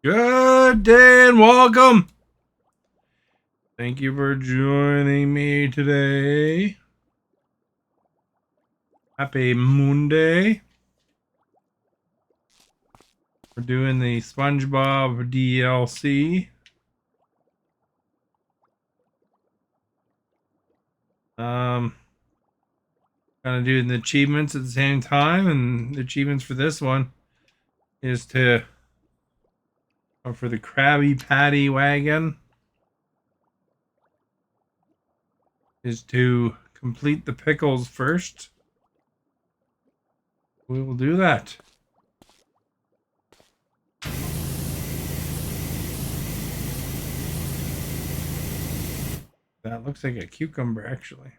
Good day and welcome. Thank you for joining me today. Happy Monday. We're doing the Spongebob DLC. Kind of doing the achievements at the same time, and the achievements for this one is to for the Krabby Patty wagon is to complete the pickles first. We will do that. That looks like a cucumber, actually.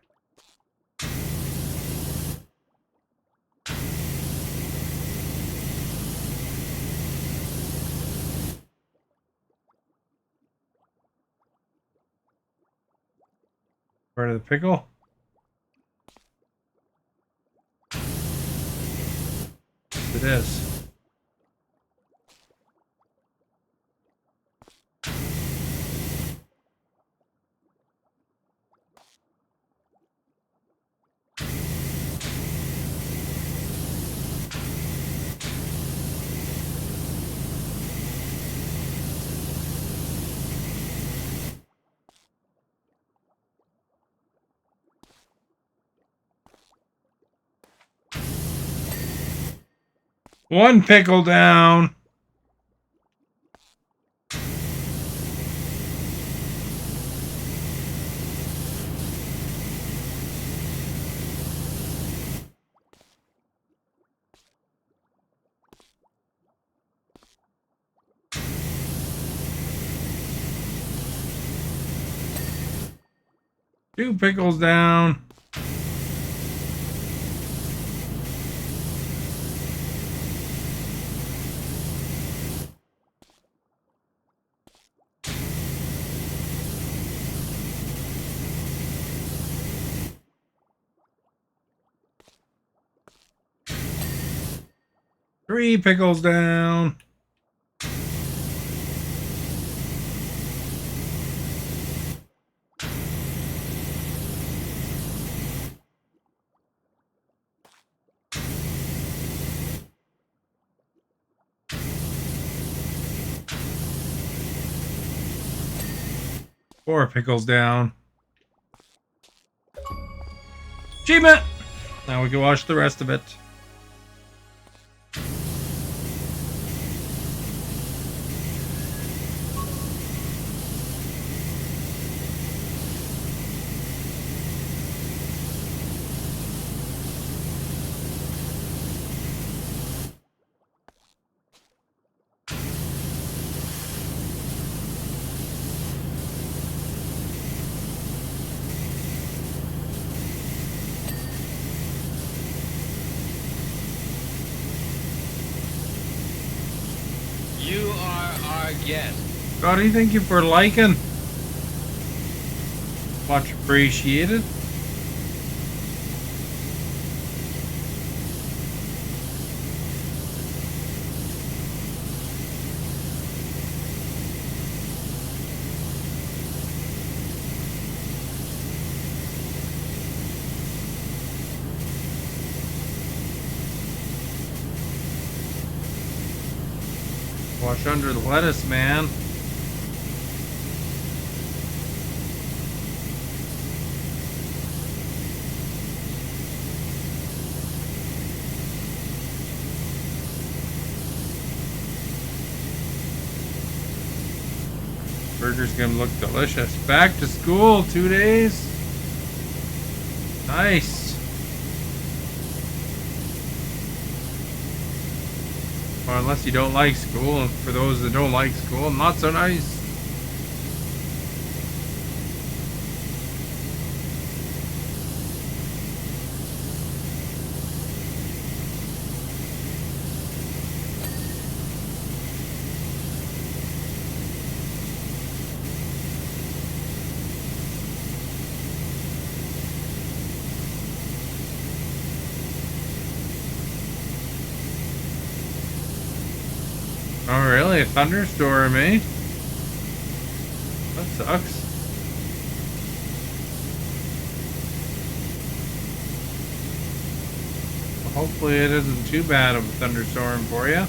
Part of the pickle. It is. 1 pickle down. Two pickles down. Three pickles down. Four pickles down. Achievement! Now we can watch the rest of it. You are our guest. Scotty, thank you for liking. Much appreciated. Wash under the lettuce, man. Burger's gonna look delicious. Back to school, 2 days. Nice. Or unless you don't like school, and for those that don't like school, not so nice. Oh, really? A thunderstorm, eh? That sucks. Well, hopefully it isn't too bad of a thunderstorm for you.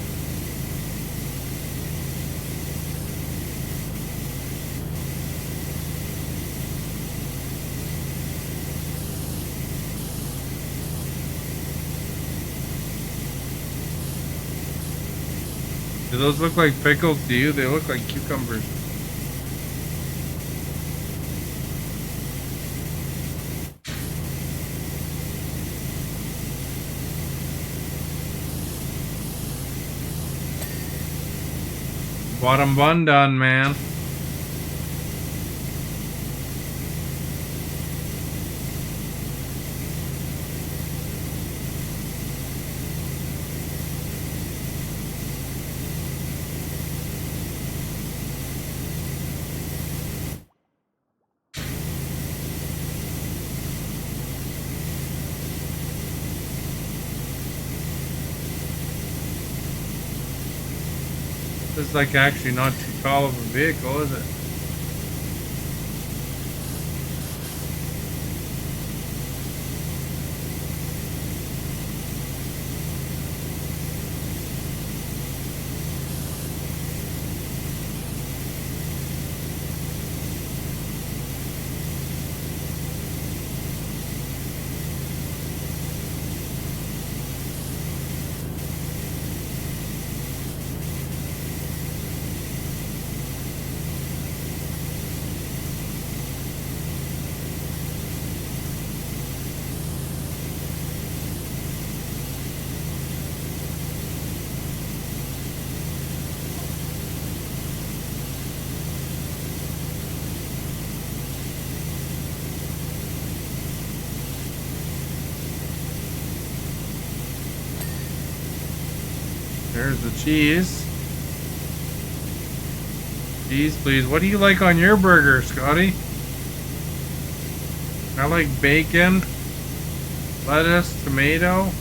Do those look like pickles to you? They look like cucumbers. Bottom bun done, man. This is like actually not too tall of a vehicle, is it? There's the cheese. Cheese, please. What do you like on your burger, Scotty? I like bacon, lettuce, tomato.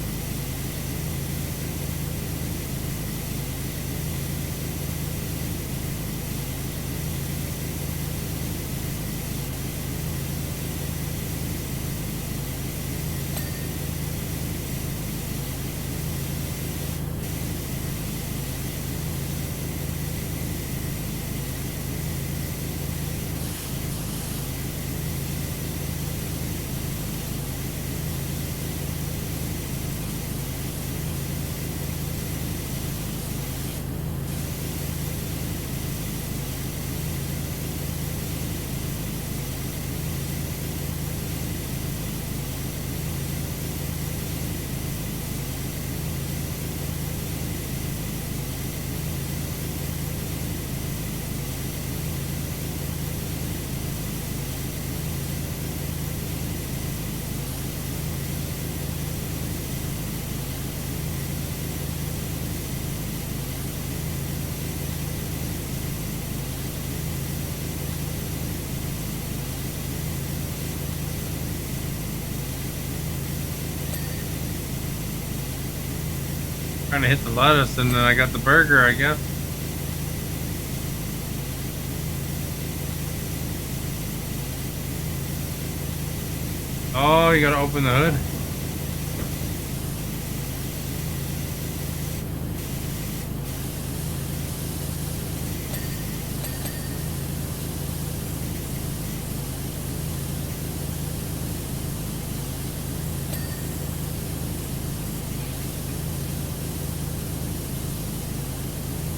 Trying to hit the lettuce and then I got the burger, I guess. Oh, you gotta open the hood.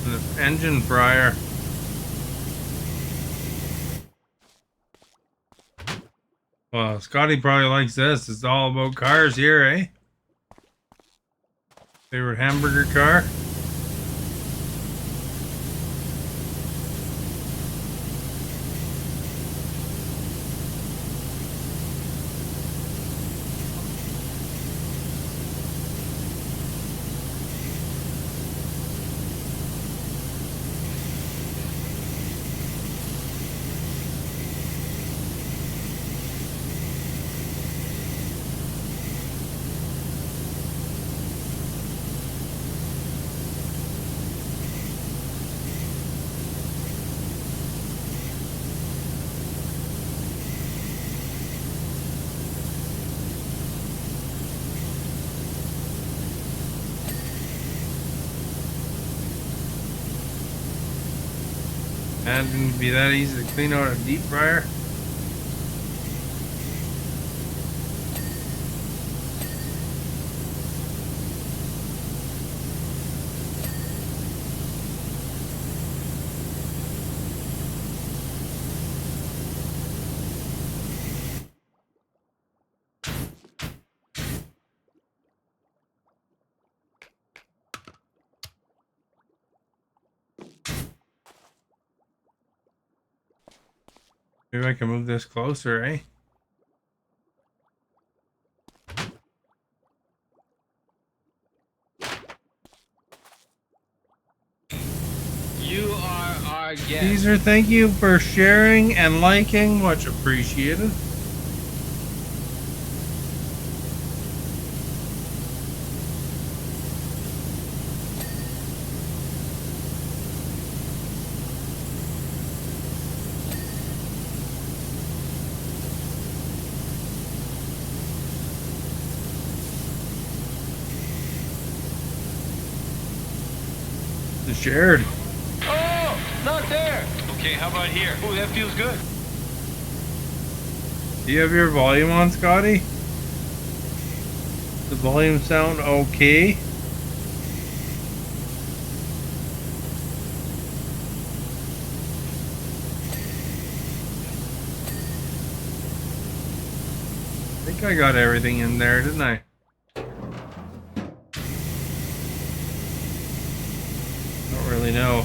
And the engine fryer. Well, Scotty probably likes this. It's all about cars here, eh? Favorite hamburger car? Imagine it'd be that easy to clean out a deep fryer. Maybe I can move this closer, eh? You are our guest. Caesar, thank you for sharing and liking. Much appreciated. Shared. Oh, not there. Okay, how about here? Oh, that feels good. Do you have your volume on, Scotty? The volume sound okay? I think I got everything in there, didn't I? Don't really know.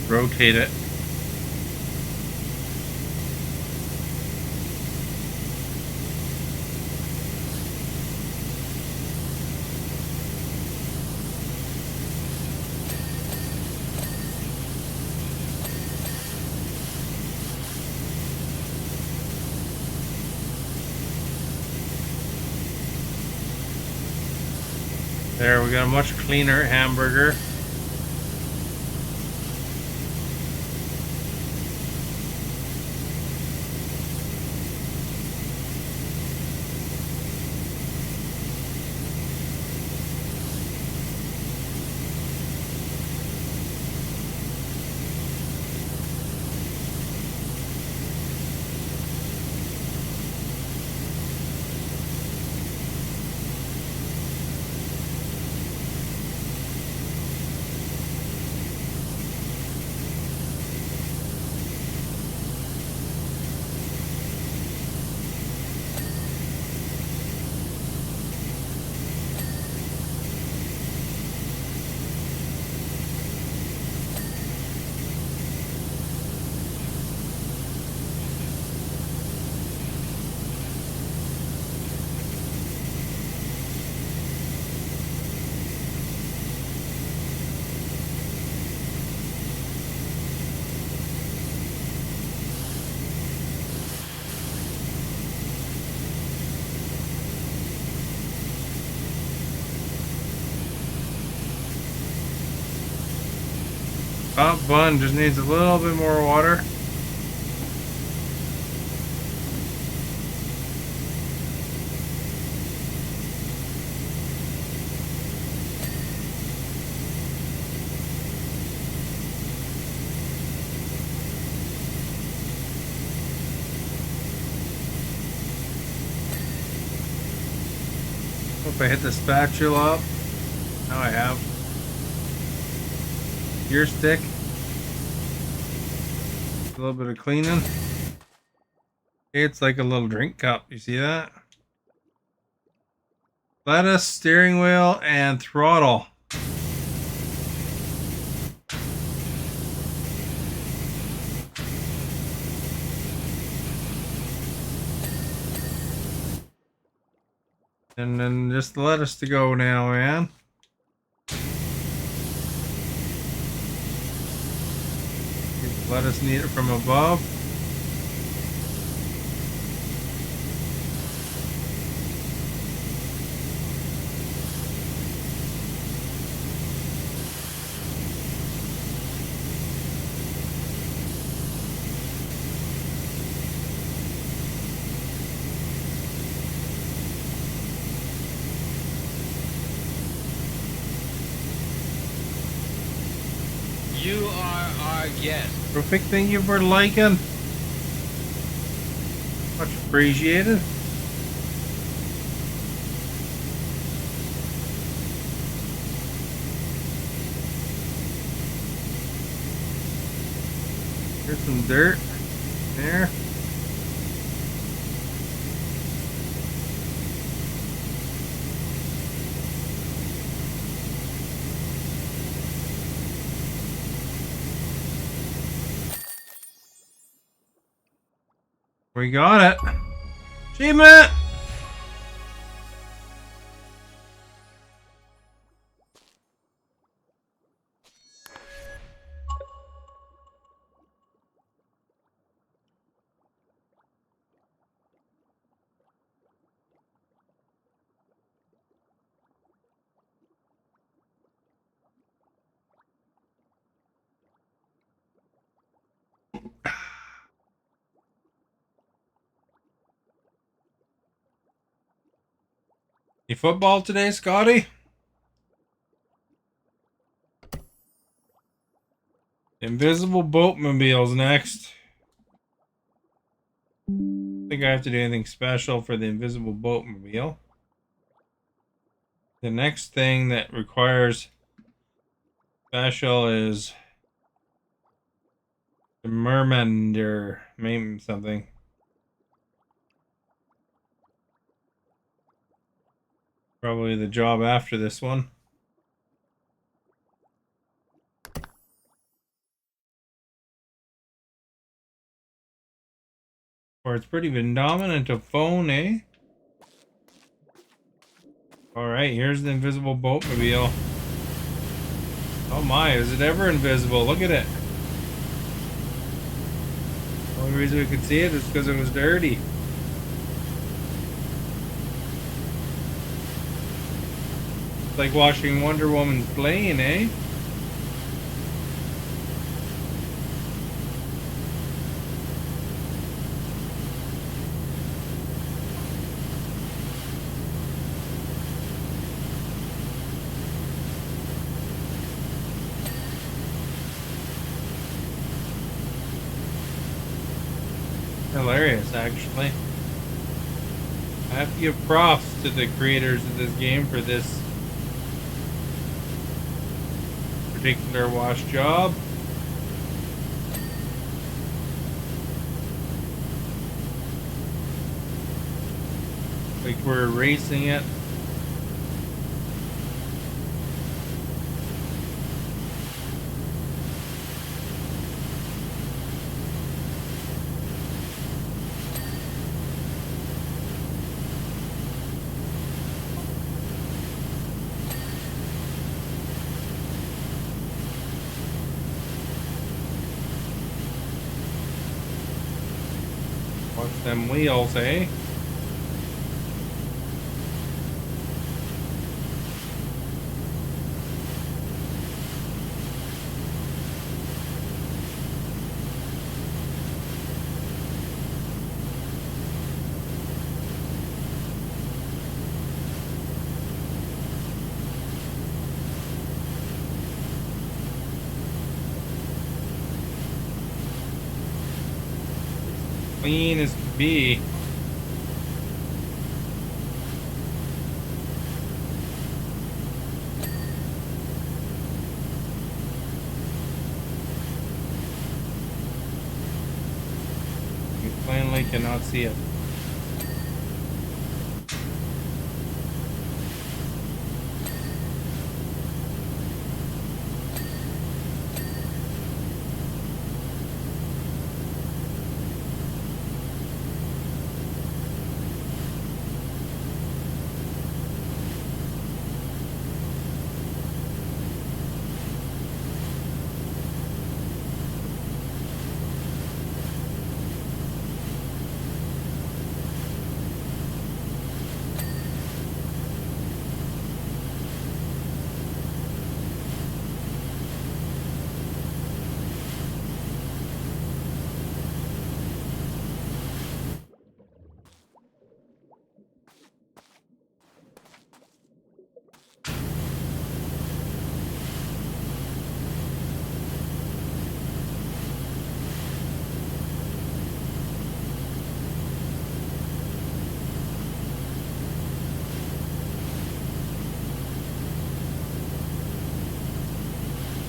Rotate it. There, we got a much cleaner hamburger. Top bun just needs a little bit more water. If I hit the spatula up, now I have. Gear stick. A little bit of cleaning. It's like a little drink cup. You see that? Lettuce, steering wheel, and throttle. And then just the lettuce to go now, man. Lettuce need it from above. You are our guest. Perfect, thank you for liking. Much appreciated. Here's some dirt there. We got it. Achievement! You football today, Scotty? Invisible boatmobiles next. I think I have to do anything special for the invisible boatmobile. The next thing that requires special is the mermander, maybe something. Probably the job after this one. Or it's pretty been dominant of phone, eh? Alright, here's the invisible boatmobile. Oh my, is it ever invisible? Look at it. The only reason we could see it is because it was dirty. It's like washing Wonder Woman's plane, eh? Hilarious, actually. I have to give props to the creators of this game for this particular wash job. Like we're erasing it. Watch them wheels, eh? Clean as can be. You plainly cannot see it.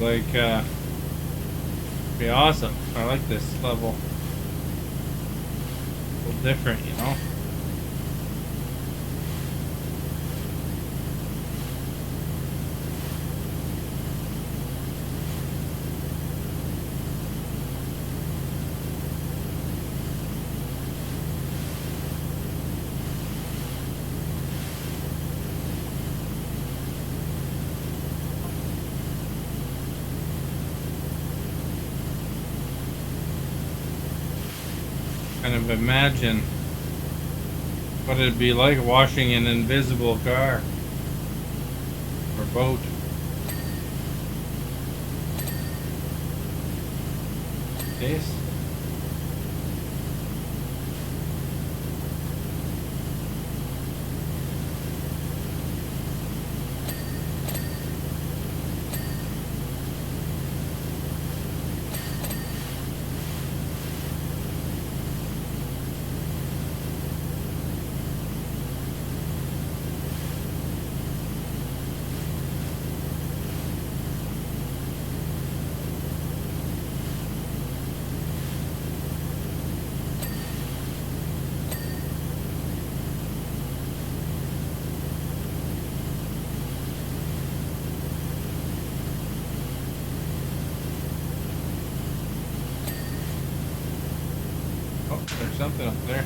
Like, be awesome. I like this level. A little different, you know? Kind of imagine what it'd be like washing an invisible car or boat. Case. Oh, there's something up there.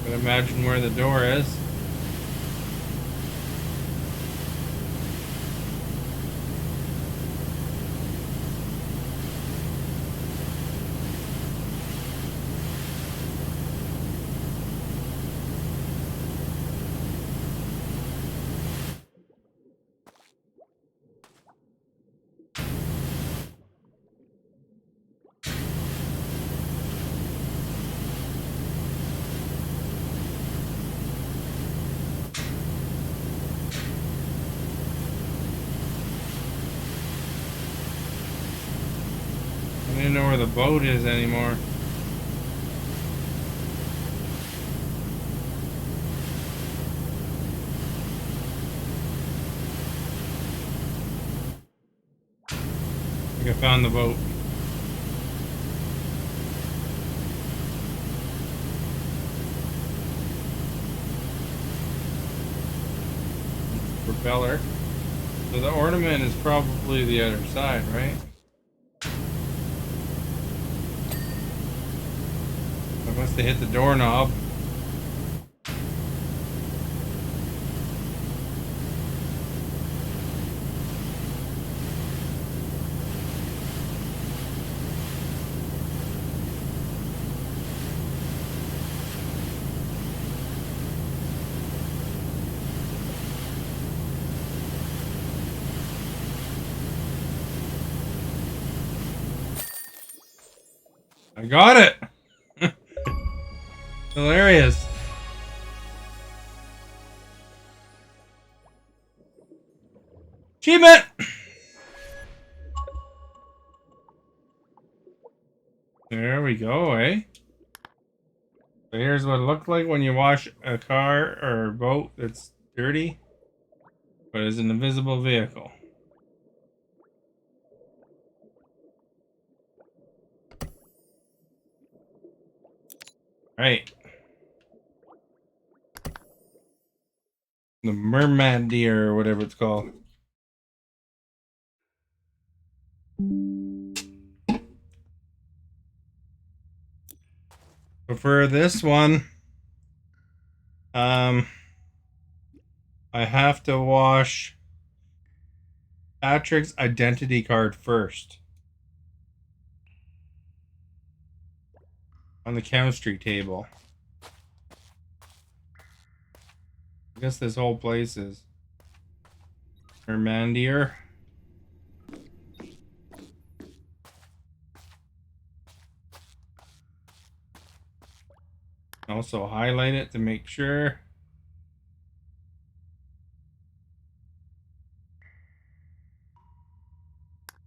But imagine where the door is. I don't even know where the boat is anymore. I think I found the boat. Propeller. So the ornament is probably the other side, right? I must have hit the doorknob. I got it! Hilarious. Achievement! There we go, eh? So here's what it looked like when you wash a car or boat that's dirty, but is an invisible vehicle. Right. The merman deer or whatever it's called. But for this one, I have to wash Patrick's identity card first on the chemistry table. I guess this whole place is Mermandier. Also highlight it to make sure.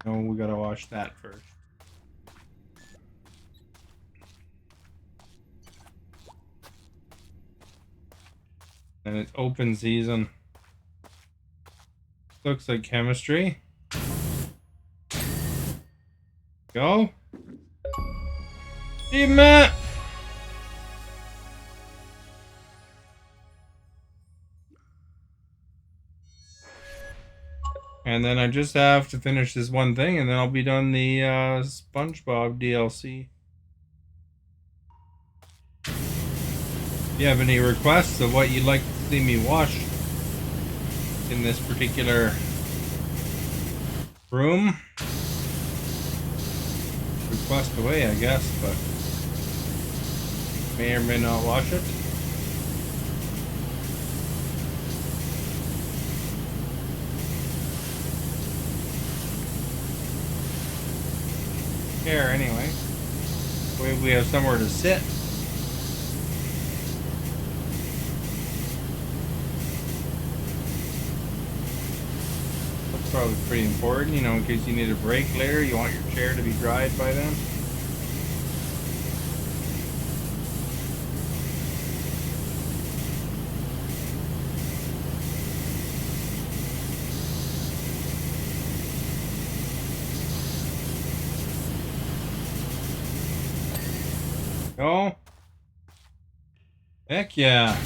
No, we gotta wash that first. And it's open season. Looks like chemistry. Go. Achievement! And then I just have to finish this one thing, and then I'll be done the Spongebob DLC. If you have any requests of what you'd like to see me wash in this particular room, request away, I guess, but may or may not wash it. Here, anyway. We have somewhere to sit. That's probably pretty important, you know, in case you need a break later. You want your chair to be dried by then. Go. Heck yeah.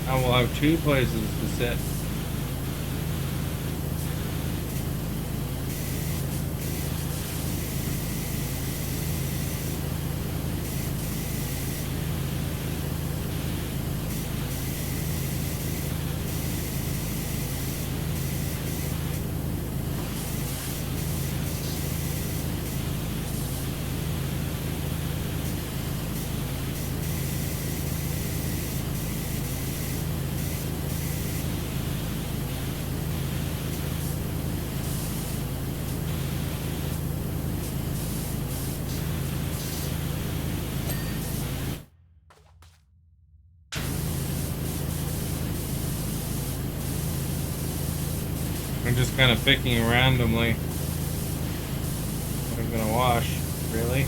Now we'll have two places to sit. I'm just kind of picking randomly what I'm gonna wash, really.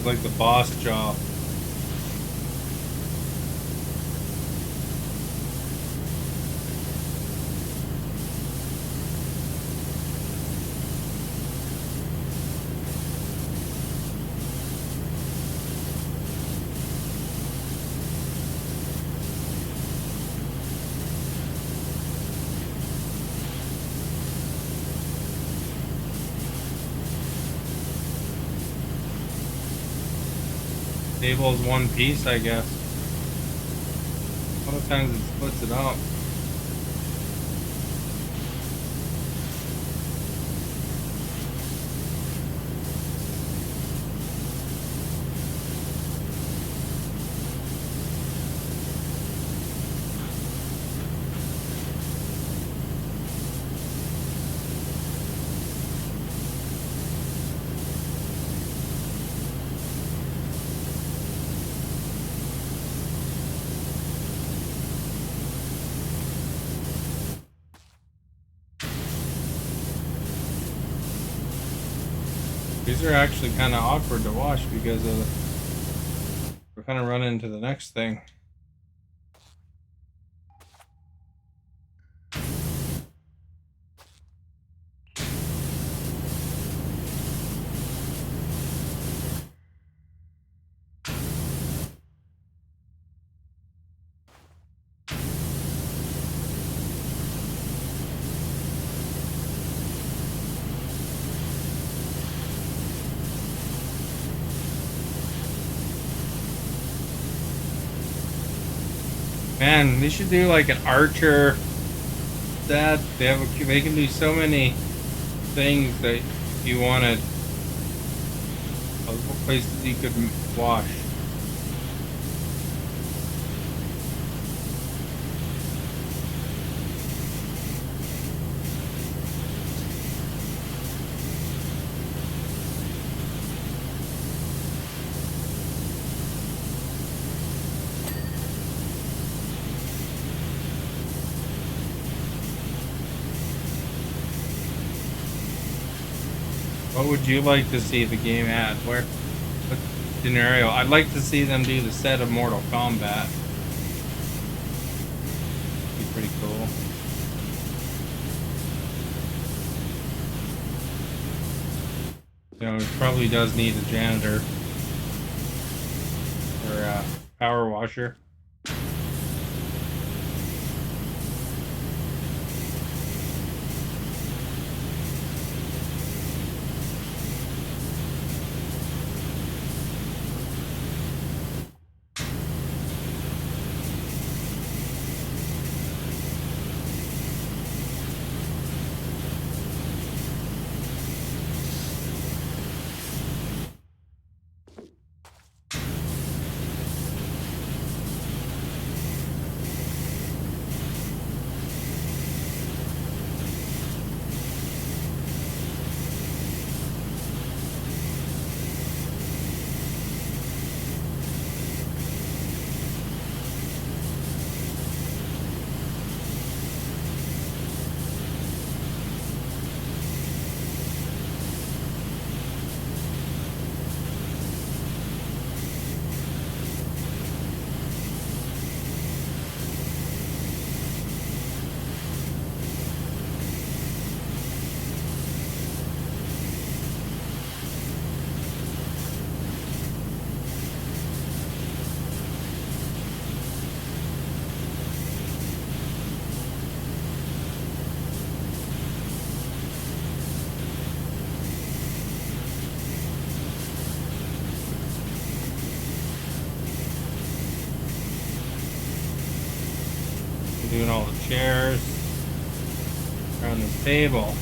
is like the boss job. Table is one piece, I guess. A lot of times it splits it up. These are actually kind of awkward to wash because we're kind of running into the next thing. Man, they should do like an archer set. They can do so many things that you wanted. Places you could wash. What would you like to see the game at? What scenario? I'd like to see them do the set of Mortal Kombat. Be pretty cool. You know, it probably does need a janitor or a power washer. Doing all the chairs around this table.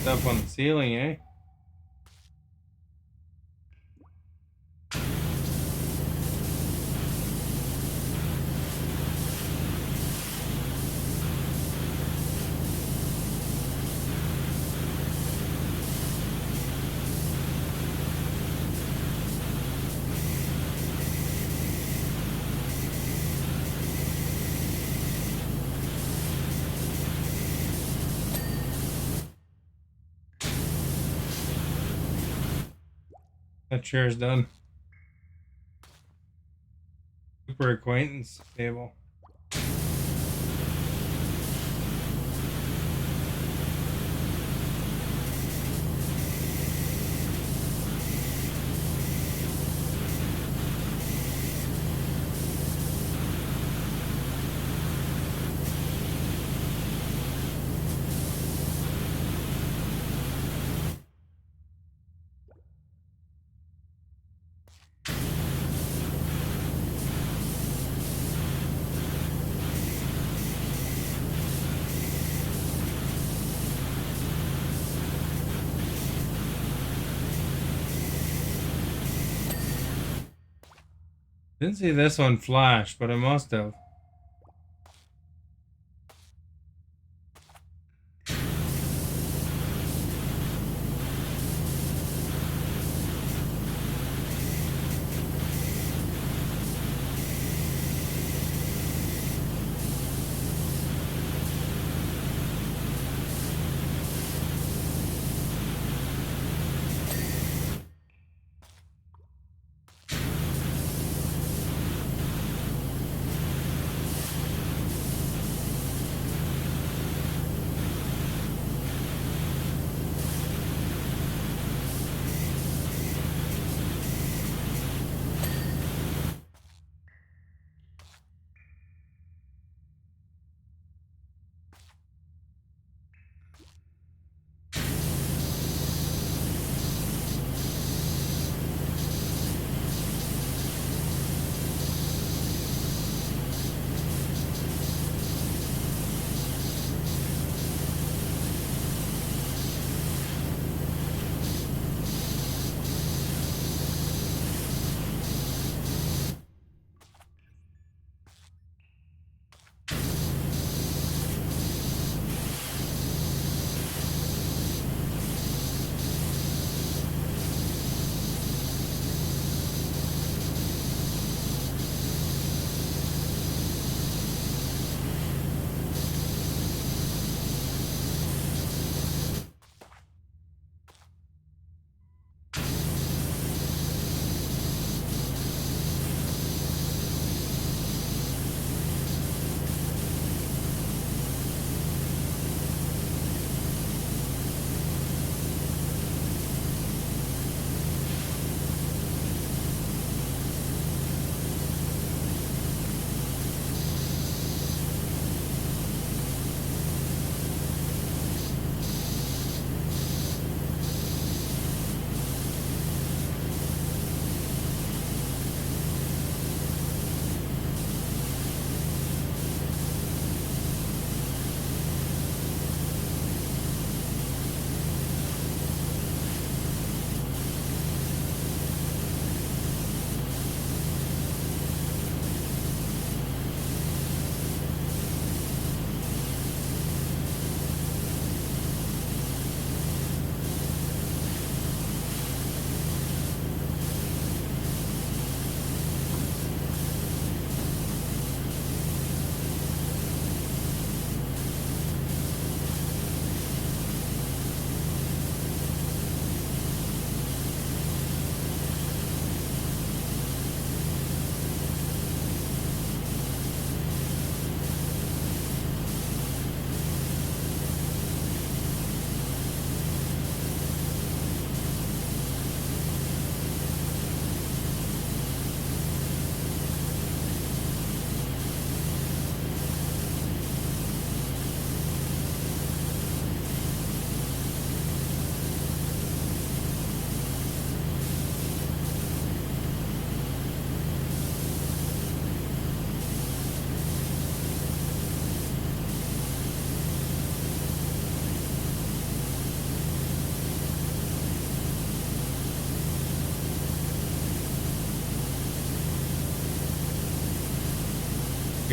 Stuff on the ceiling, eh? That chair's done. Super acquaintance table. Didn't see this one flash, but it must have.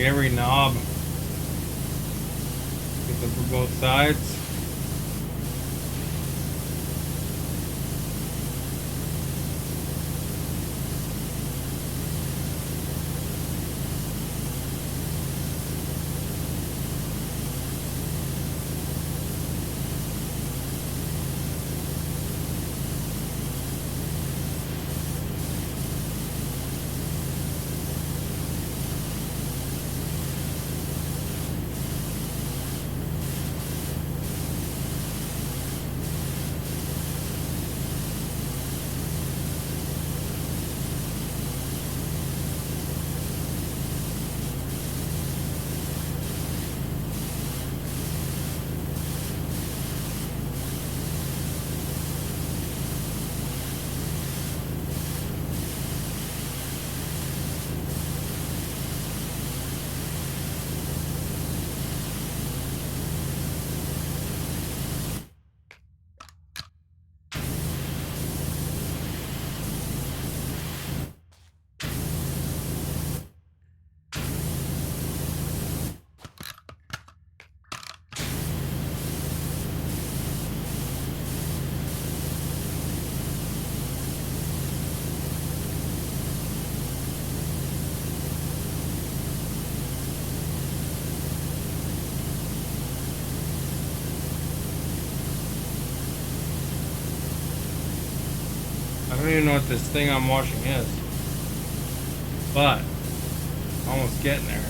every knob. Get them for both sides. I don't even know what this thing I'm washing is, but almost getting there.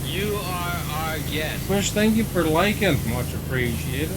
You are our guest. Wish, thank you for liking. Much appreciated.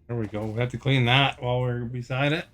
There we go. We have to clean that while we're beside it.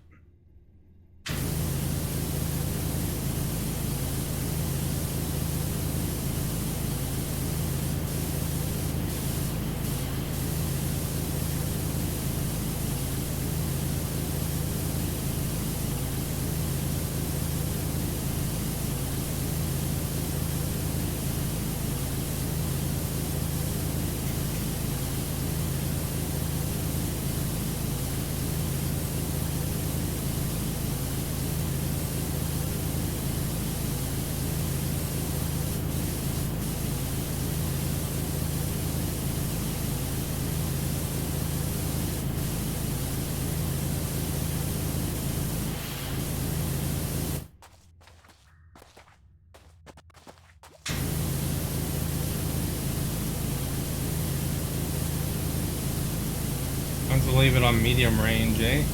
leave it on medium range, eh?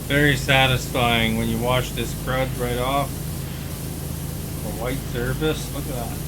Very satisfying when you wash this crud right off the white surface. Look at that.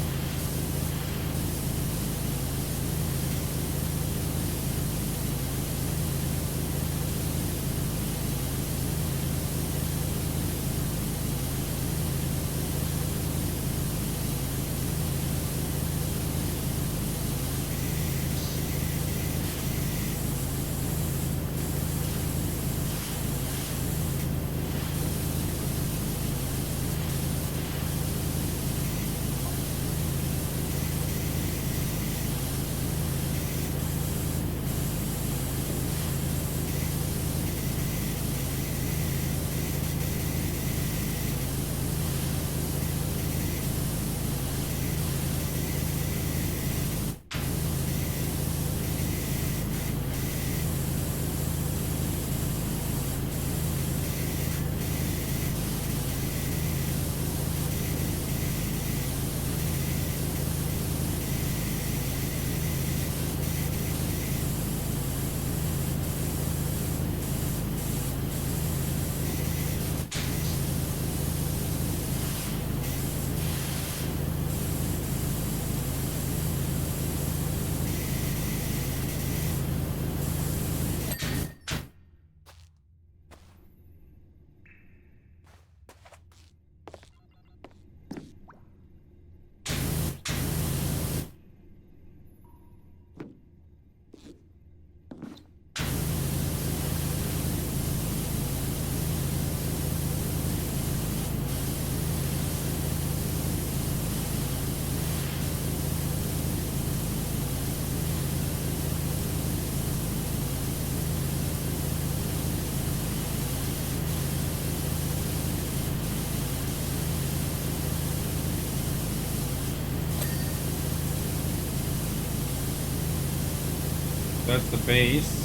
That's the base.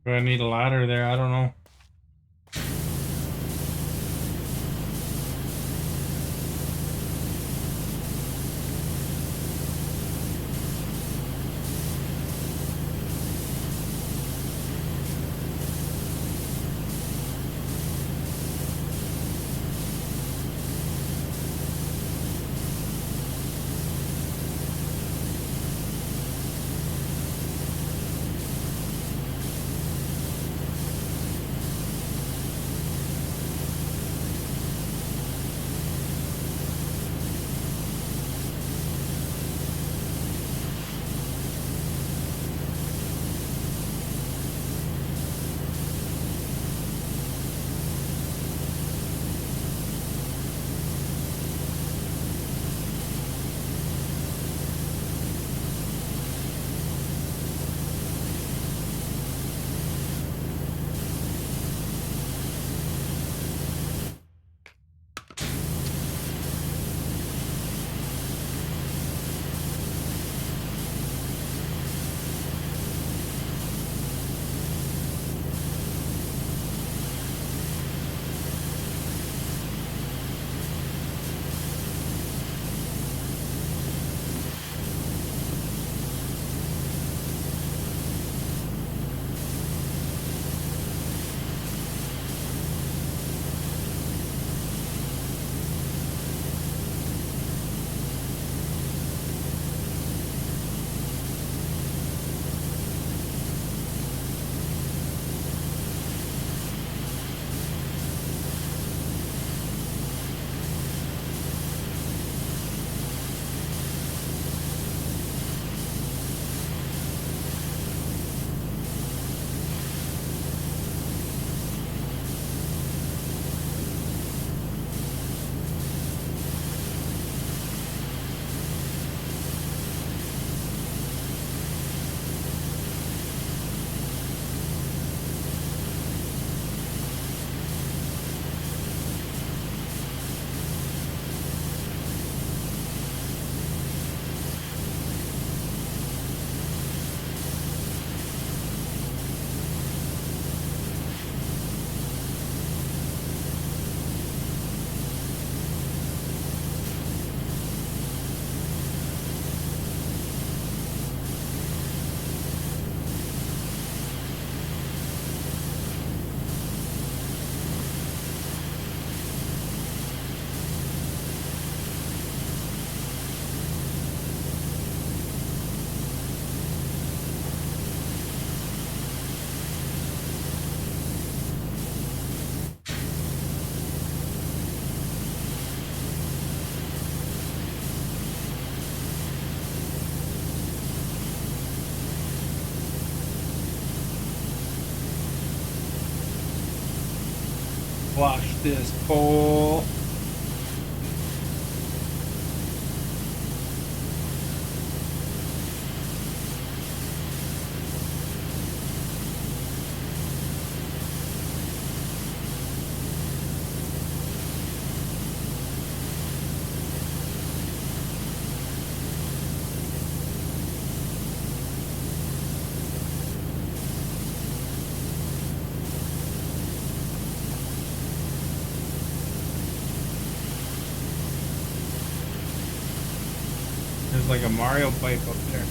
Do I need a ladder there? I don't know. Watch this pole. There's like a Mario pipe up there.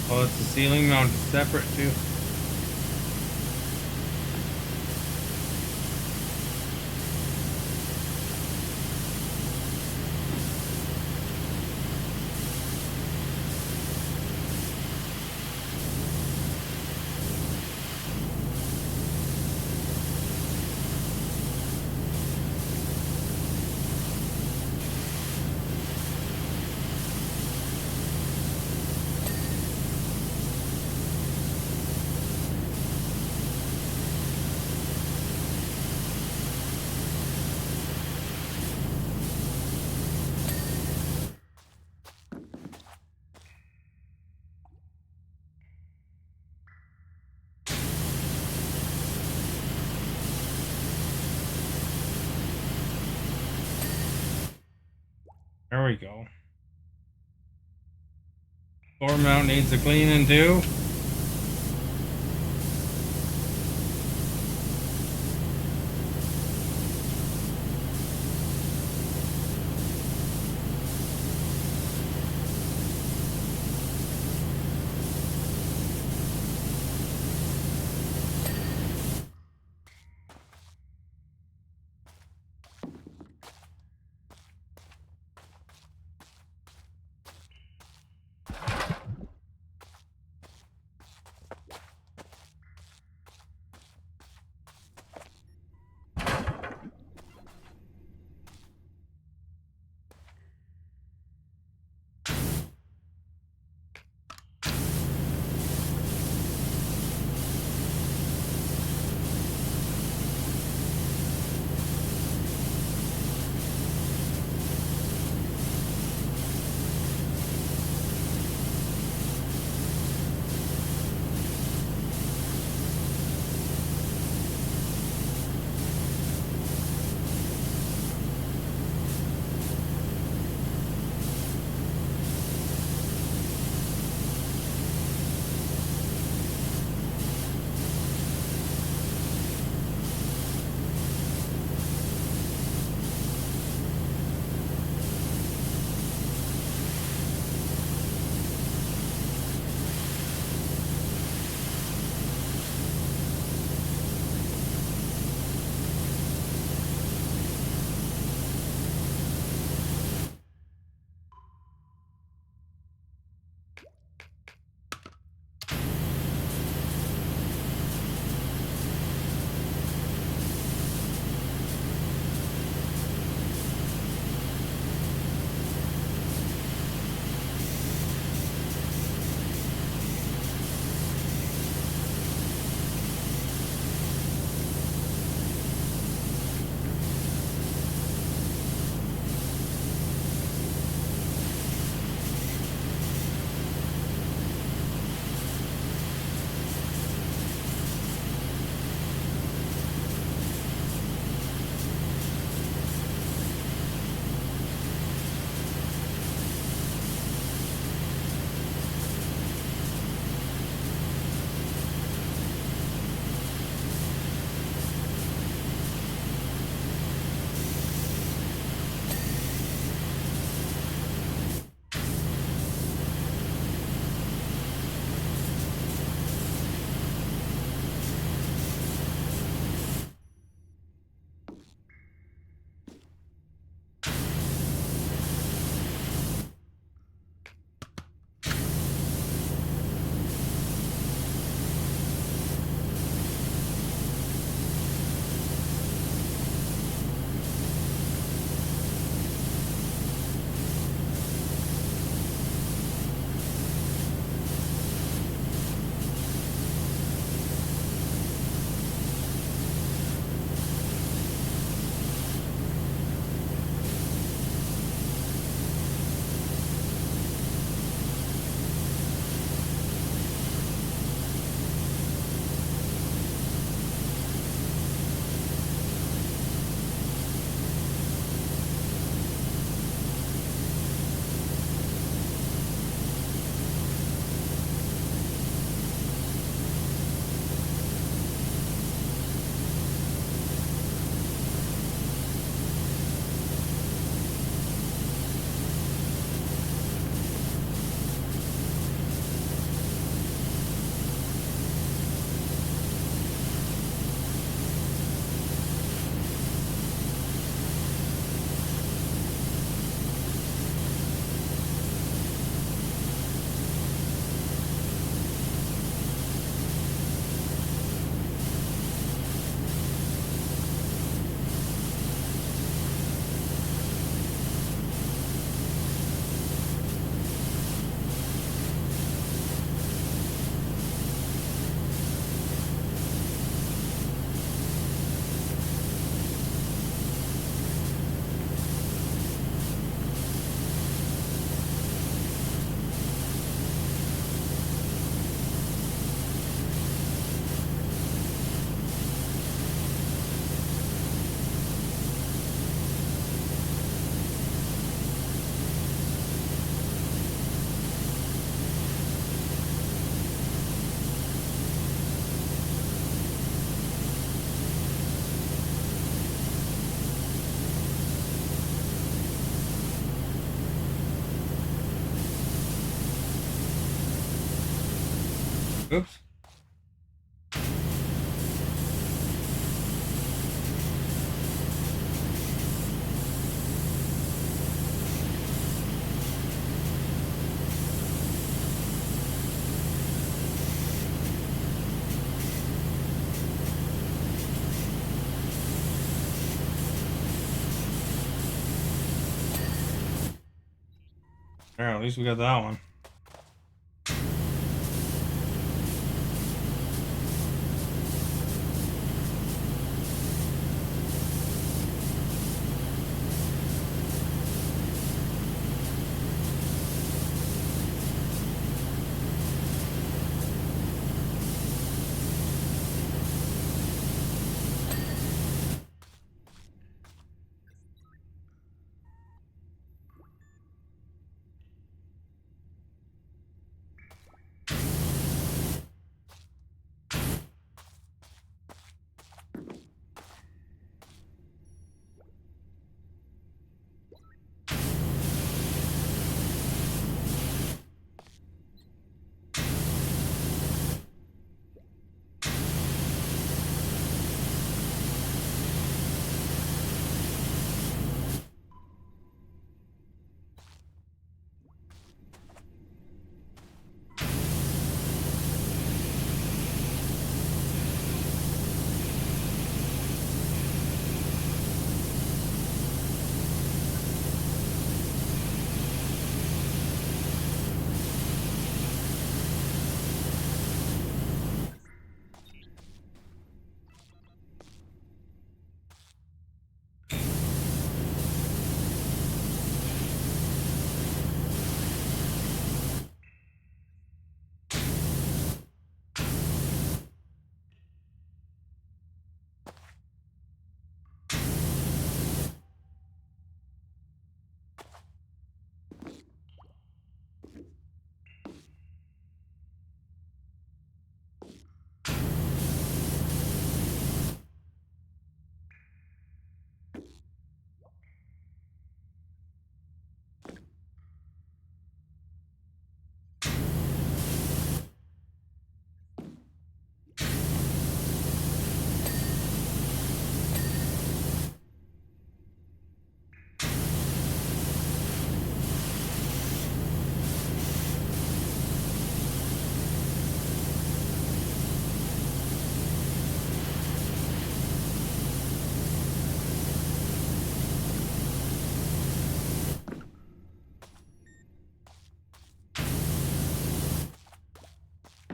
Oh, it's the ceiling mounted separate too. There we go. Floor mount needs a cleaning too. Oops. There, at least we got that one.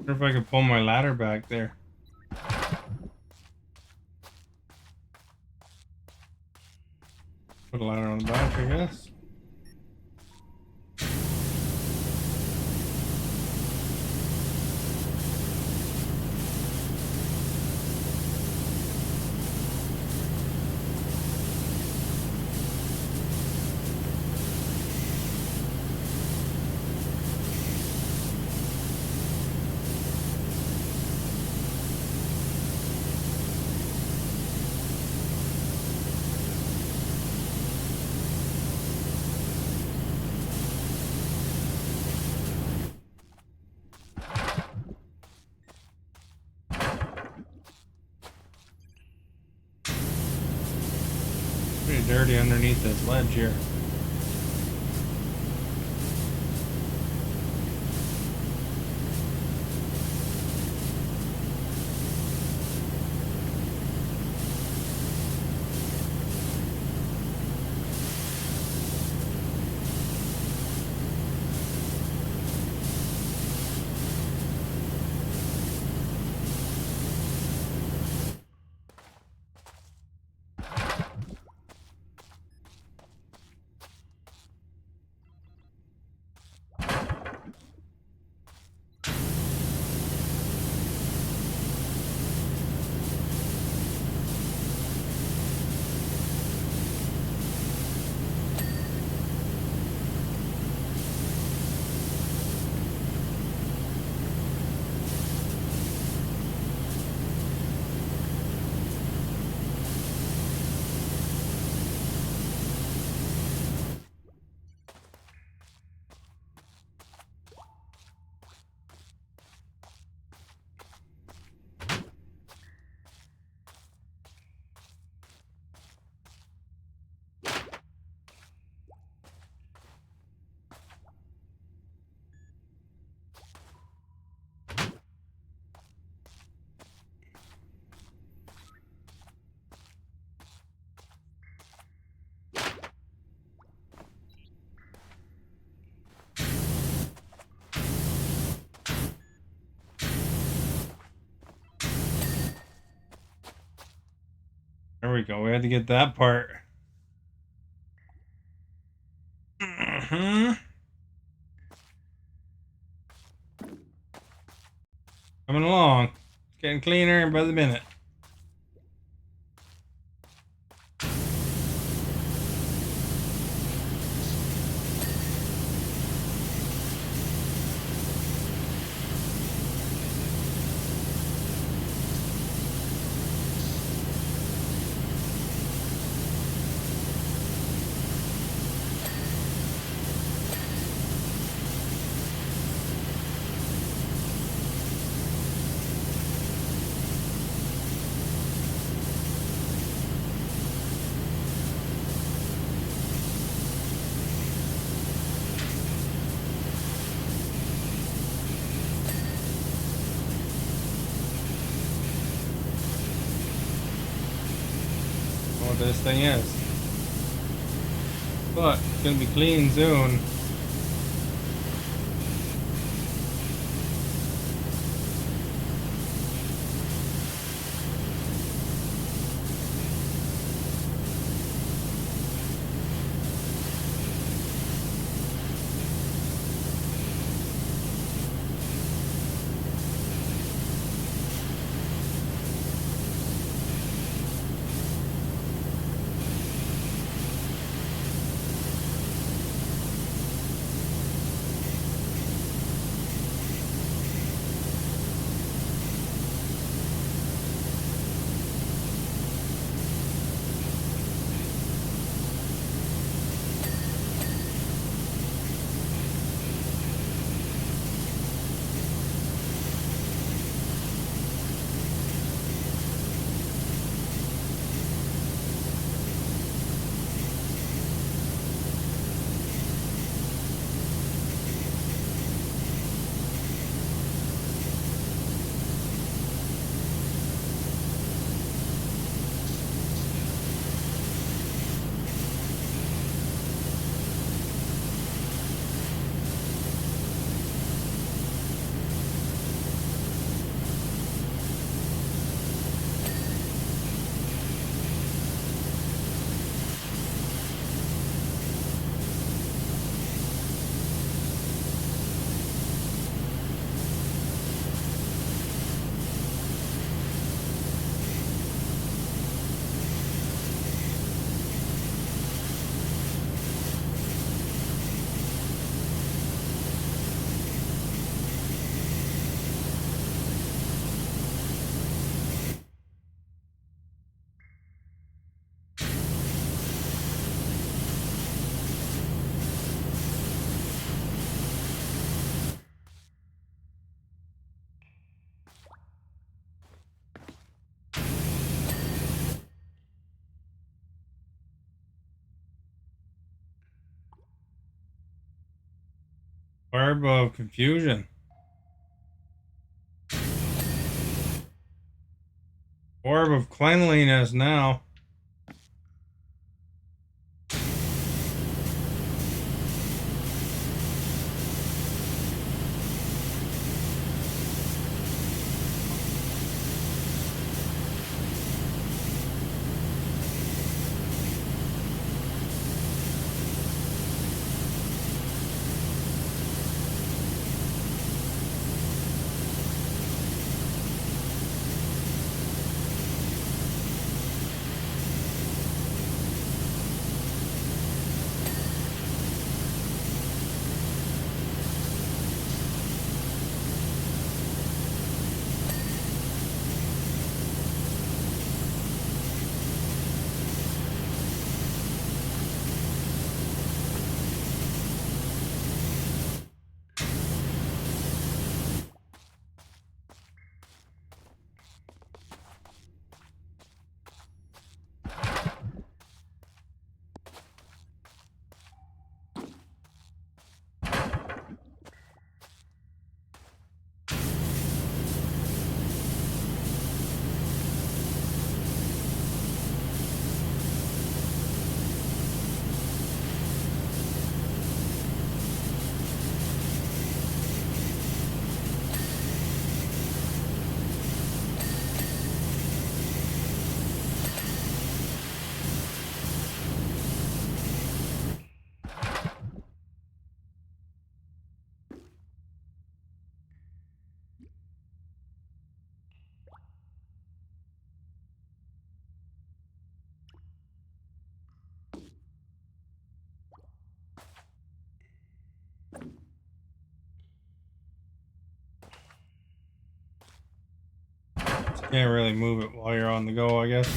Wonder if I could pull my ladder back there. Put a ladder on the back, I guess. Pretty dirty underneath this ledge here. There we go. We had to get that part. Coming along. It's getting cleaner by the minute. What this thing is. But it's gonna be clean soon. Orb of confusion. Orb of cleanliness now. Can't really move it while you're on the go, I guess.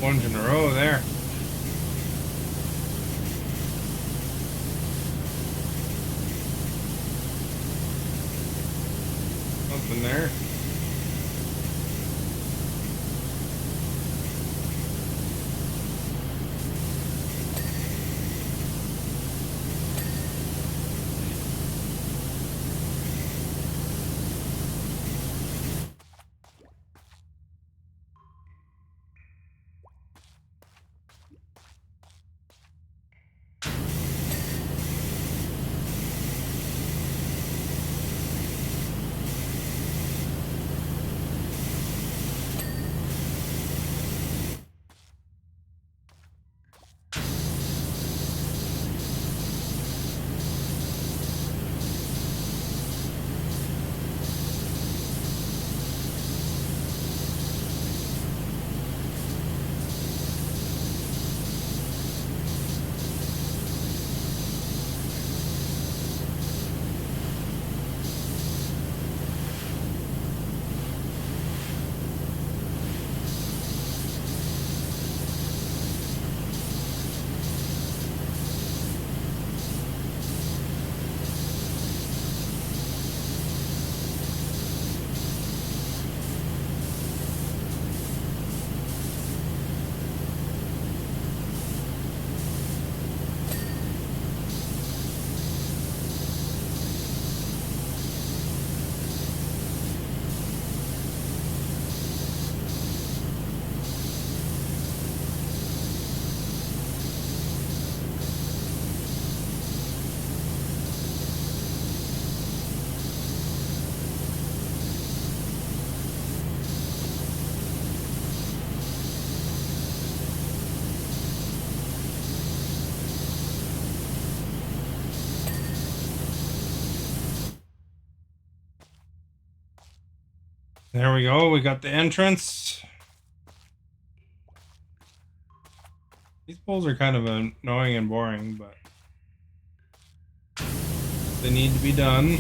Ones in a row there. Something there. There we go. We got the entrance. These poles are kind of annoying and boring, but they need to be done.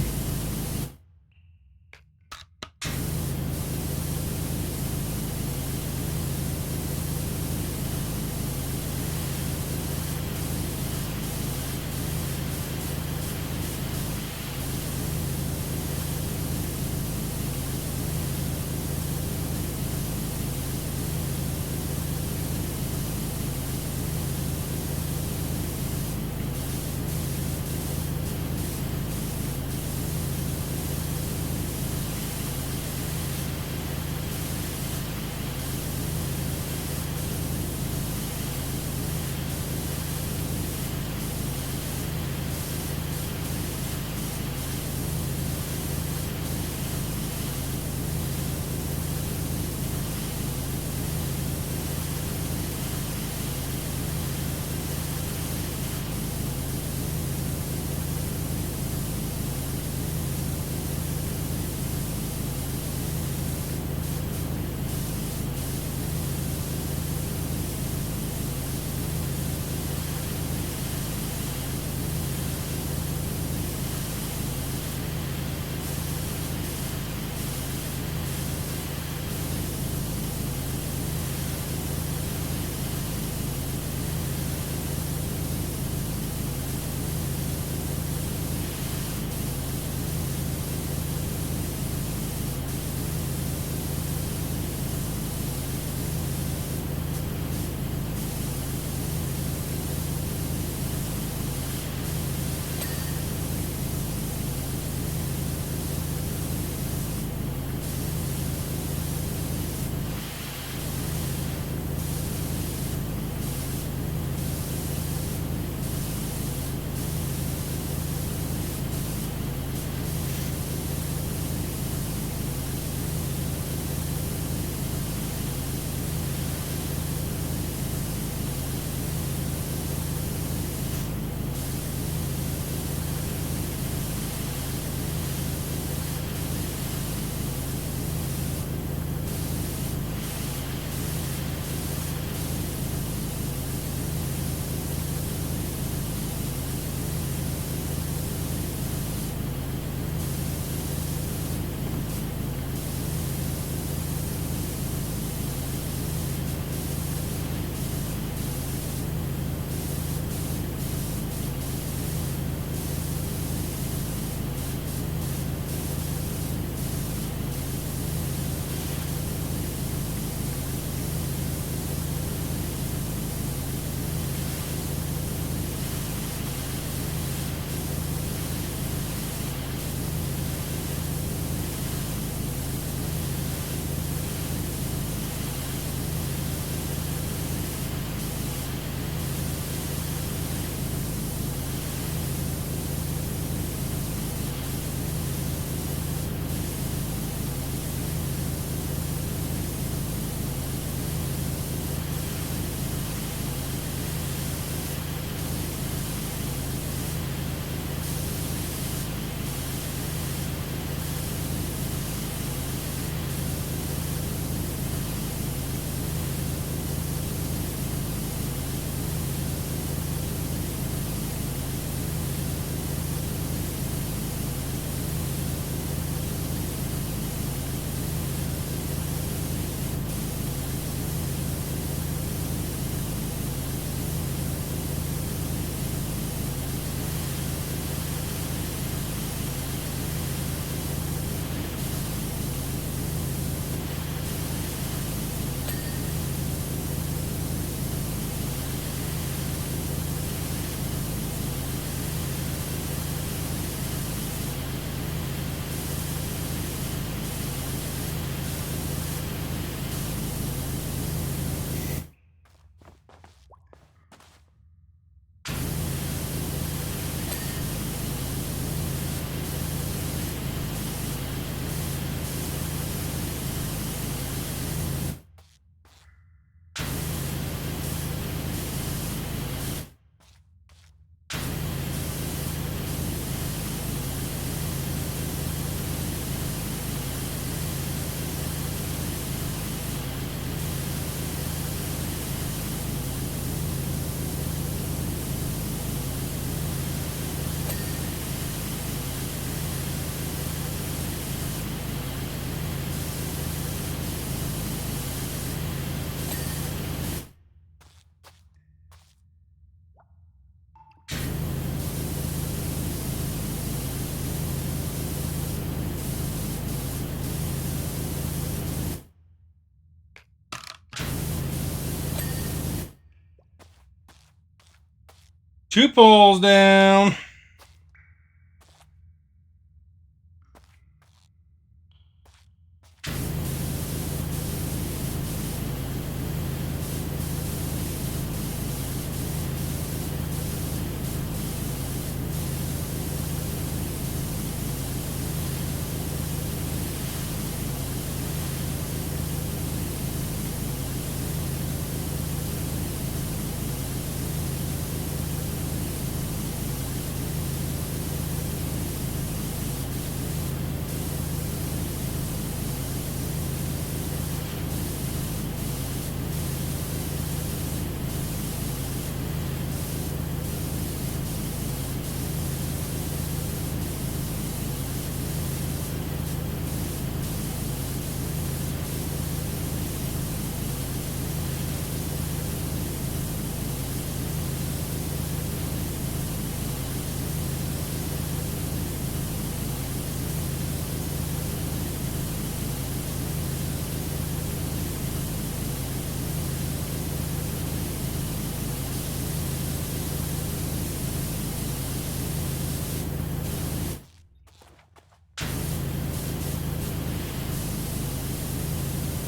2 poles down.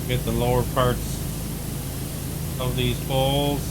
Get the lower parts of these poles.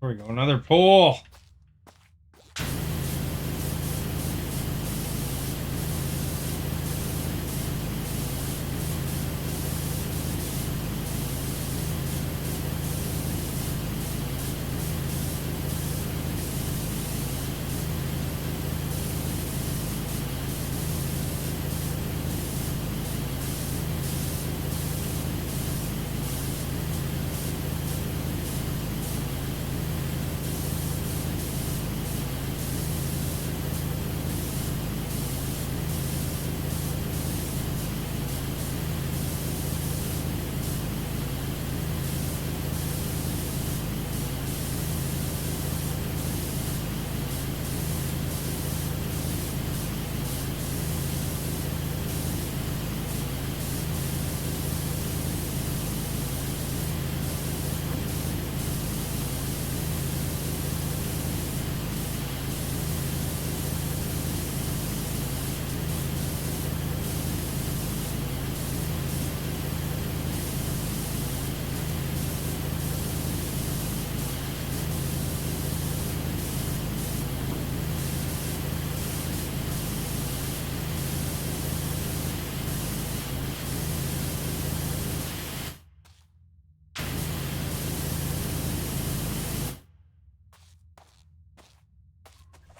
There we go. Another pole.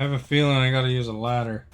I have a feeling I gotta use a ladder.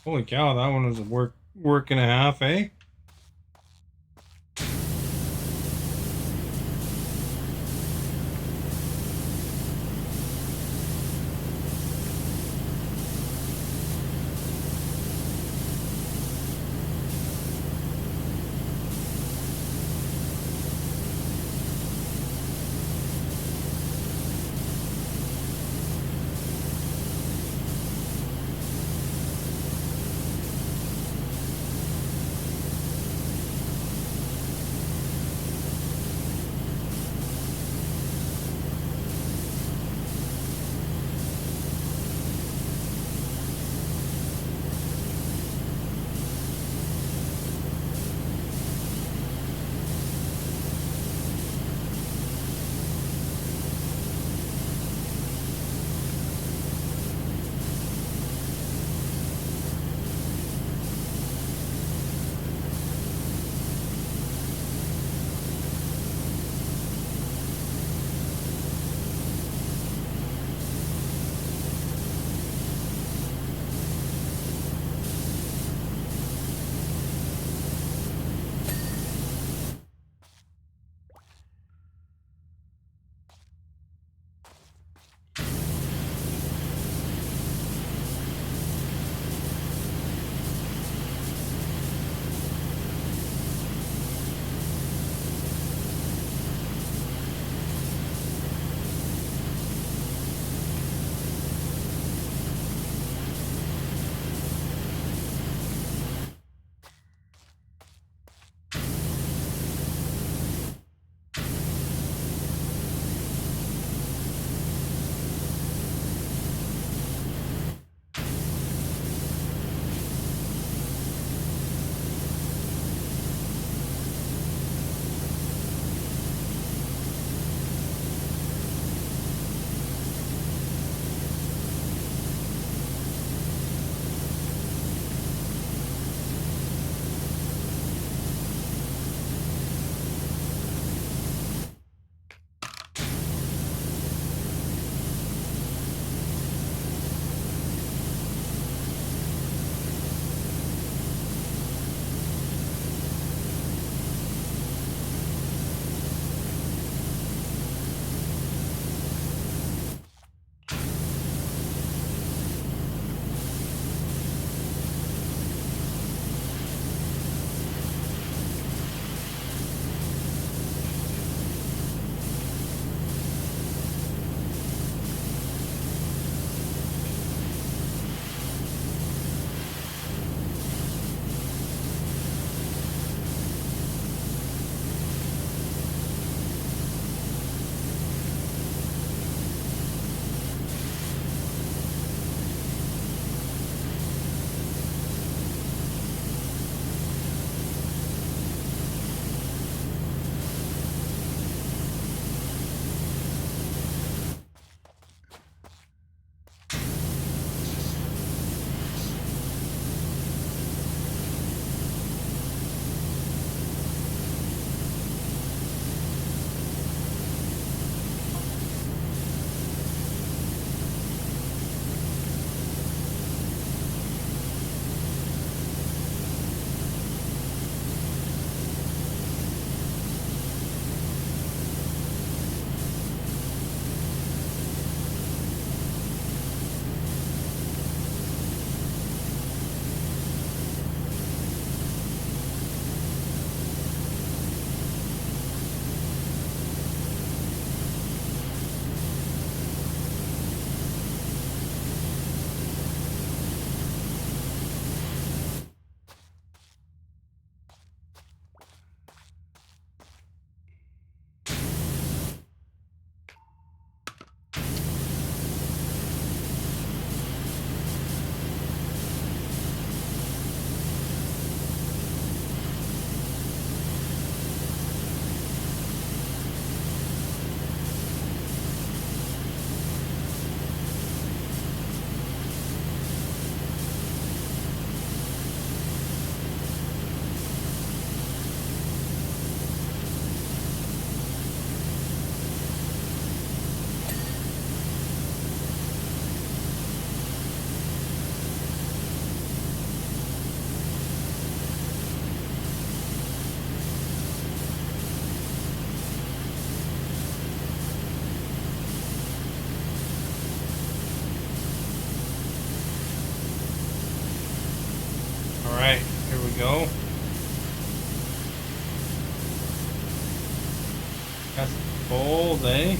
Holy cow, that one was a work and a half, eh? That's cold, eh?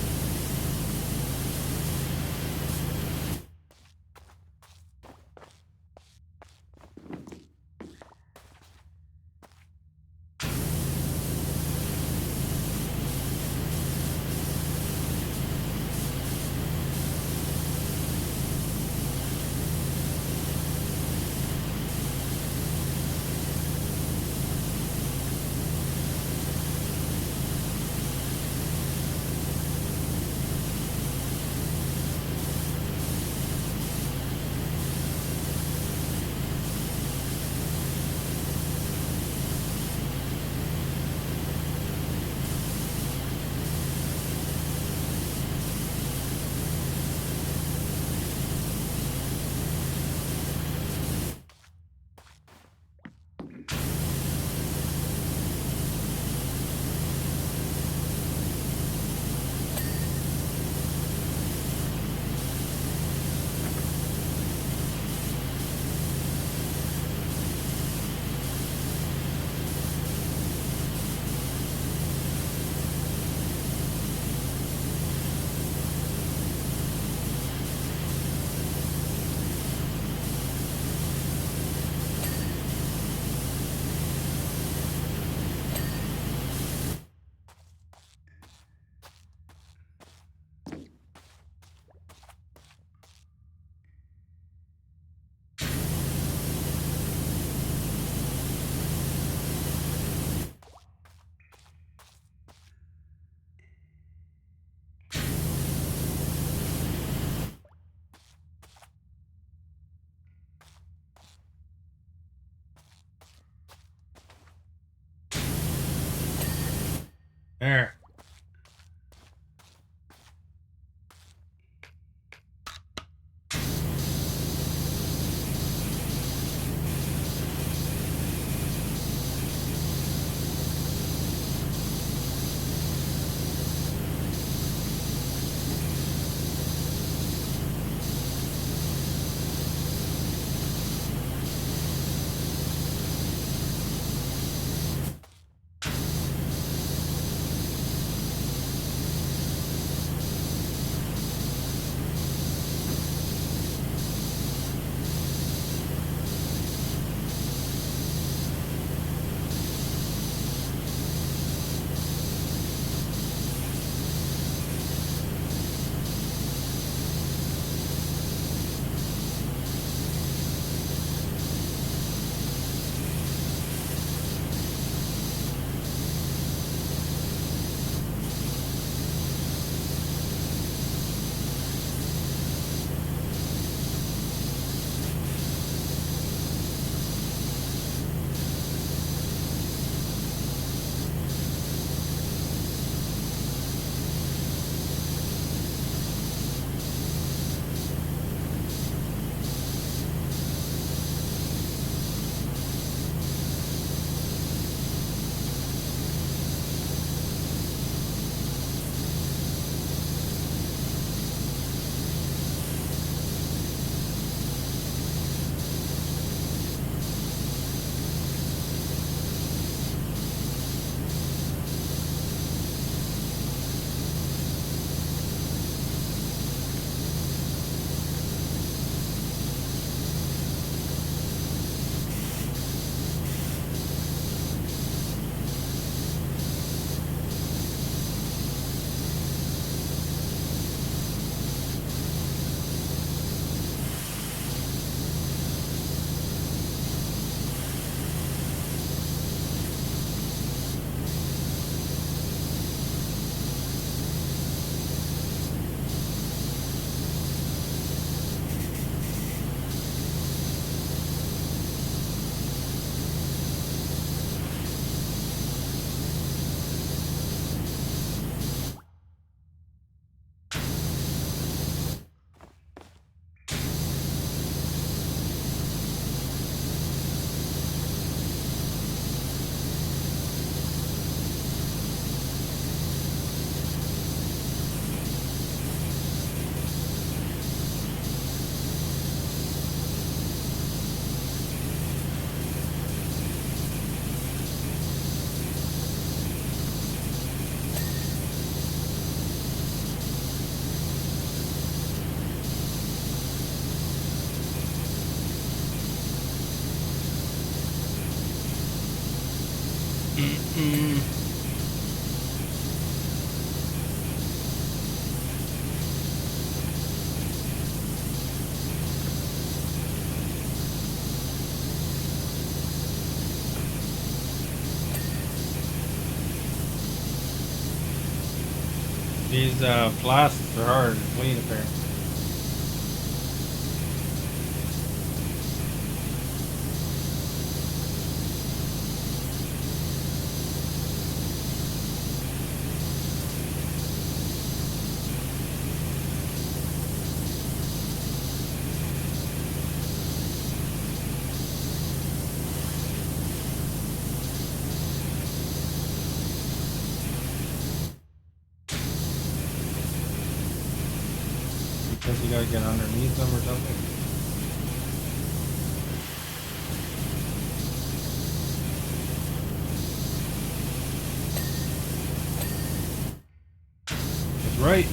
There. Hmm. These flasks are hard to clean apparently. Because you gotta get underneath them or something. That's right.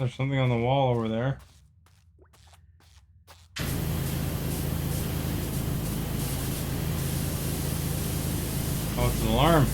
There's something on the wall over there. Oh, it's an alarm.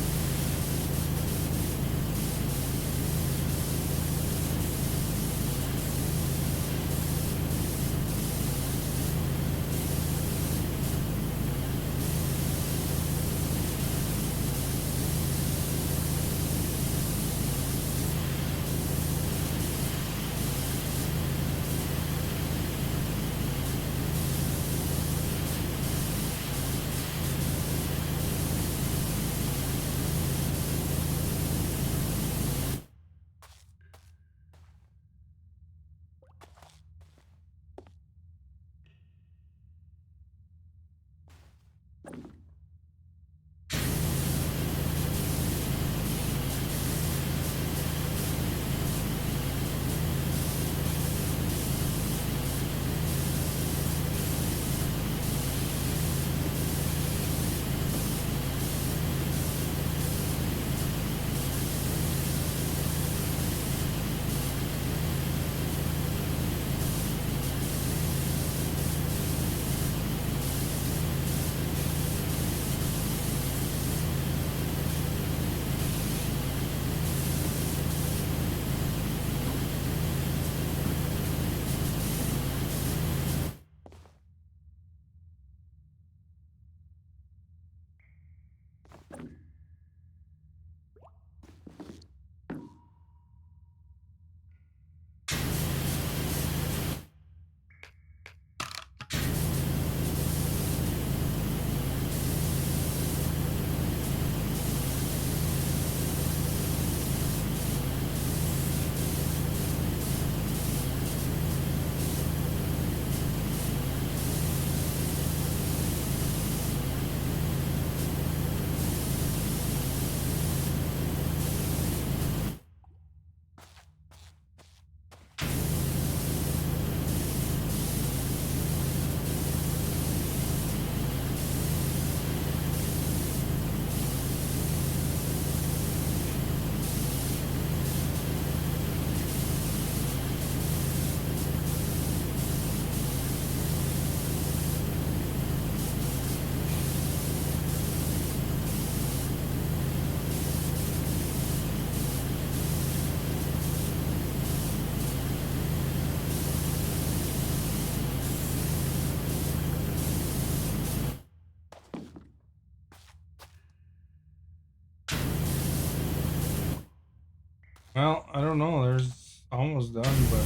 Well, I don't know. There's almost done, but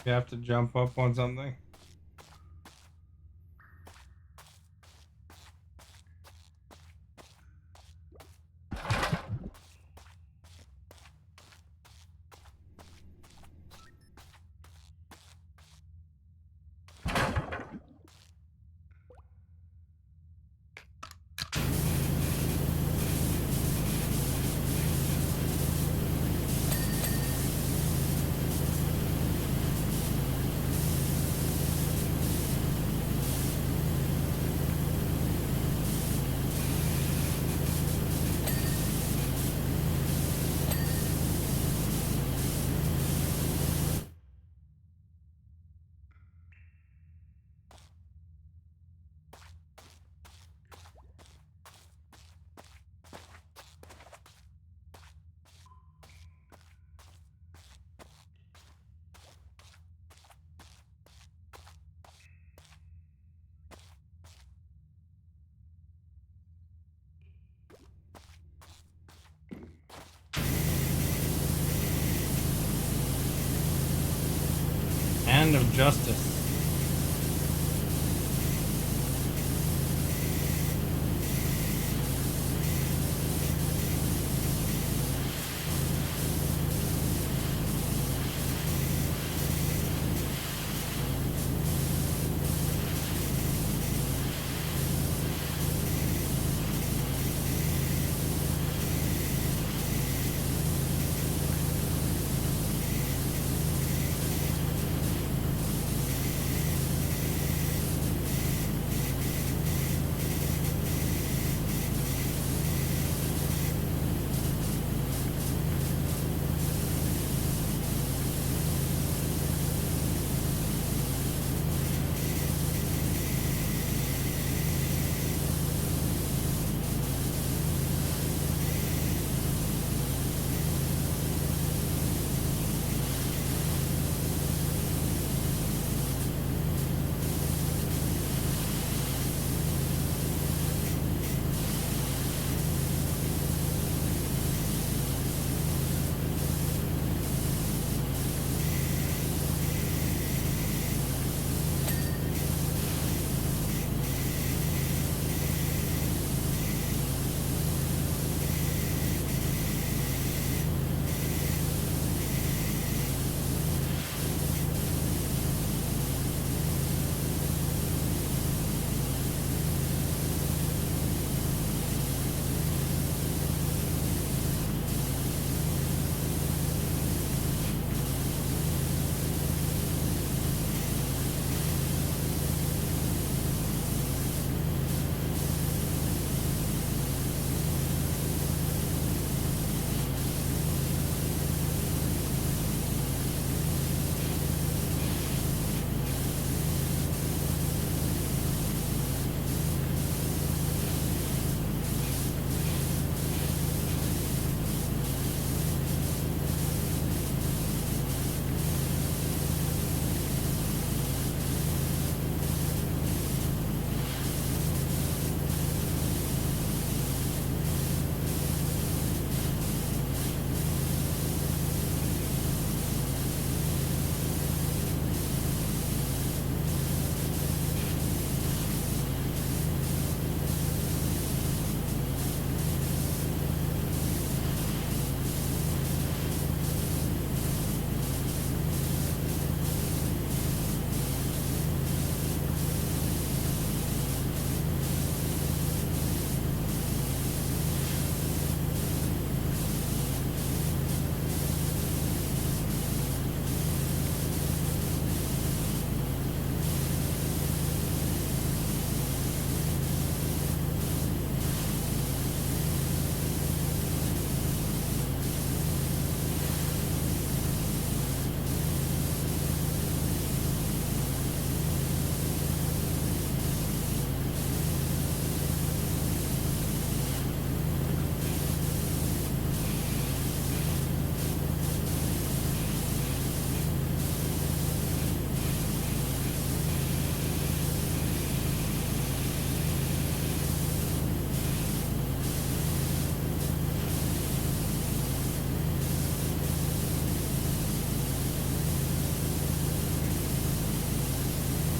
you have to jump up on something. Hand of Justice.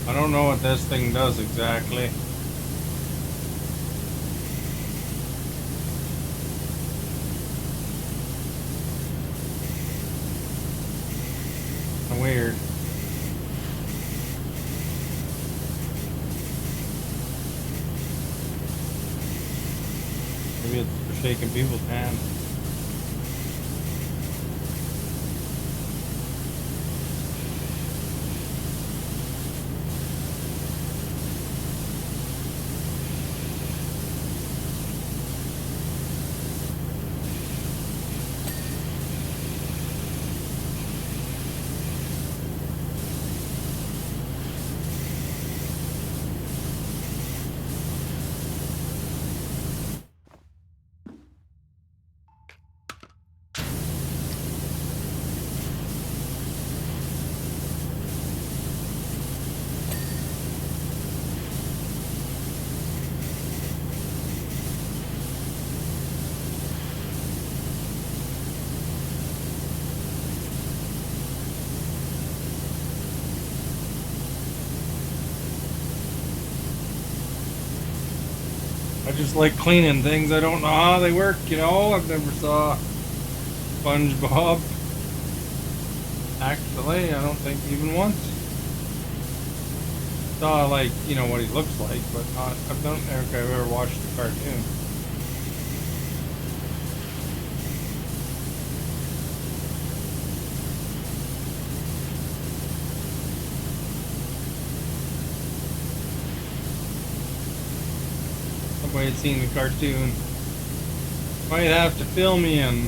I don't know what this thing does exactly. Weird. Maybe it's for shaking people's hands. I just like cleaning things. I don't know how they work, you know. I've never saw Spongebob. Actually, I don't think even once. Saw like, you know, what he looks like, but not, I don't think I've ever watched the cartoon. Somebody had seen the cartoon. Might have to fill me in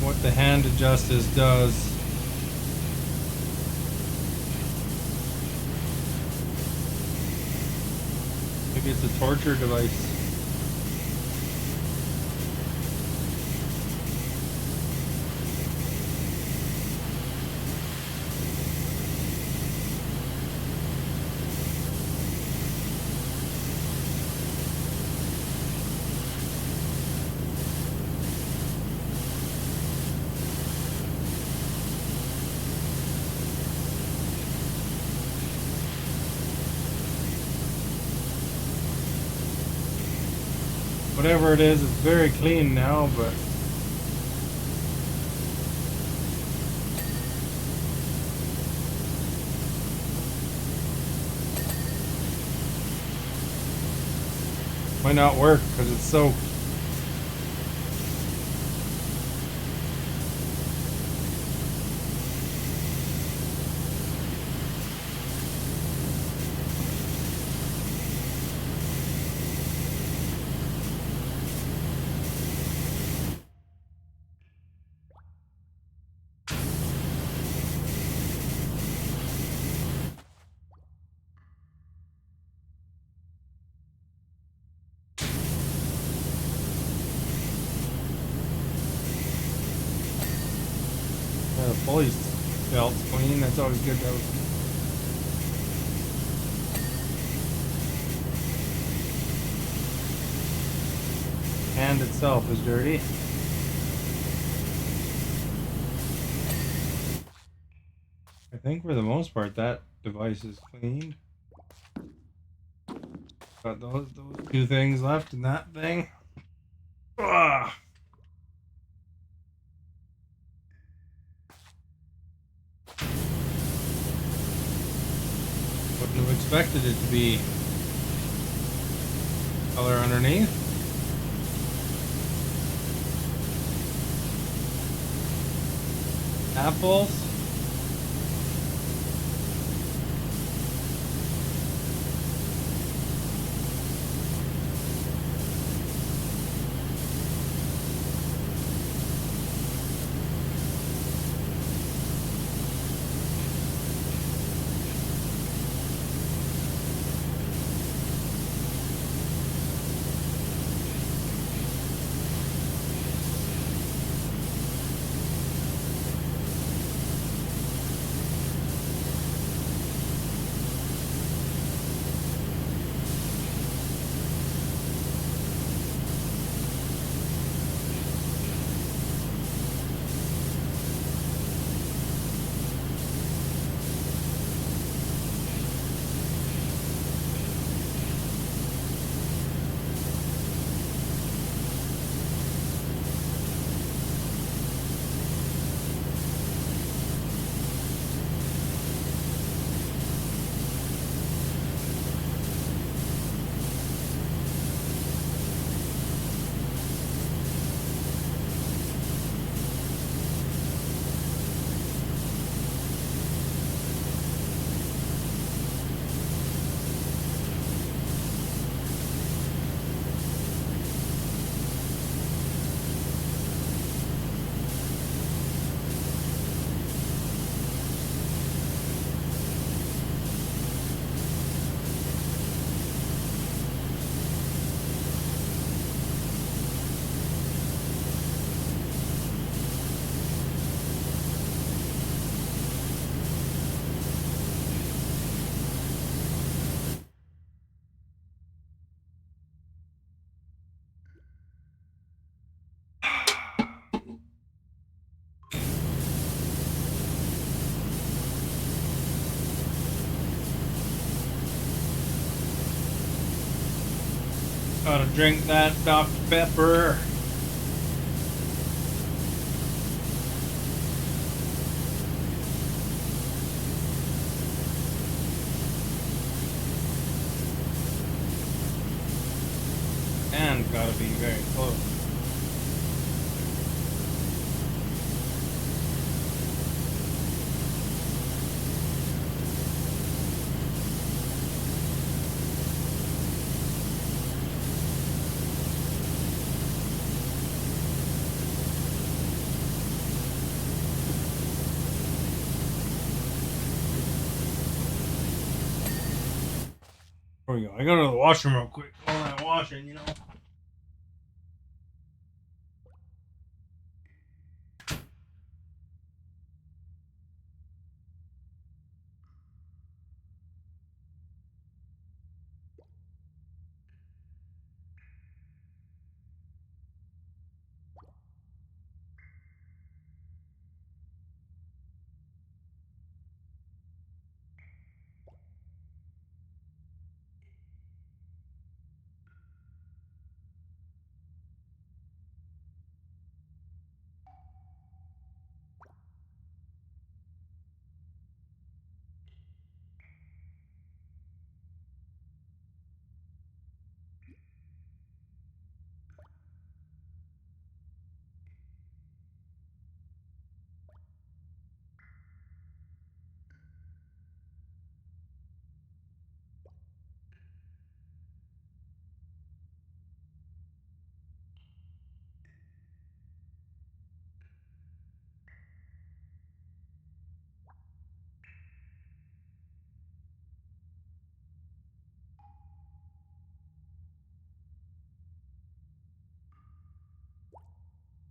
what the hand adjusters does. Maybe it's a torture device. Whatever it is, it's very clean now, but might not work because it's soaked. The pulley belt's clean. That's always good. That was hand itself is dirty. I think for the most part that device is cleaned. Got those two things left in that thing. Ugh. Wouldn't have expected it to be color underneath. Apples. Gotta drink that Dr. Pepper. And gotta be very close. There we go. I go to the washroom real quick while I'm washing, you know.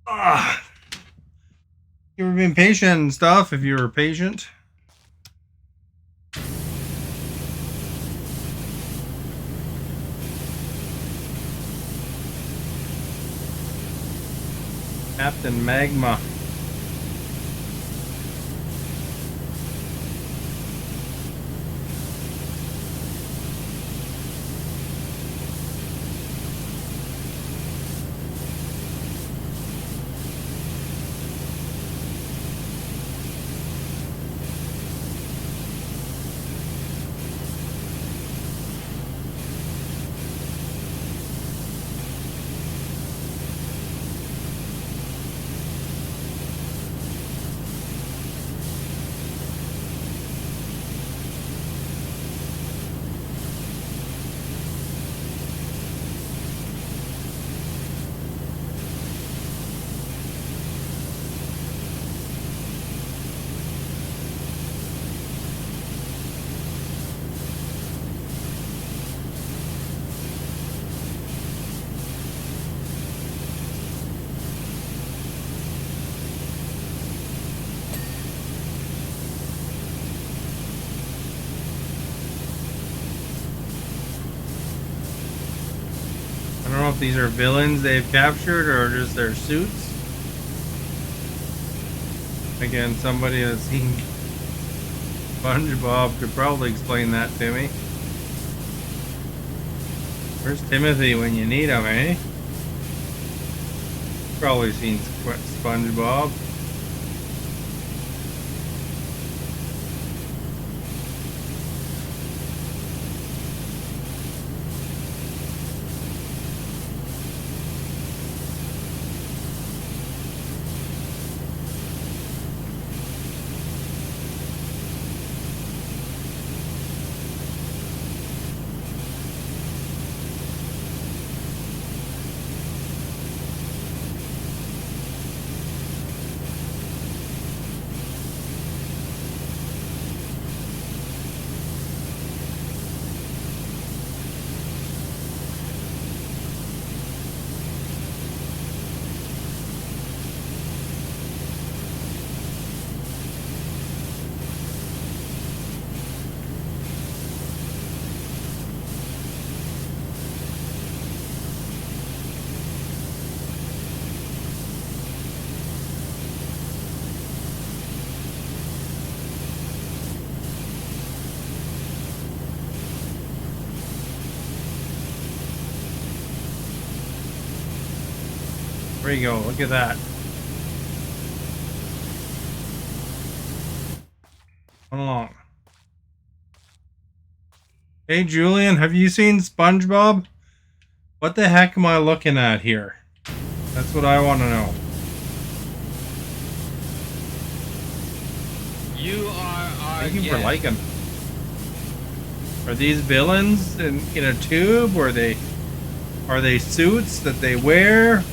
Ah, you ever been patient and stuff? If you were patient, Captain Magma. I don't know if these are villains they've captured or just their suits. Again, somebody that's seen Spongebob could probably explain that to me. Where's Timothy when you need him, eh? Probably seen Spongebob. There you go. Look at that. Come along. Hey, Julian, have you seen Spongebob? What the heck am I looking at here? That's what I want to know. You are our Thank you guest. for liking. Are these villains in a tube, or are they suits that they wear?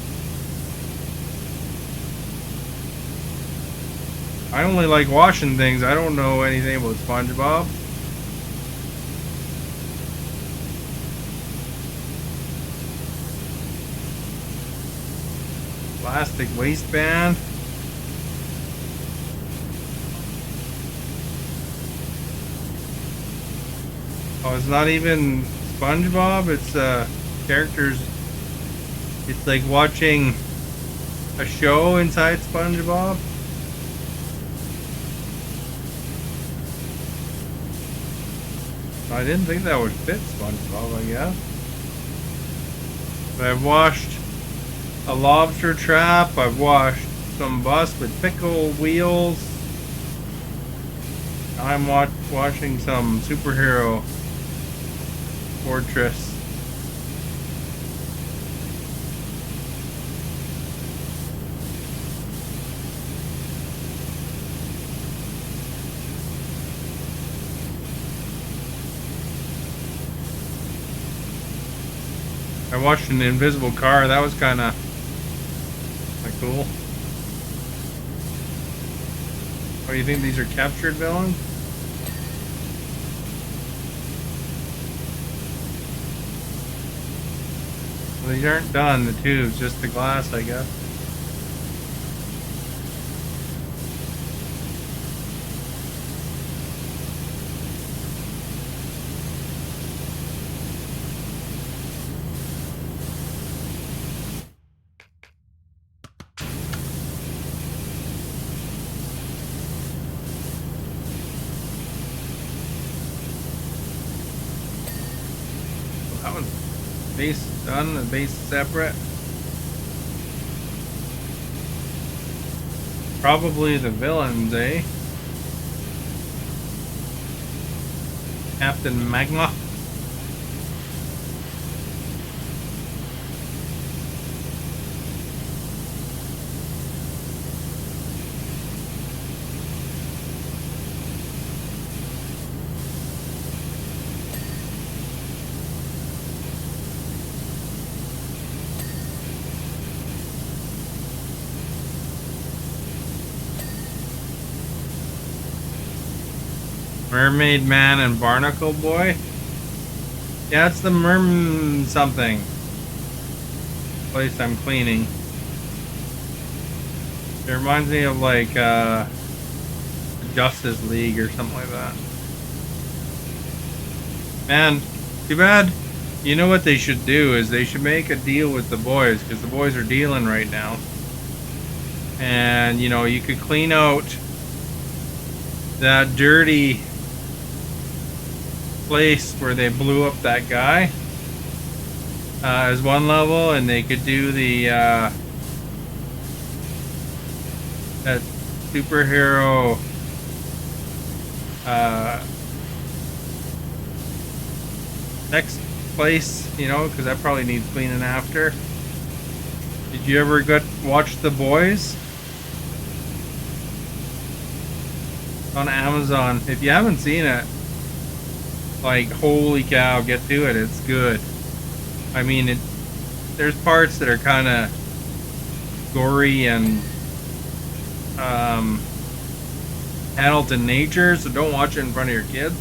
I only like washing things. I don't know anything about SpongeBob. Plastic waistband. Oh, it's not even SpongeBob. It's characters. It's like watching a show inside SpongeBob. I didn't think that would fit SpongeBob, I guess. But I've washed a lobster trap. I've washed some bus with pickle wheels. I'm washing some superhero fortress. I watched an invisible car. That was kind of cool. Oh, you think these are captured villains? Well, these aren't done, the tubes, just the glass, I guess. That one's base done, the base separate. Probably the villains, eh? Captain Magma. Mermaid Man and Barnacle Boy? Yeah, it's the something place I'm cleaning. It reminds me of like Justice League or something like that. Man, too bad. You know what they should do is they should make a deal with the boys, because the boys are dealing right now. And you know, you could clean out that dirty place where they blew up that guy as one level, and they could do the that superhero next place, you know, because that probably needs cleaning after. Did you ever watch The Boys on Amazon? If you haven't seen it, like, holy cow, get to it. It's good. I mean, there's parts that are kind of gory and adult in nature, so don't watch it in front of your kids.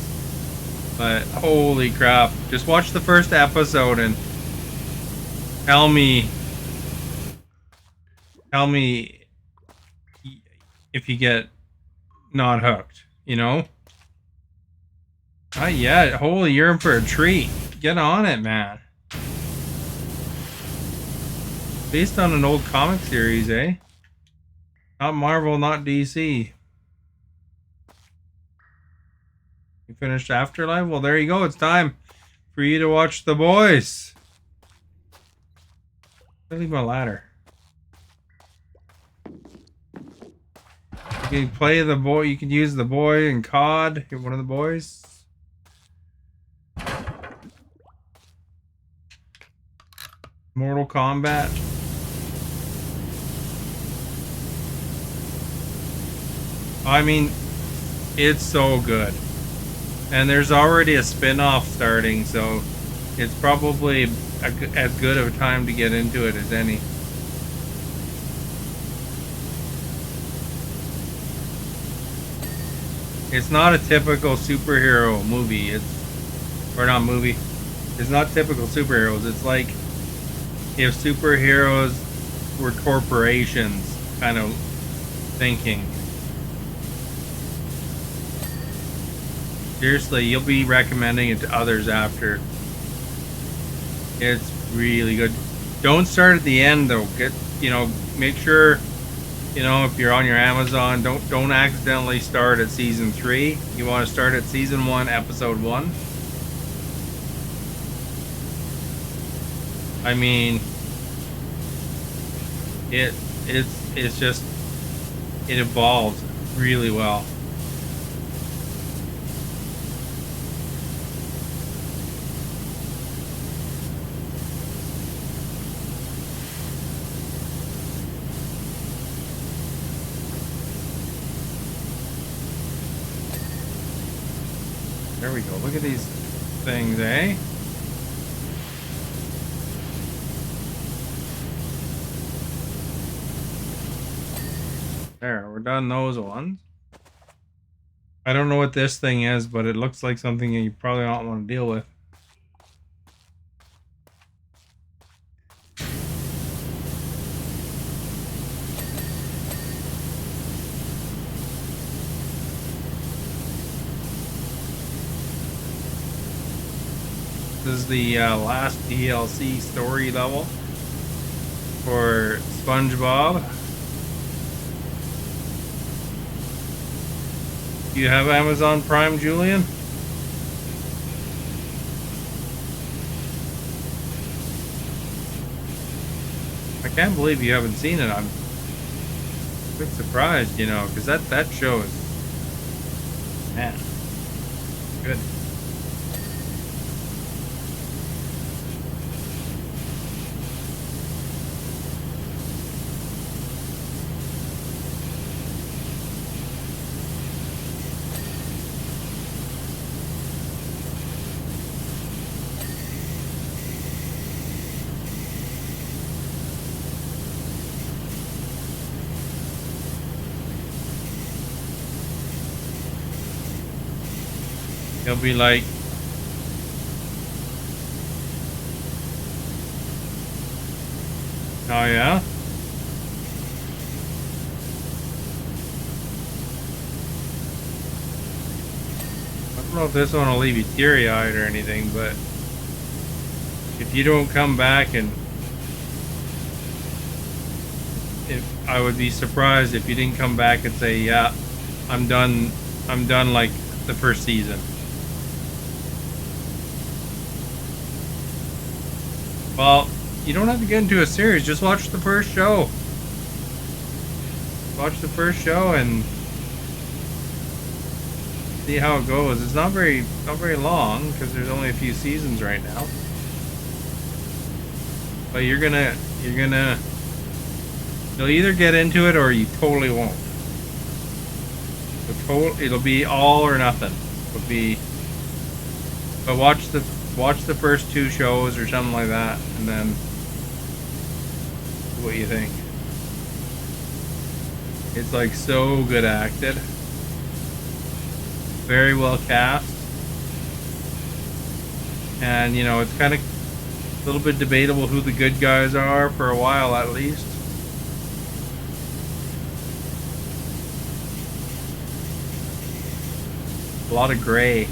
But holy crap, just watch the first episode and tell me if you get not hooked, you know? Not yet. Holy, you're in for a treat. Get on it, man. Based on an old comic series, eh? Not Marvel, not DC. You finished Afterlife? Well, there you go. It's time for you to watch The Boys. I'll leave my ladder. You can play the boy. You can use the boy in COD. You're one of the boys. Mortal Kombat. I mean, it's so good. And there's already a spin-off starting, so it's probably as good of a time to get into it as any. It's not a typical superhero movie. Or not movie. It's not typical superheroes. It's like if superheroes were corporations kind of thinking. Seriously, you'll be recommending it to others after. It's really good. Don't start at the end though. Make sure, if you're on your Amazon, don't accidentally start at season 3. You want to start at season 1, episode 1. I mean, it's just, it evolves really well. There we go. Look at these things, eh? There, we're done those ones. I don't know what this thing is, but it looks like something you probably don't want to deal with. This is the last DLC story level for Spongebob. Do you have Amazon Prime, Julian? I can't believe you haven't seen it. I'm a bit surprised, because that show is, man, good. He'll be like, oh yeah? I don't know if this one will leave you teary-eyed or anything, but if you don't come back I would be surprised if you didn't come back and say, yeah, I'm done like the first season. Well, you don't have to get into a series. Just watch the first show. Watch the first show and see how it goes. It's not very long because there's only a few seasons right now. But you'll either get into it or you totally won't. It'll be all or nothing. But watch the first 2 shows or something like that, and then see what you think. It's like so good acted, very well cast, and it's kind of a little bit debatable who the good guys are for a while at least. A lot of gray.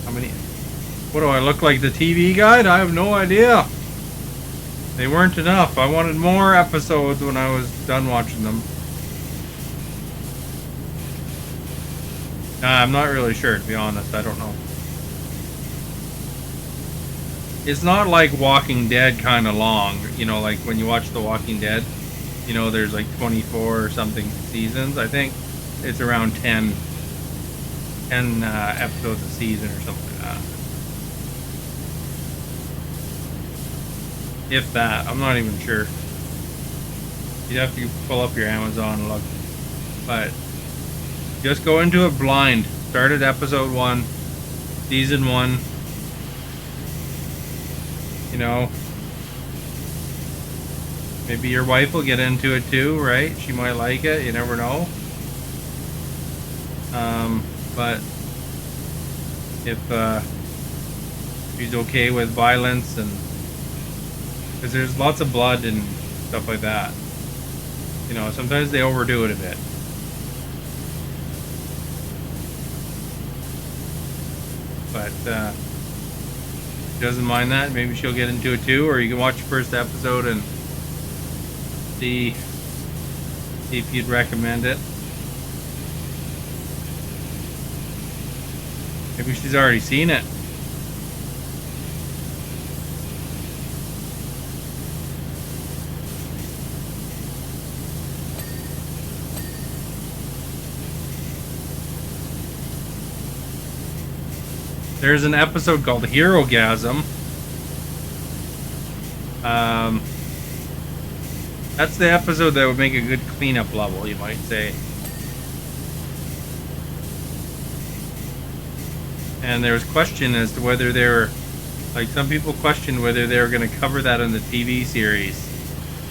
How many? What do I look like, the TV guide? I have no idea. They weren't enough. I wanted more episodes when I was done watching them. I'm not really sure, to be honest. I don't know. It's not like Walking Dead kind of long, like when you watch The Walking Dead. you know, there's like 24 or something seasons. I think it's around 10 episodes a season or something like that. If that, I'm not even sure. You'd have to pull up your Amazon and look. But just go into it blind. Start at episode 1, season 1. You know, maybe your wife will get into it too, right? She might like it. You never know. But if she's okay with violence, and because there's lots of blood and stuff like that, you know, sometimes they overdo it a bit. But she doesn't mind that. Maybe she'll get into it too, or you can watch the first episode and see if you'd recommend it. Maybe she's already seen it. There's an episode called Herogasm. That's the episode that would make a good cleanup level, you might say. And there's question as to whether they're, like, some people question whether they're going to cover that in the TV series,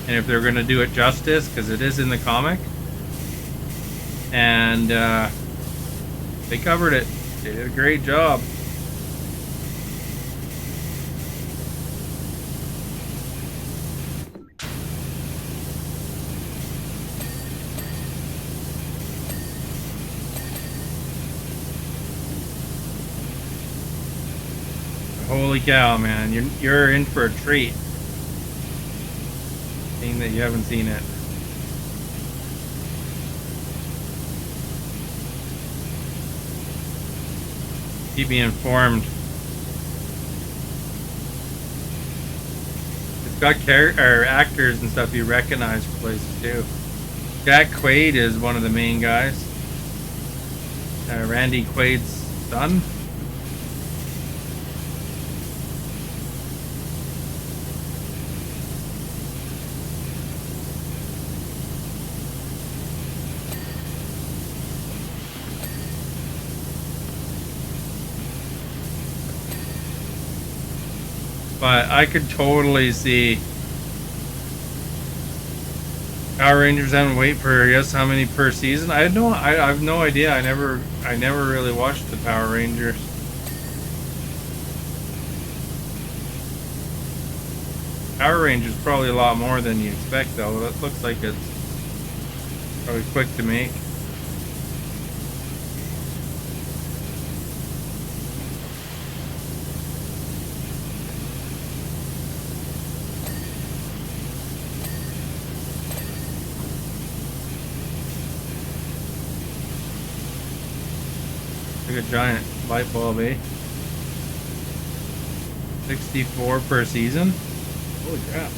and if they're going to do it justice, because it is in the comic. And they covered it. They did a great job. Holy cow, man. You're in for a treat. Seeing that you haven't seen it. Keep me informed. It's got actors and stuff you recognize for places too. Jack Quaid is one of the main guys. Randy Quaid's son. But I could totally see Power Rangers having to wait for guess how many per season. I have no idea. I never really watched the Power Rangers. Power Rangers probably a lot more than you expect though. That looks like it's probably quick to make. Like a giant light bulb, eh? 64 per season? Holy crap.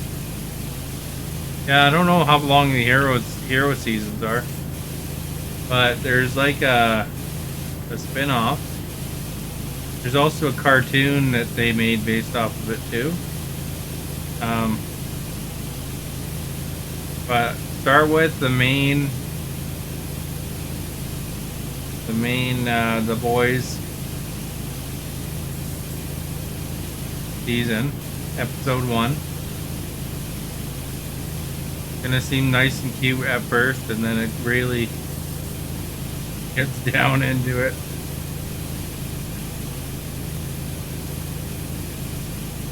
Yeah, I don't know how long the hero seasons are. But there's like a spin-off. There's also a cartoon that they made based off of it too. But start with the main The Boys season, episode 1. Gonna seem nice and cute at first, and then it really gets down into it.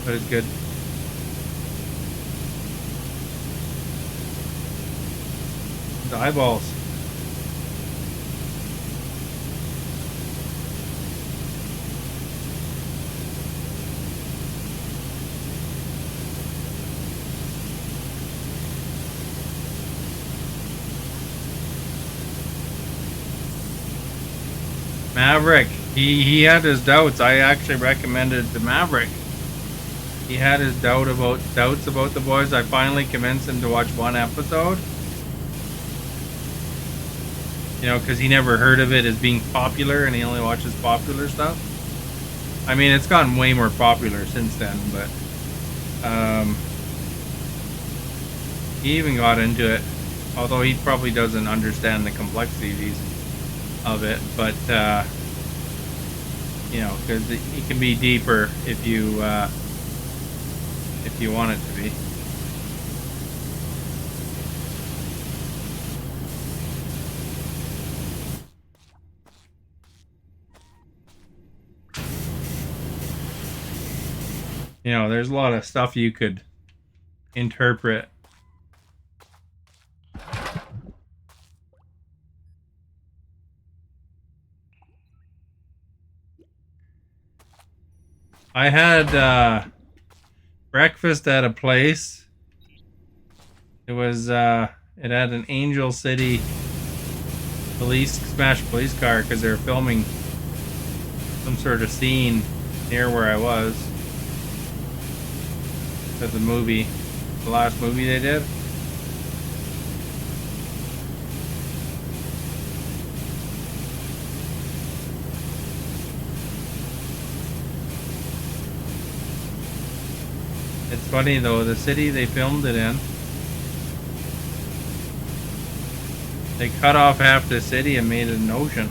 But it's good. The eyeballs. Maverick, he had his doubts. I actually recommended the Maverick. He had his doubts about the boys. I finally convinced him to watch one episode, You know, because he never heard of it as being popular, and he only watches popular stuff. I mean, it's gotten way more popular since then, but he even got into it, although he probably doesn't understand the complexities of it. But you know, because it can be deeper if you want it to be. You know, there's a lot of stuff you could interpret. I had breakfast at a place. It was it had an Angel City smashed police car because they were filming some sort of scene near where I was. At the movie, the last movie they did. It's funny though, the city they filmed it in, they cut off half the city and made it an ocean.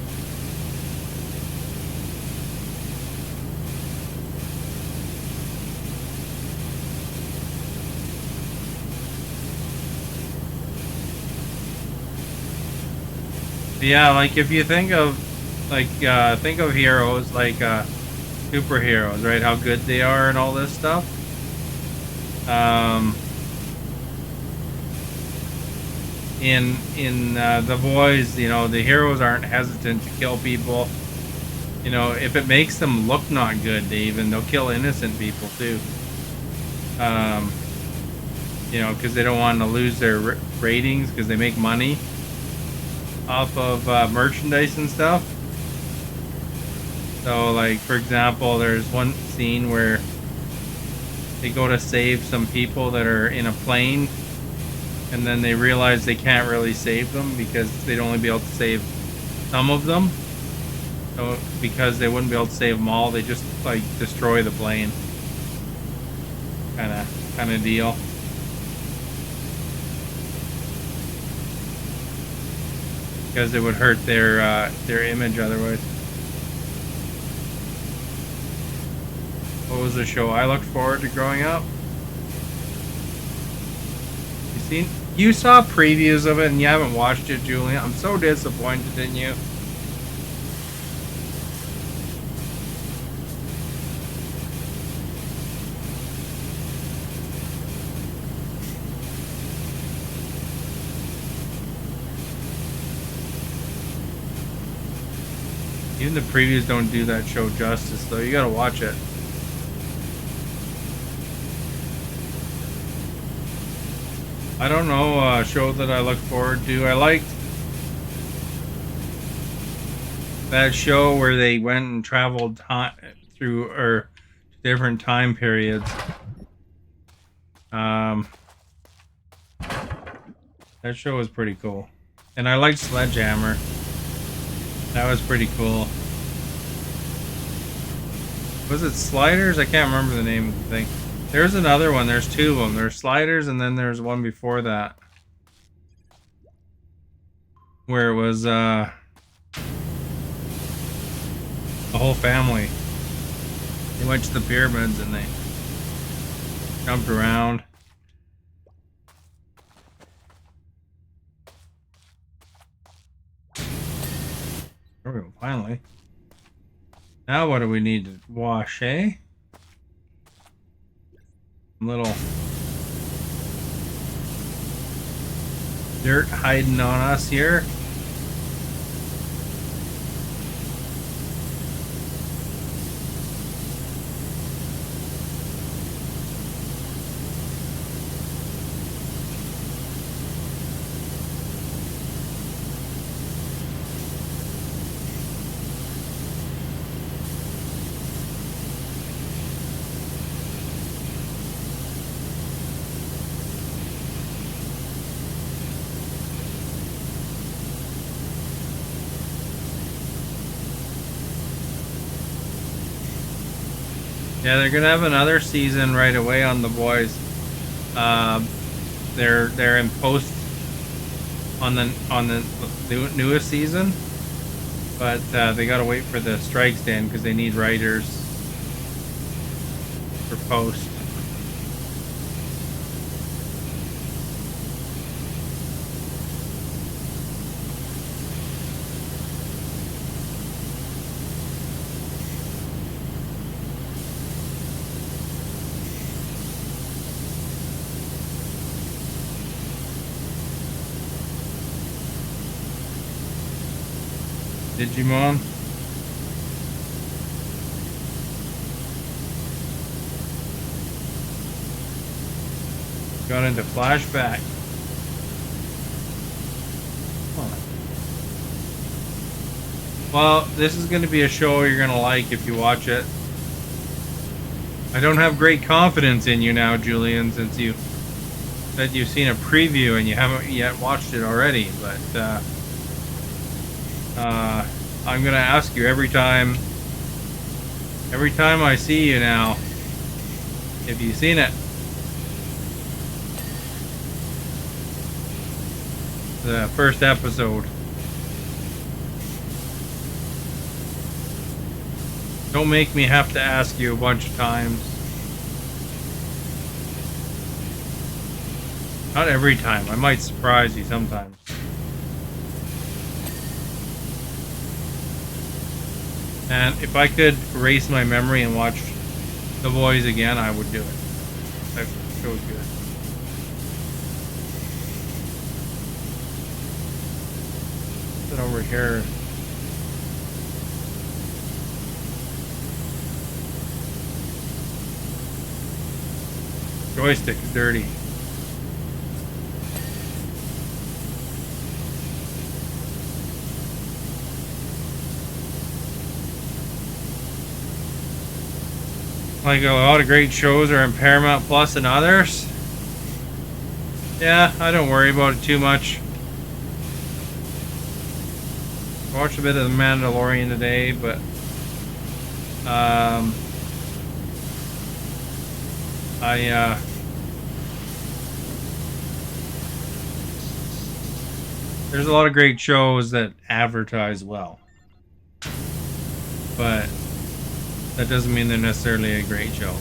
Yeah, like if you think of think of heroes like superheroes, right? How good they are and all this stuff. In The Boys, you know, the heroes aren't hesitant to kill people. You know, if it makes them look not good, they'll kill innocent people too. You know, because they don't want to lose their ratings because they make money off of merchandise and stuff. So, like, for example, there's one scene where they go to save some people that are in a plane, and then they realize they can't really save them because they'd only be able to save some of them. So, because they wouldn't be able to save them all, they just, like, destroy the plane. Kind of deal. Because it would hurt their image otherwise. What was the show I looked forward to growing up? You saw previews of it and you haven't watched it, Julian. I'm so disappointed in you. Even the previews don't do that show justice, though. You gotta watch it. I don't know a show that I look forward to. I liked that show where they went and traveled through different time periods. That show was pretty cool. And I liked Sledgehammer. That was pretty cool. Was it Sliders? I can't remember the name of the thing. There's another one. There's two of them. There's Sliders, and then there's one before that. Where it was a whole family. They went to the pyramids and they jumped around. There we go, finally. Now what do we need to wash, eh? Little dirt hiding on us here. Yeah, they're gonna have another season right away on The Boys. Um, they're in post on the newest season, but they gotta wait for the strikes to end because they need writers for post. Digimon. Got into flashback. Huh. Well, this is going to be a show you're going to like if you watch it. I don't have great confidence in you now, Julian, since you said you've seen a preview and you haven't yet watched it already, but I'm gonna ask you every time I see you now, have you seen it? The first episode. Don't make me have to ask you a bunch of times. Not every time. I might surprise you sometimes. And if I could erase my memory and watch The Boys again, I would do it. That show's good. Sit over here. Joystick is dirty. Like a lot of great shows are in Paramount Plus and others. Yeah, I don't worry about it too much. I watched a bit of The Mandalorian today, but there's a lot of great shows that advertise well, but that doesn't mean they're necessarily a great show.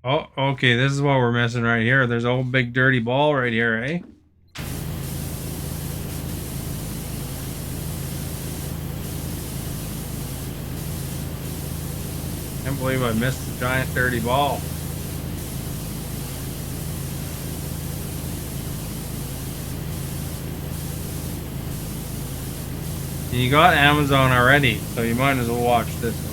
Oh, okay, this is what we're missing right here. There's a whole big dirty ball right here, eh? Can't believe I missed the giant dirty ball. You got Amazon already, so you might as well watch this one.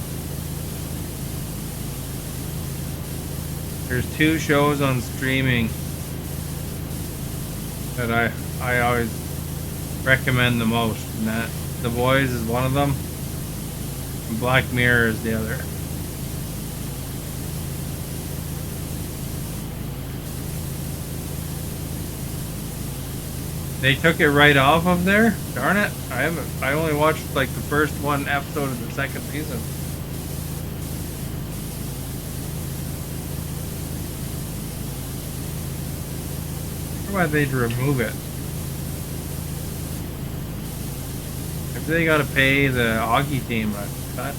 There's 2 shows on streaming that I always recommend the most, and that The Boys is one of them, and Black Mirror is the other. They took it right off of there? Darn it. I only watched like the first one episode of the second season. I wonder why they'd remove it. Maybe they gotta pay the Augie team a cut.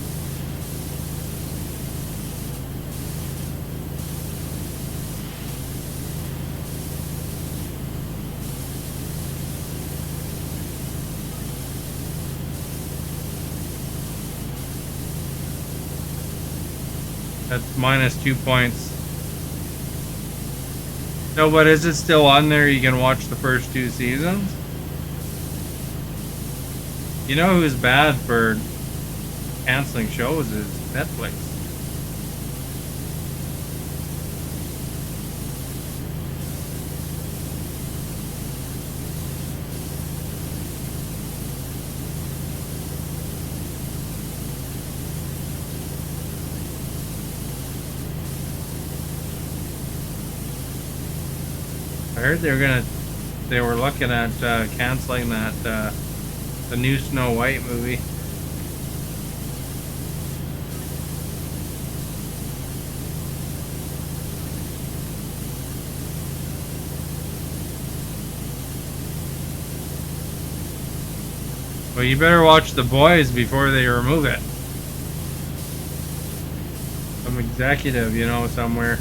That's minus 2 points. No, but is it still on there? You can watch the first 2 seasons? You know who's bad for canceling shows is Netflix. I heard they were looking at canceling that the new Snow White movie. Well, you better watch The Boys before they remove it. Some executive, you know, somewhere.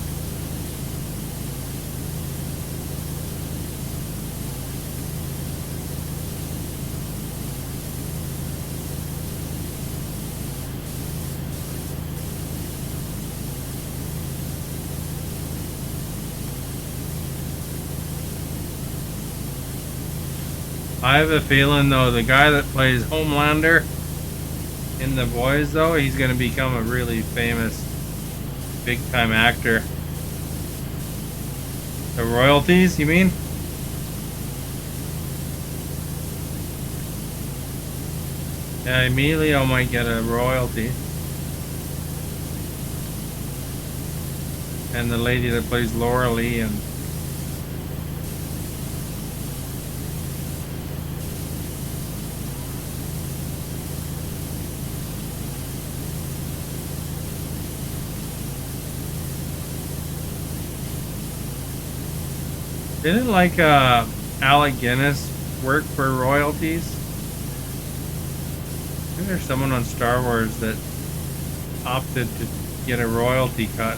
I have a feeling, though, the guy that plays Homelander in The Boys, though, he's going to become a really famous, big-time actor. The royalties, you mean? Yeah, Emilio might get a royalty. And the lady that plays Laura Lee and... Didn't like Alec Guinness work for royalties? I think there's someone on Star Wars that opted to get a royalty cut.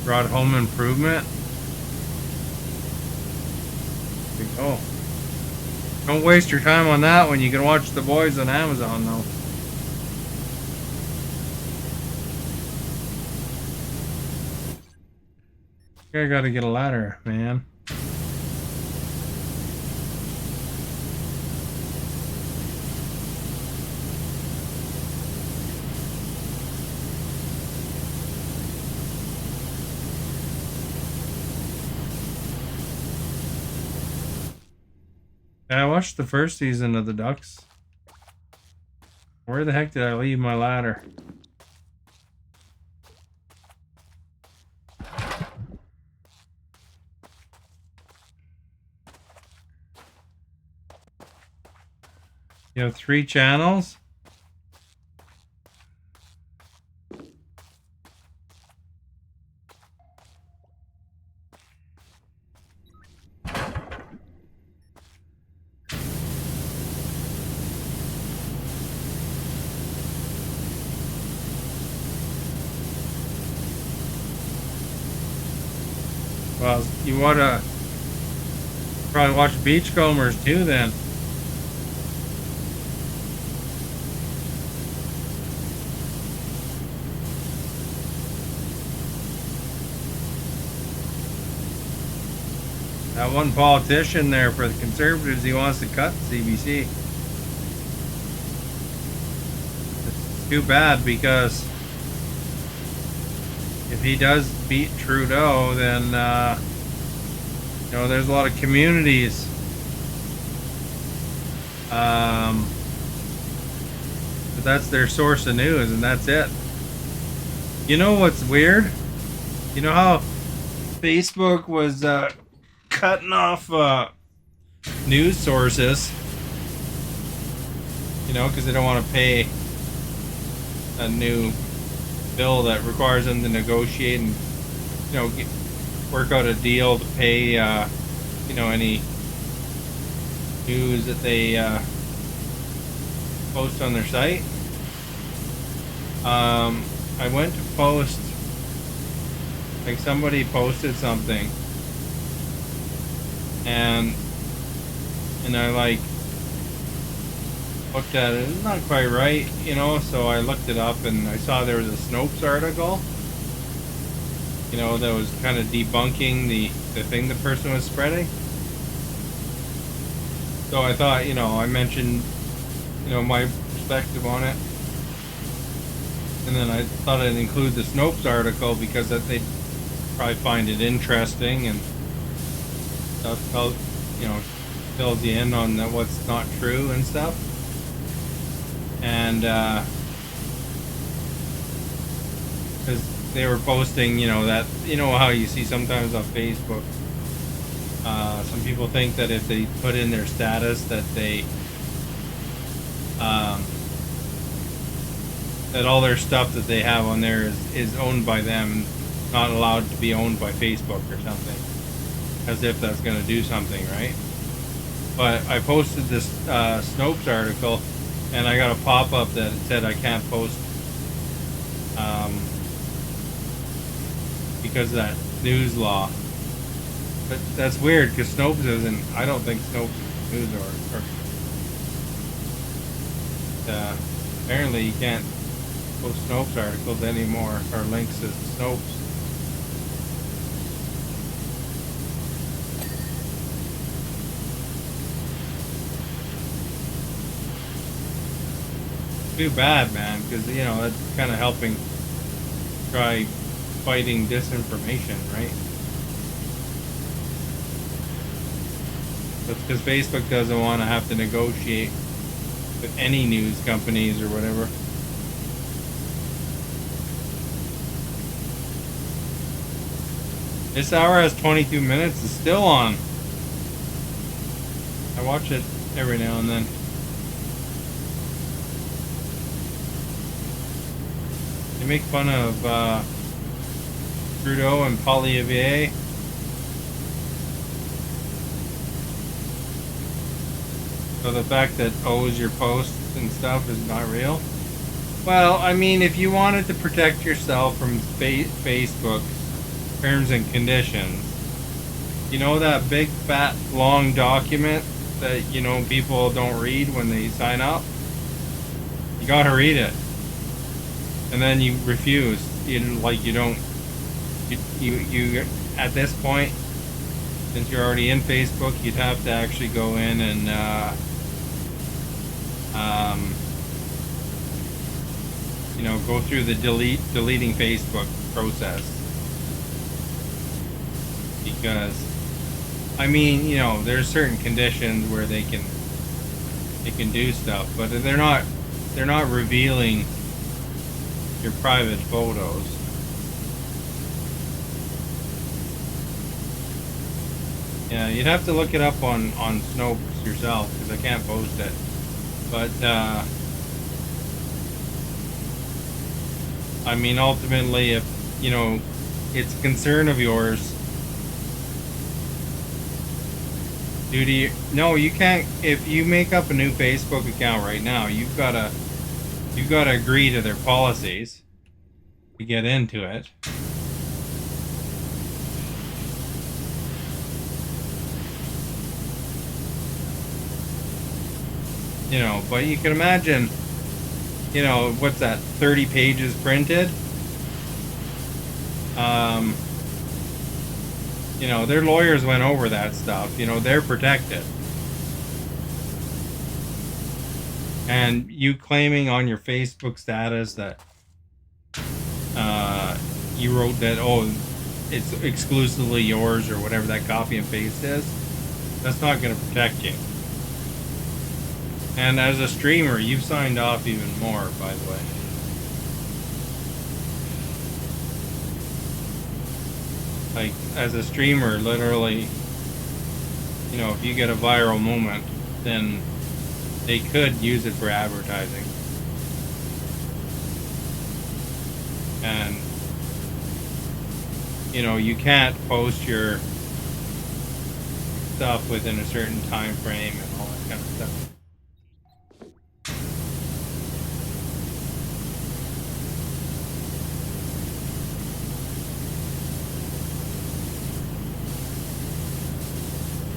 Brought Home Improvement. There we go. Don't waste your time on that when you can watch The Boys on Amazon, though. I gotta get a ladder, man. I watched the first season of The Ducks. Where the heck did I leave my ladder? You have 3 channels? Well, you want to probably watch Beachcombers too, then. That one politician there for the Conservatives, he wants to cut CBC. It's too bad because if he does beat Trudeau, then you know, there's a lot of communities but that's their source of news, and that's it. You know what's weird? You know how Facebook was cutting off news sources, you know, because they don't want to pay a new bill that requires them to negotiate and, you know, work out a deal to pay, you know, any news that they post on their site. I went to post, like somebody posted something, and I like looked at it. It's not quite right, you know, so I looked it up and I saw there was a Snopes article, you know, that was kind of debunking the thing the person was spreading. So I thought, you know, I mentioned, you know, my perspective on it, and then I thought I'd include the Snopes article because that they probably find it interesting and stuff. You know, fills you in on what's not true and stuff. And because they were posting, that how you see sometimes on Facebook. Some people think that if they put in their status that that all their stuff that they have on there is owned by them, not allowed to be owned by Facebook or something, as if that's going to do something, right? But I posted this Snopes article, and I got a pop-up that said I can't post because of that news law. But that's weird, because Snopes isn't. I don't think Snopes is news or apparently you can't post Snopes articles anymore, or links to Snopes. Too bad, man, because that's kind of helping try fighting disinformation, right? That's because Facebook doesn't want to have to negotiate with any news companies or whatever. This hour has 22 minutes. It's still on. I watch it every now and then. They make fun of Trudeau and Poilievre. So the fact that your posts and stuff is not real. Well, I mean, if you wanted to protect yourself from Facebook's terms and conditions, that big fat long document that people don't read when they sign up, you gotta read it. And then you refuse. You at this point, since you're already in Facebook, you'd have to actually go in and go through the deleting Facebook process. Because I mean, there's certain conditions where they can do stuff, but they're not revealing your private photos. Yeah, you'd have to look it up on Snopes yourself, because I can't post it. But I mean, ultimately, if it's a concern of yours, no, you can't. If you make up a new Facebook account right now, you've got to agree to their policies to get into it. But you can imagine, what's that, 30 pages printed? Their lawyers went over that stuff. They're protected. And you claiming on your Facebook status that you wrote that, it's exclusively yours, or whatever that copy and paste is, that's not going to protect you. And as a streamer, you've signed off even more, by the way. Like, as a streamer, literally, if you get a viral moment, then they could use it for advertising. And, you can't post your stuff within a certain time frame and all that kind of stuff.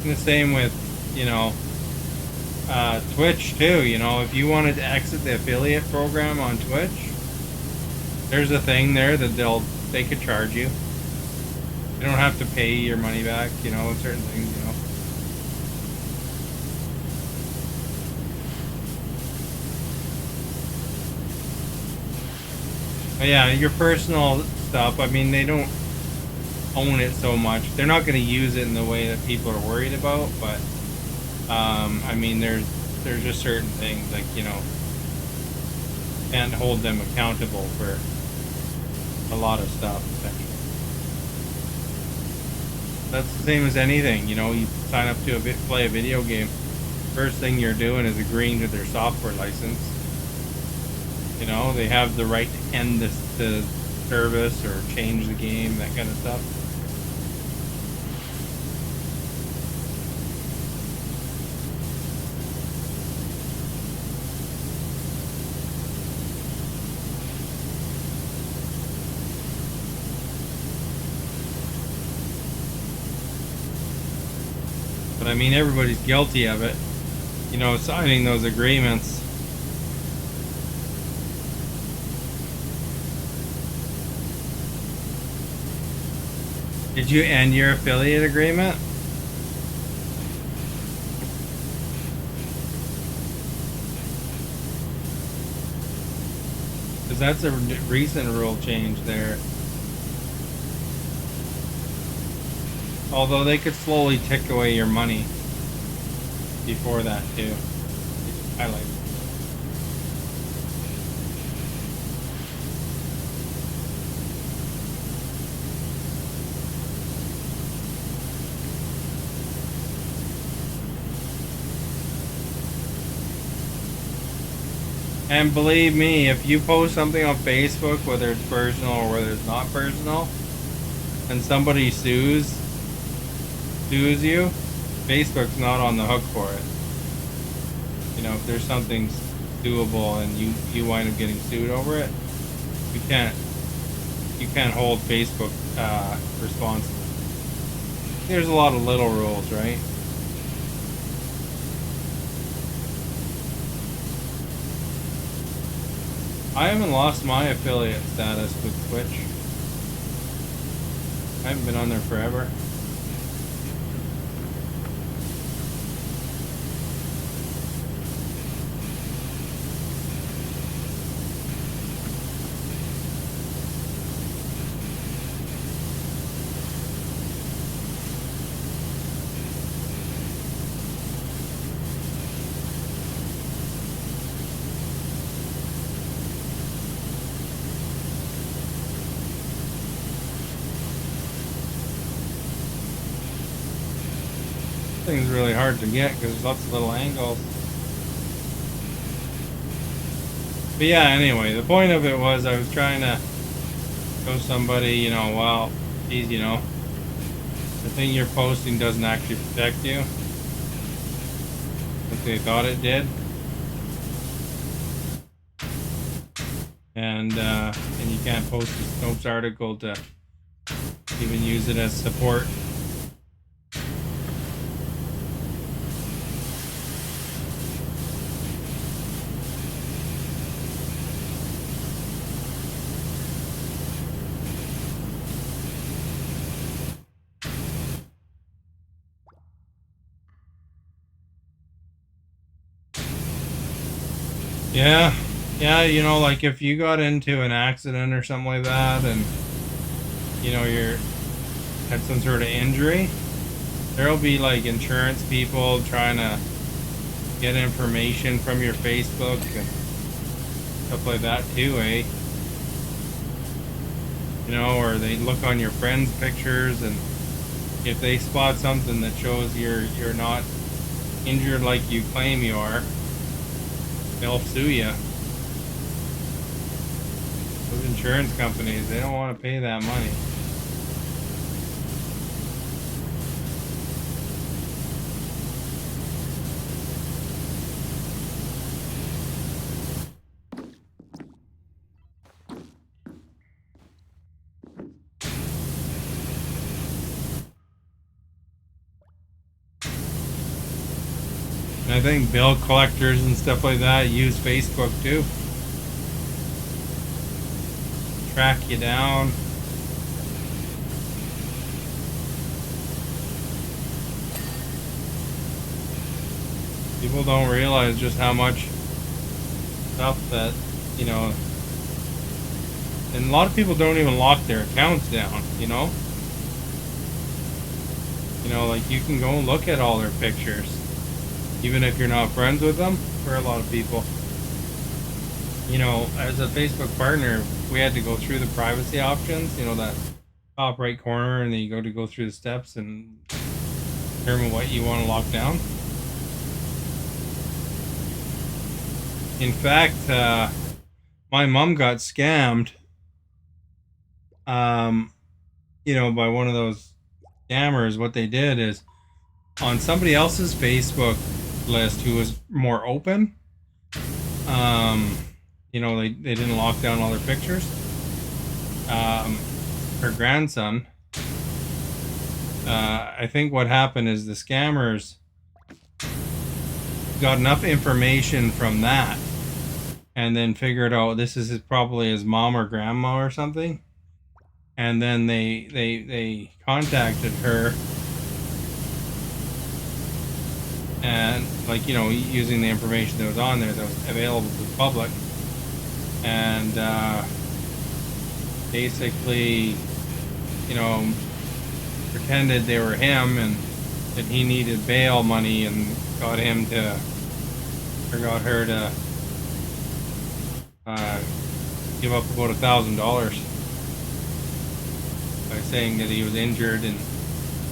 And the same with, Twitch too. If you wanted to exit the affiliate program on Twitch, there's a thing there that they could charge you. You don't have to pay your money back, certain things, But yeah, your personal stuff, I mean, they don't own it so much. They're not going to use it in the way that people are worried about, but I mean, there's just certain things like, you know, can't hold them accountable for a lot of stuff. Essentially, that's the same as anything. You know, you sign up to play a video game. First thing you're doing is agreeing to their software license. You know, they have the right to end the service or change the game, that kind of stuff. But I mean, everybody's guilty of it. You know, signing those agreements. Did you end your affiliate agreement? Because that's a recent rule change there. Although they could slowly tick away your money before that too. I like it. And believe me, if you post something on Facebook, whether it's personal or whether it's not personal, and somebody sues you, Facebook's not on the hook for it. You know, if there's something doable and you wind up getting sued over it, you can't hold Facebook responsible. There's a lot of little rules, right? I haven't lost my affiliate status with Twitch. I haven't been on there forever. Thing's really hard to get because there's lots of little angles. But yeah, anyway, the point of it was I was trying to show somebody, you know, well, geez, you know, the thing you're posting doesn't actually protect you like they thought it did. And you can't post a Snopes article to even use it as support. Yeah, you know, like if you got into an accident or something like that and, you know, had some sort of injury, there'll be like insurance people trying to get information from your Facebook and stuff like that too, eh? You know, or they look on your friends' pictures, and if they spot something that shows you're not injured like you claim you are, they'll sue you. Those insurance companies, they don't want to pay that money. And I think bill collectors and stuff like that use Facebook too. Track you down. People don't realize just how much stuff that, you know, and a lot of people don't even lock their accounts down, you know? You know, like you can go and look at all their pictures, even if you're not friends with them. For a lot of people, you know, as a Facebook partner, we had to go through the privacy options. You know, that top right corner, and then you go through the steps and determine what you want to lock down. In fact, my mom got scammed. Um, you know, by one of those scammers. What they did is on somebody else's Facebook list who was more open. Um, you know, they didn't lock down all their pictures. Her grandson. I think what happened is the scammers got enough information from that, and then figured out this is probably his mom or grandma or something. And then they contacted her, and like, you know, using the information that was on there that was available to the public, and basically, you know, pretended they were him and that he needed bail money, and got him to, or got her to give up about $1,000 by saying that he was injured, and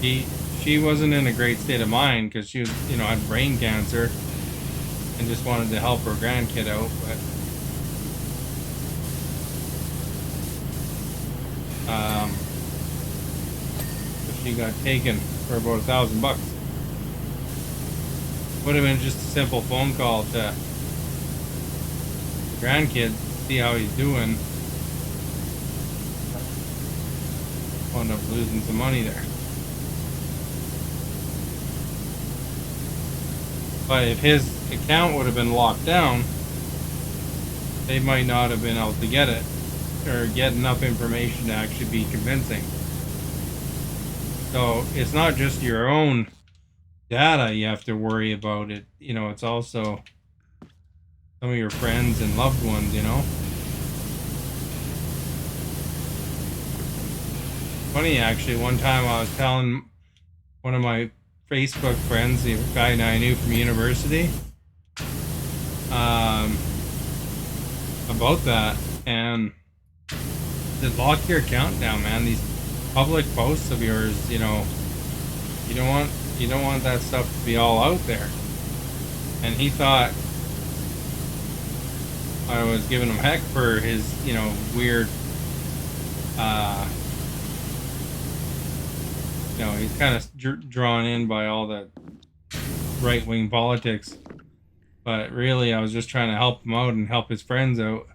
she wasn't in a great state of mind because she was, you know, had brain cancer and just wanted to help her grandkid out, but she got taken for about $1,000. Would have been just a simple phone call to the grandkid, see how he's doing. Wound up losing some money there. But if his account would have been locked down, they might not have been able to get it or get enough information to actually be convincing. So it's not just your own data you have to worry about it. You know, it's also some of your friends and loved ones, you know. Funny, actually, one time I was telling one of my Facebook friends, the guy I knew from university, about that, and said, lock your account down, man. These public posts of yours, you know, you don't want that stuff to be all out there. And he thought I was giving him heck for his, you know, weird, you know, he's kind of drawn in by all the right-wing politics. But really, I was just trying to help him out and help his friends out.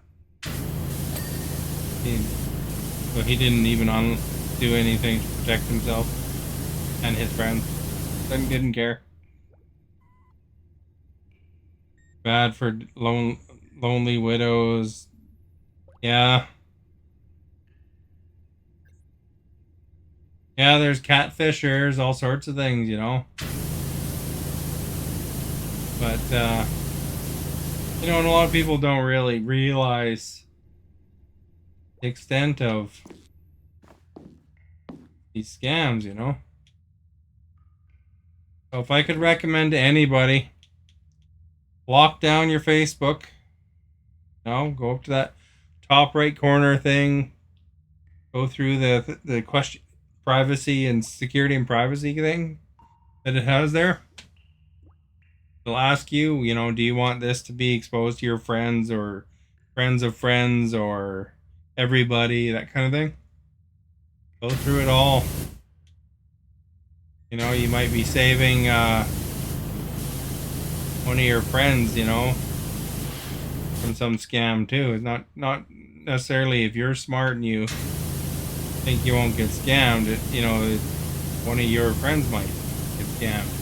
So he didn't even do anything to protect himself and his friends. Didn't care. Bad for lonely widows. Yeah. Yeah, there's catfishers, all sorts of things, you know. But, you know, and a lot of people don't really realize the extent of these scams, you know. So if I could recommend to anybody, lock down your Facebook. You know, go up to that top right corner thing, go through the question, privacy and security and privacy thing that it has there. It'll ask you, you know, do you want this to be exposed to your friends or friends of friends or everybody, that kind of thing. Go through it all. You know, you might be saving one of your friends, you know, from some scam too. It's not necessarily if you're smart and you think you won't get scammed. You know, one of your friends might get scammed.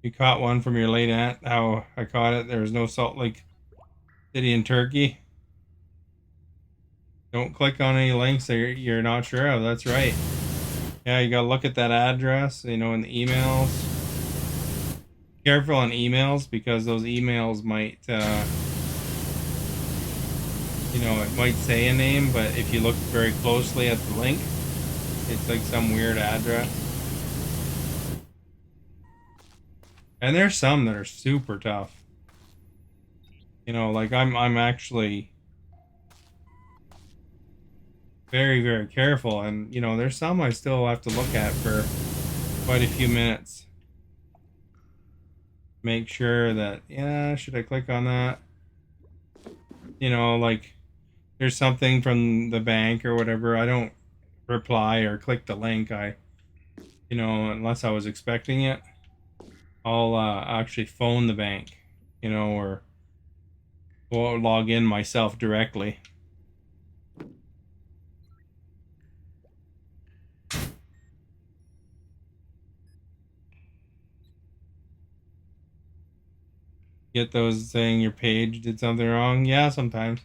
You caught one from your late aunt. How I caught it. There was no Salt Lake City in Turkey. Don't click on any links that you're not sure of. That's right. Yeah, you gotta look at that address, you know, in the emails. Careful on emails because those emails might you know, it might say a name, but if you look very closely at the link, it's like some weird address. And there's some that are super tough. You know, like I'm actually very, very careful, and you know, there's some I still have to look at for quite a few minutes. Make sure that, yeah, should I click on that? You know, like there's something from the bank or whatever. I don't reply or click the link. You know, unless I was expecting it, I'll actually phone the bank, you know, or log in myself directly. Get those saying your page did something wrong. Yeah, sometimes.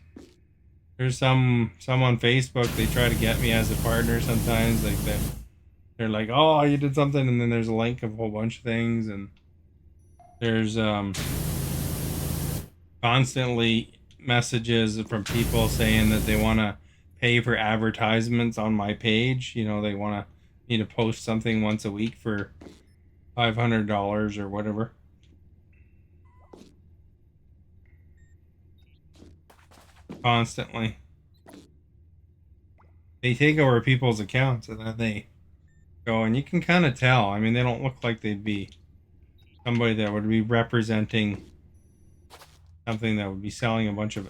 There's some on Facebook, they try to get me as a partner sometimes. Like they're like, oh, you did something, and then there's a link of a whole bunch of things, and there's constantly messages from people saying that they want to pay for advertisements on my page. You know, they want to me to post something once a week for $500 or whatever. Constantly, they take over people's accounts and then they go, and you can kind of tell. I mean, they don't look like they'd be somebody that would be representing something that would be selling a bunch of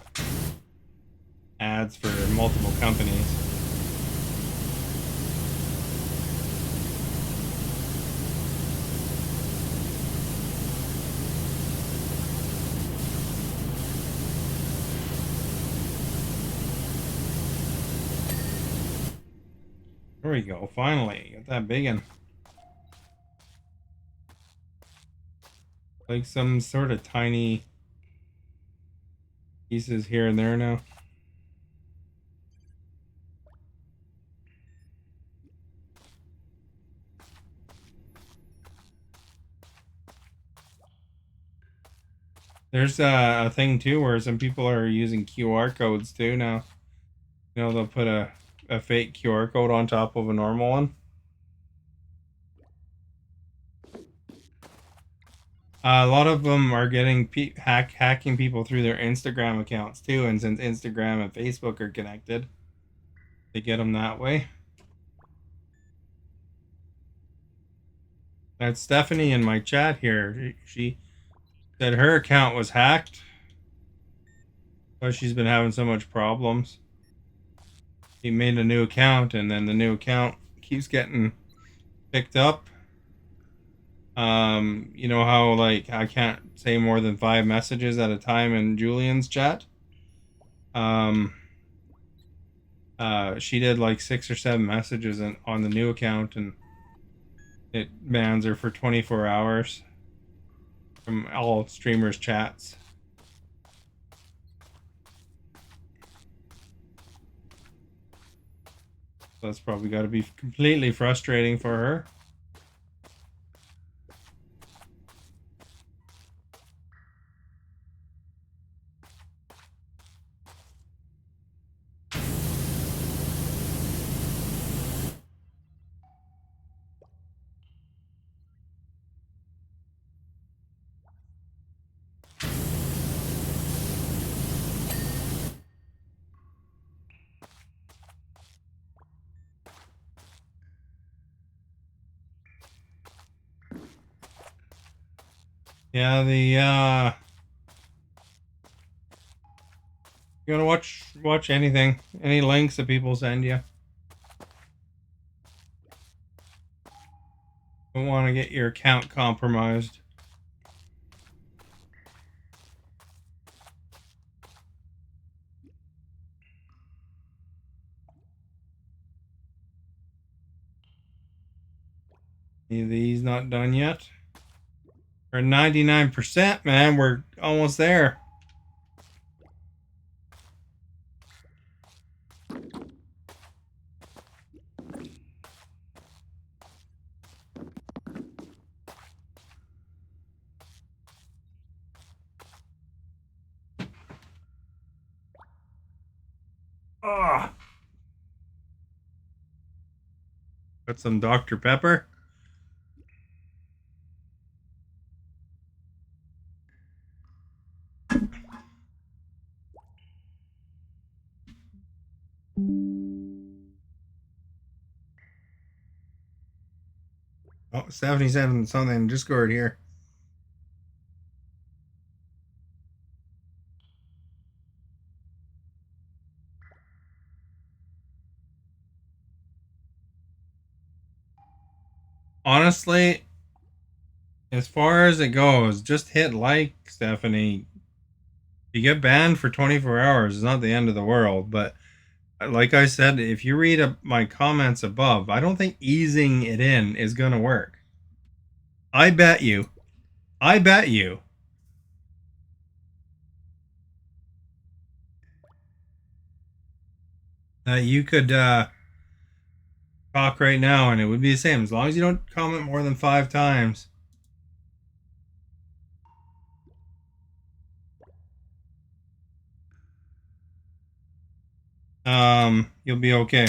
ads for multiple companies. There we go. Finally, got that big one. Like some sort of tiny pieces here and there now. There's a thing too where some people are using QR codes too now. You know, they'll put a fake QR code on top of a normal one. A lot of them are getting hacking people through their Instagram accounts too, and since Instagram and Facebook are connected, they get them that way. That's Stephanie in my chat here. She said her account was hacked, but she's been having so much problems. He made a new account, and then the new account keeps getting picked up. You know how like I can't say more than 5 messages at a time in Julian's chat. Um, she did like 6 or 7 messages on the new account, and it bans her for 24 hours from all streamers' chats. So that's probably got to be completely frustrating for her. Yeah, you gotta watch anything, any links that people send you. Don't want to get your account compromised. These not done yet. We're 99%, man. We're almost there. Oh, got some Dr. Pepper. Oh, Stephanie's having something in Discord here. Honestly, as far as it goes, just hit like, Stephanie. You get banned for 24 hours. It's not the end of the world. But like I said, if you read my comments above, I don't think easing it in is going to work. I bet you that you could talk right now and it would be the same as long as you don't comment more than 5 times. You'll be okay.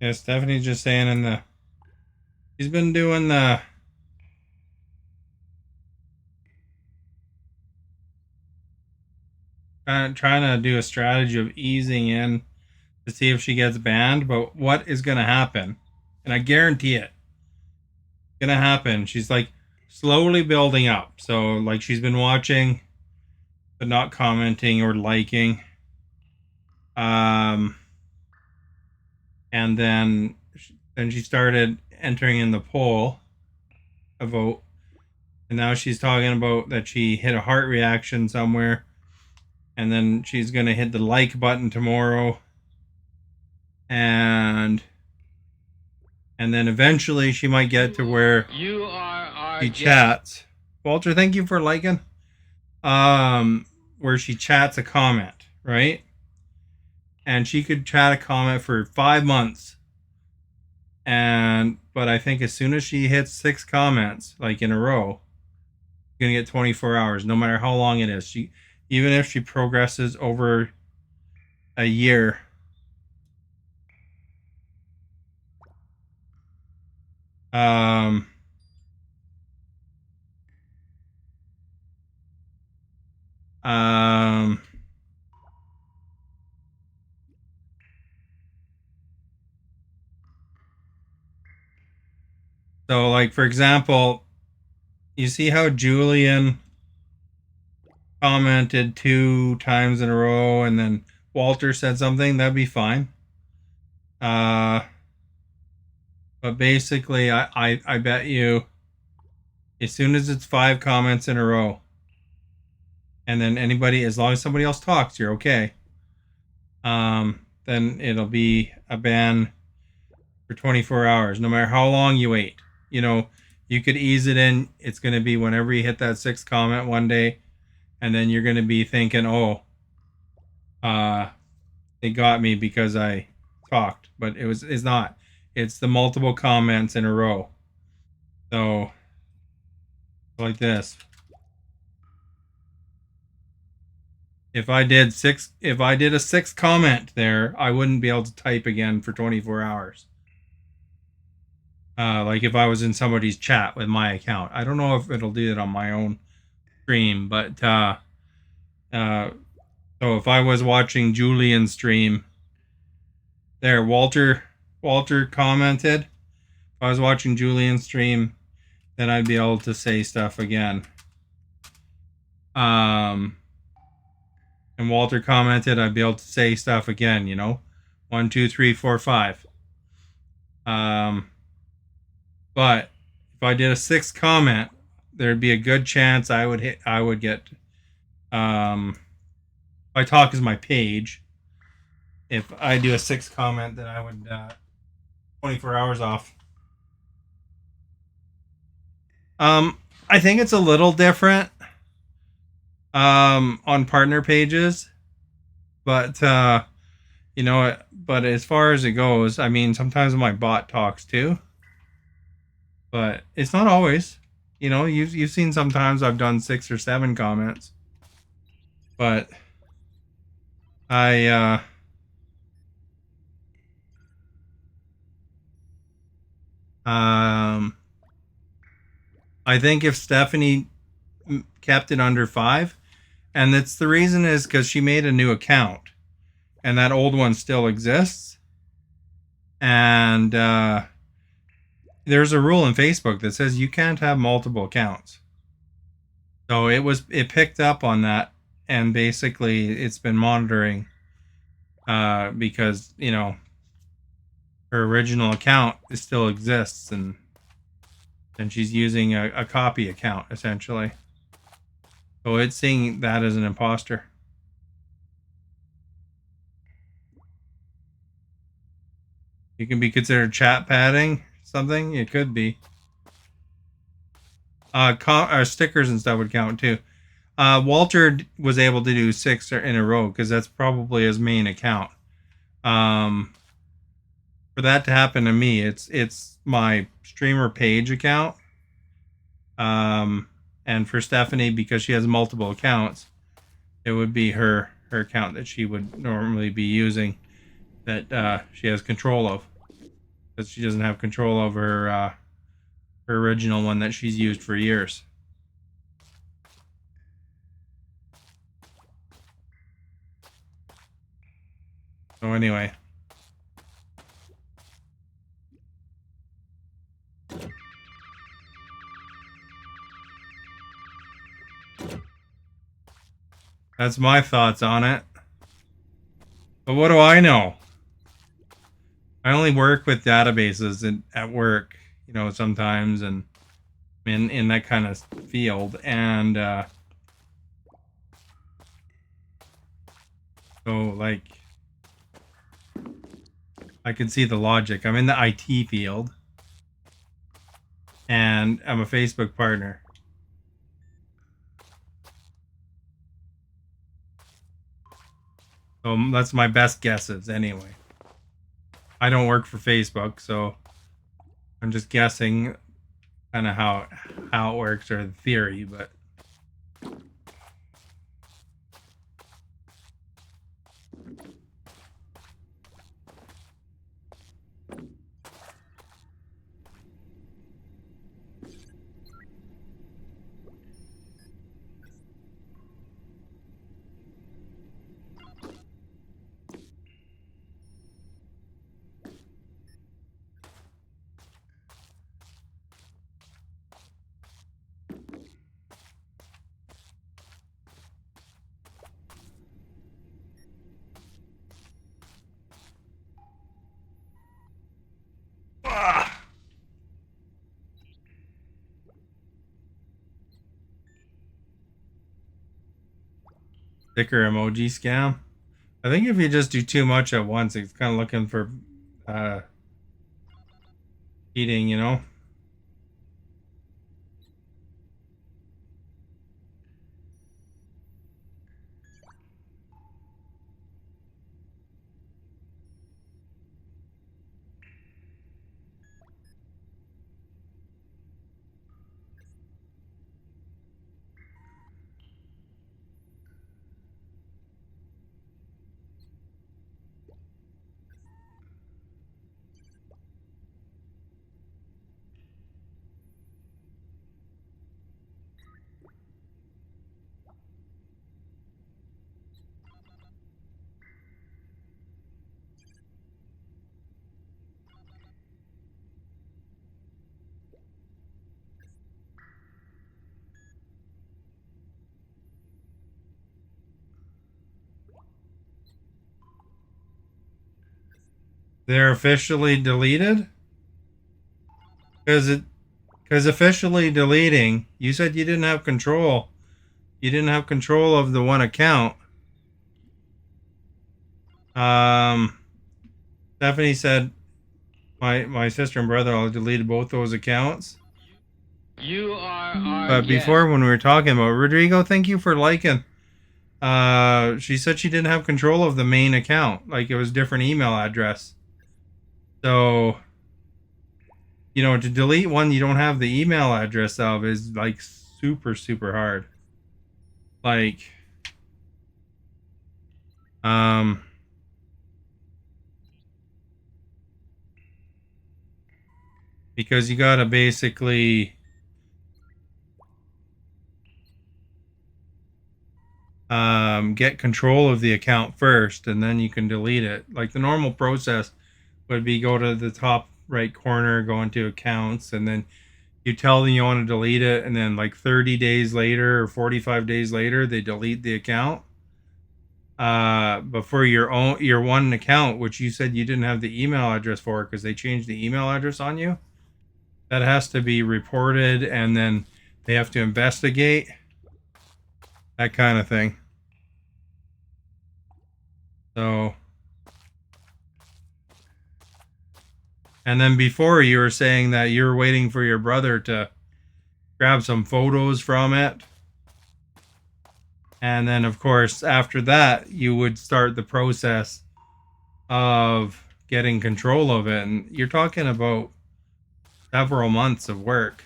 Yeah, Stephanie's just saying she's been doing trying to do a strategy of easing in to see if she gets banned. But what is going to happen? And I guarantee it's going to happen. She's like slowly building up. So like she's been watching, but not commenting or liking. Um, and then she started entering in the poll, a vote. And now she's talking about that she hit a heart reaction somewhere. And then she's going to hit the like button tomorrow. And then eventually she might get to where she chats. Walter, thank you for liking. Where she chats a comment, right? And she could chat a comment for 5 months. But I think as soon as she hits 6 comments, like in a row, she's gonna get 24 hours, no matter how long it is. Even if she progresses over a year. Um, um, so like for example, you see how Julian commented 2 times in a row and then Walter said something, that'd be fine. But basically I bet you as soon as it's 5 comments in a row, and then anybody, as long as somebody else talks, you're okay. Then it'll be a ban for 24 hours, no matter how long you wait. You know, you could ease it in. It's going to be whenever you hit that 6 comment one day, and then you're going to be thinking, oh, they got me because I talked, but it's not. It's the multiple comments in a row. So like this. If I did a 6 comment there, I wouldn't be able to type again for 24 hours. Like if I was in somebody's chat with my account. I don't know if it'll do it on my own stream, but so if I was watching Julian's stream, there Walter commented. If I was watching Julian's stream, then I'd be able to say stuff again. And Walter commented, I'd be able to say stuff again. 1, 2, 3, 4, 5. But if I did a 6 comment, there'd be a good chance I would get. I talk as my page. if I do a 6 comment, then I would 24 hours off. I think it's a little different on partner pages, but but as far as it goes, I mean, sometimes my bot talks too, but it's not always. You've seen sometimes I've done 6 or 7 comments, but I um I think if Stephanie kept it under 5, and that's the reason is because she made a new account, and that old one still exists, and there's a rule in Facebook that says you can't have multiple accounts. So it picked up on that, and basically it's been monitoring because her original account still exists, and she's using a copy account essentially. So it's seeing that as an imposter. You can be considered chat padding something. It could be. Stickers and stuff would count too. Walter was able to do 6 in a row because that's probably his main account. For that to happen to me, it's my streamer page account. And for Stephanie, because she has multiple accounts, it would be her account that she would normally be using, that she has control of, because she doesn't have control over her original one that she's used for years. So anyway. That's my thoughts on it. But what do I know? I only work with databases at work, sometimes, and in that kind of field, and so like I can see the logic. I'm in the IT field, and I'm a Facebook partner. So that's my best guesses anyway. I don't work for Facebook, so I'm just guessing kind of how it works, or the theory, but sticker emoji scam. I think if you just do too much at once, it's kind of looking for cheating. They're officially deleted? Because officially deleting, you said you didn't have control. You didn't have control of the one account. Um, Stephanie said my sister and brother-in-law deleted both those accounts. You are our But guest. before, when we were talking about Rodrigo, thank you for liking. She said she didn't have control of the main account, like it was different email address. So, to delete one you don't have the email address of is like super, super hard. Like, um, because you gotta basically get control of the account first, and then you can delete it. Like the normal process would be go to the top right corner, go into accounts, and then you tell them you want to delete it, and then like 30 days later or 45 days later, they delete the account. But for your one account, which you said you didn't have the email address for because they changed the email address on you, that has to be reported, and then they have to investigate that kind of thing. So, and then before you were saying that you were waiting for your brother to grab some photos from it. And then, of course, after that, you would start the process of getting control of it. And you're talking about several months of work.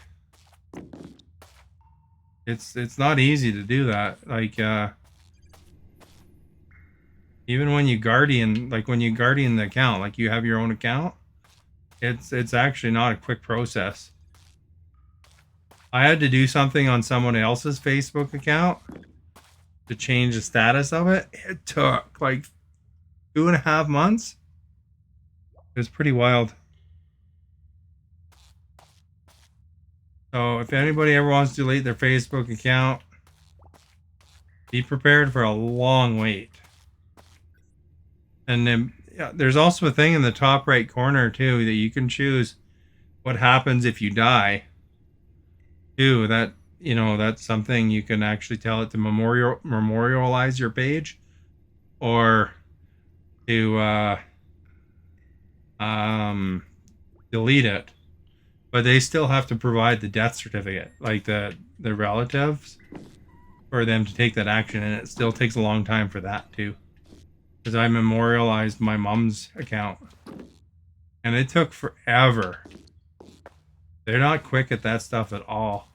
It's not easy to do that. Like, even when you guardian, the account, like you have your own account, it's actually not a quick process. I had to do something on someone else's Facebook account to change the status of it. It took like 2.5 months. It was pretty wild. So if anybody ever wants to delete their Facebook account, be prepared for a long wait. And then there's also a thing in the top right corner too that you can choose what happens if you die. Too, that that's something you can actually tell it to memorialize your page, or to delete it. But they still have to provide the death certificate, like the relatives, for them to take that action, and it still takes a long time for that too. Because I memorialized my mom's account, and it took forever. They're not quick at that stuff at all.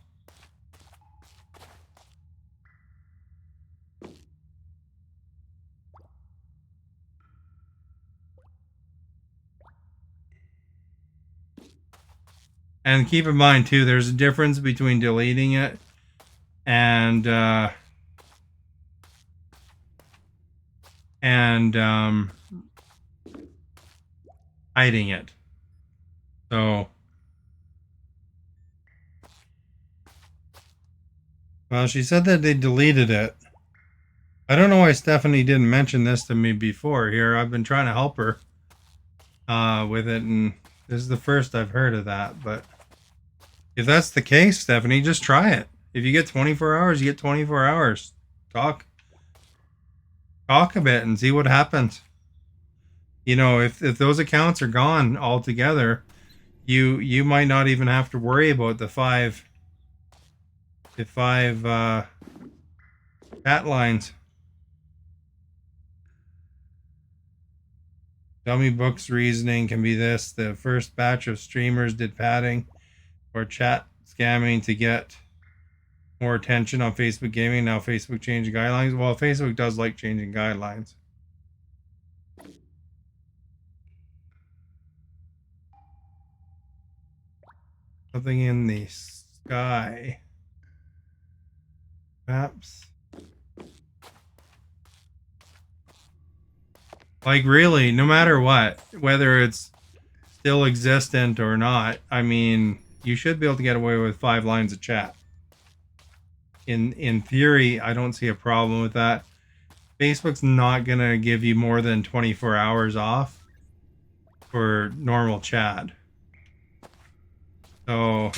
And keep in mind too, there's a difference between deleting it and hiding it. So, well, she said that they deleted it. I don't know why Stephanie didn't mention this to me before. Here, I've been trying to help her with it, and this is the first I've heard of that. But if that's the case, Stephanie, just try it. If you get 24 hours, you get 24 hours. Talk a bit and see what happens. If those accounts are gone altogether, you might not even have to worry about the five chat lines. Dummy books reasoning can be this: the first batch of streamers did padding or chat scamming to get more attention on Facebook gaming. Now Facebook changed guidelines. Well, Facebook does like changing guidelines. Something in the sky. Maps. Like really, no matter what, whether it's still existent or not, I mean, you should be able to get away with 5 lines of chat. In theory, I don't see a problem with that. Facebook's not gonna give you more than 24 hours off for normal chat. So,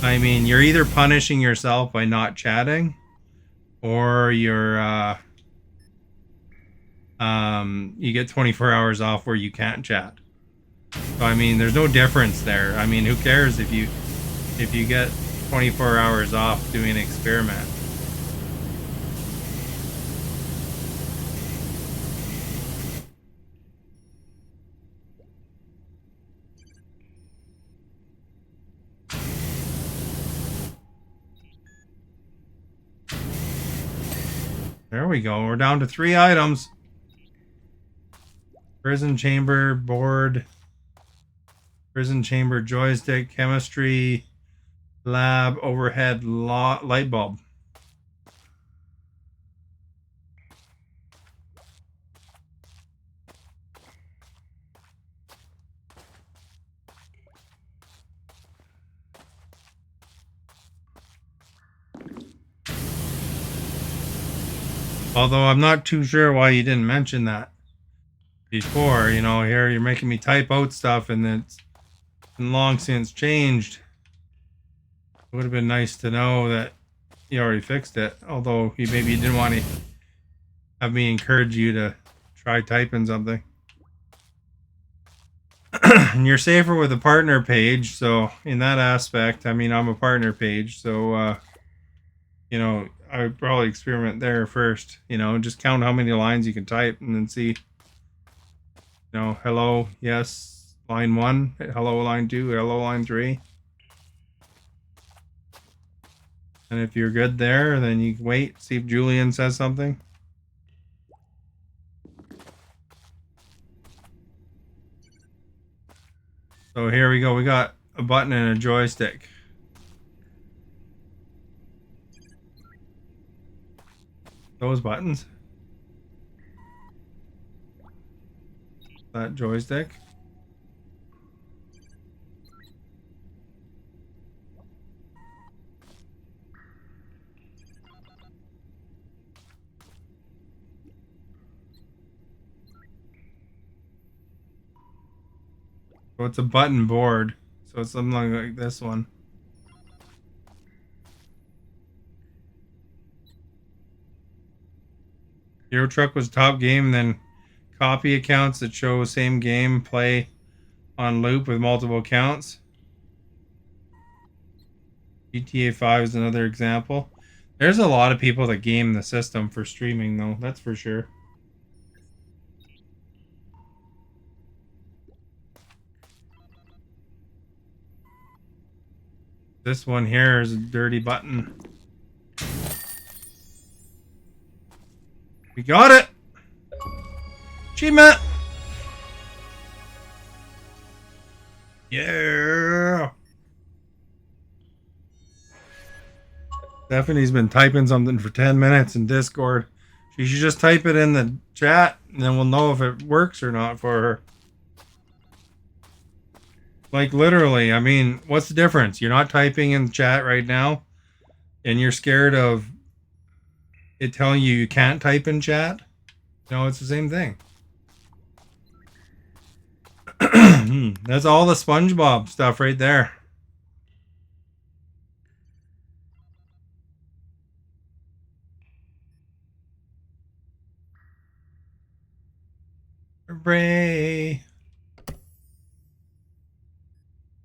I mean, you're either punishing yourself by not chatting, or you're you get 24 hours off where you can't chat. So I mean, there's no difference there. I mean, who cares if you get 24 hours off doing an experiment? There we go. We're down to 3 items. Prison chamber, board, prison chamber, joystick, chemistry, lab, overhead, light bulb. Although I'm not too sure why you didn't mention that before. You know, here you're making me type out stuff and it's been long since changed. It would have been nice to know that you already fixed it. Although you maybe didn't want to have me encourage you to try typing something. And you're safer with a partner page. So in that aspect, I mean, I'm a partner page. So, you know, I would probably experiment there first. You know, just count how many lines you can type and then see. You know, hello, yes, line 1, hello, line 2, hello, line 3. And if you're good there, then you wait, see if Julian says something. So here we go. We got a button and a joystick. Those buttons. That joystick. So it's a button board. So it's something like this one. Euro Truck was top game, then copy accounts that show same game play on loop with multiple accounts. GTA 5 is another example. There's a lot of people that game the system for streaming, though. That's for sure. This one here is a dirty button. We got it! Achievement! Yeah! Stephanie's been typing something for 10 minutes in Discord. She should just type it in the chat, and then we'll know if it works or not for her. Like, literally, I mean, what's the difference? You're not typing in the chat right now, and you're scared of it telling you can't type in chat? No, it's the same thing. That's all the Spongebob stuff right there. Hooray!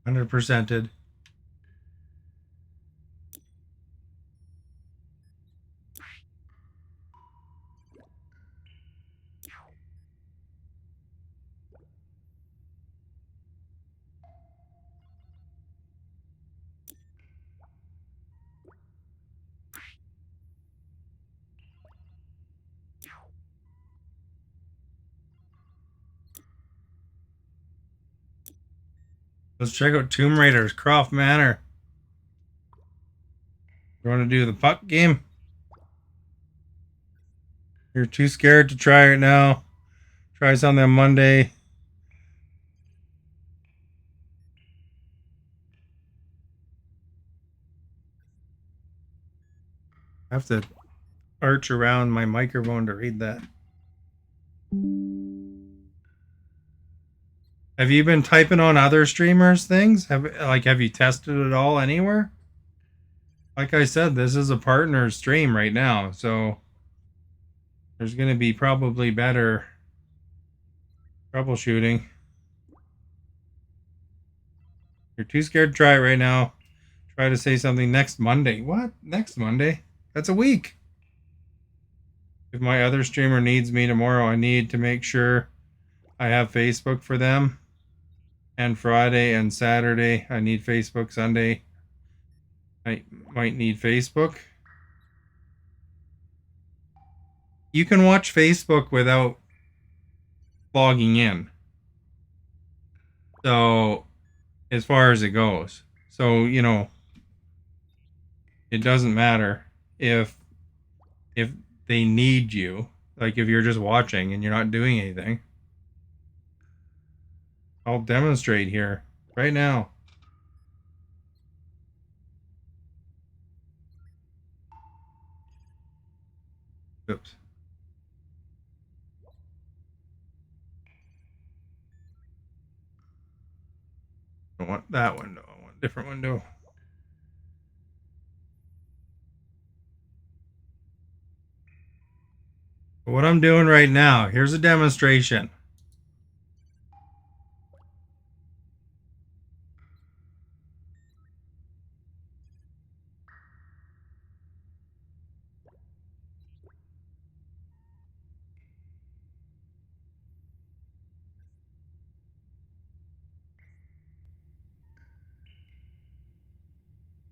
100%ed. Let's check out Tomb Raider's Croft Manor. You want to do the puck game? You're too scared to try it now. Try something on Monday. I have to arch around my microphone to read that. Have you been typing on other streamers' things? Have you tested it all anywhere? Like I said, this is a partner stream right now, so There's going to be probably better troubleshooting. You're too scared to try it right now. Try to say something next Monday. What? Next Monday? That's a week. If my other streamer needs me tomorrow, I need to make sure I have Facebook for them. And Friday and Saturday, I need Facebook. Sunday, I might need Facebook. You can watch Facebook without logging in. So, as far as it goes. So, it doesn't matter if if they need you. Like if you're just watching and you're not doing anything. I'll demonstrate here right now. Oops. I don't want that window. I want a different window. But what I'm doing right now, here's a demonstration.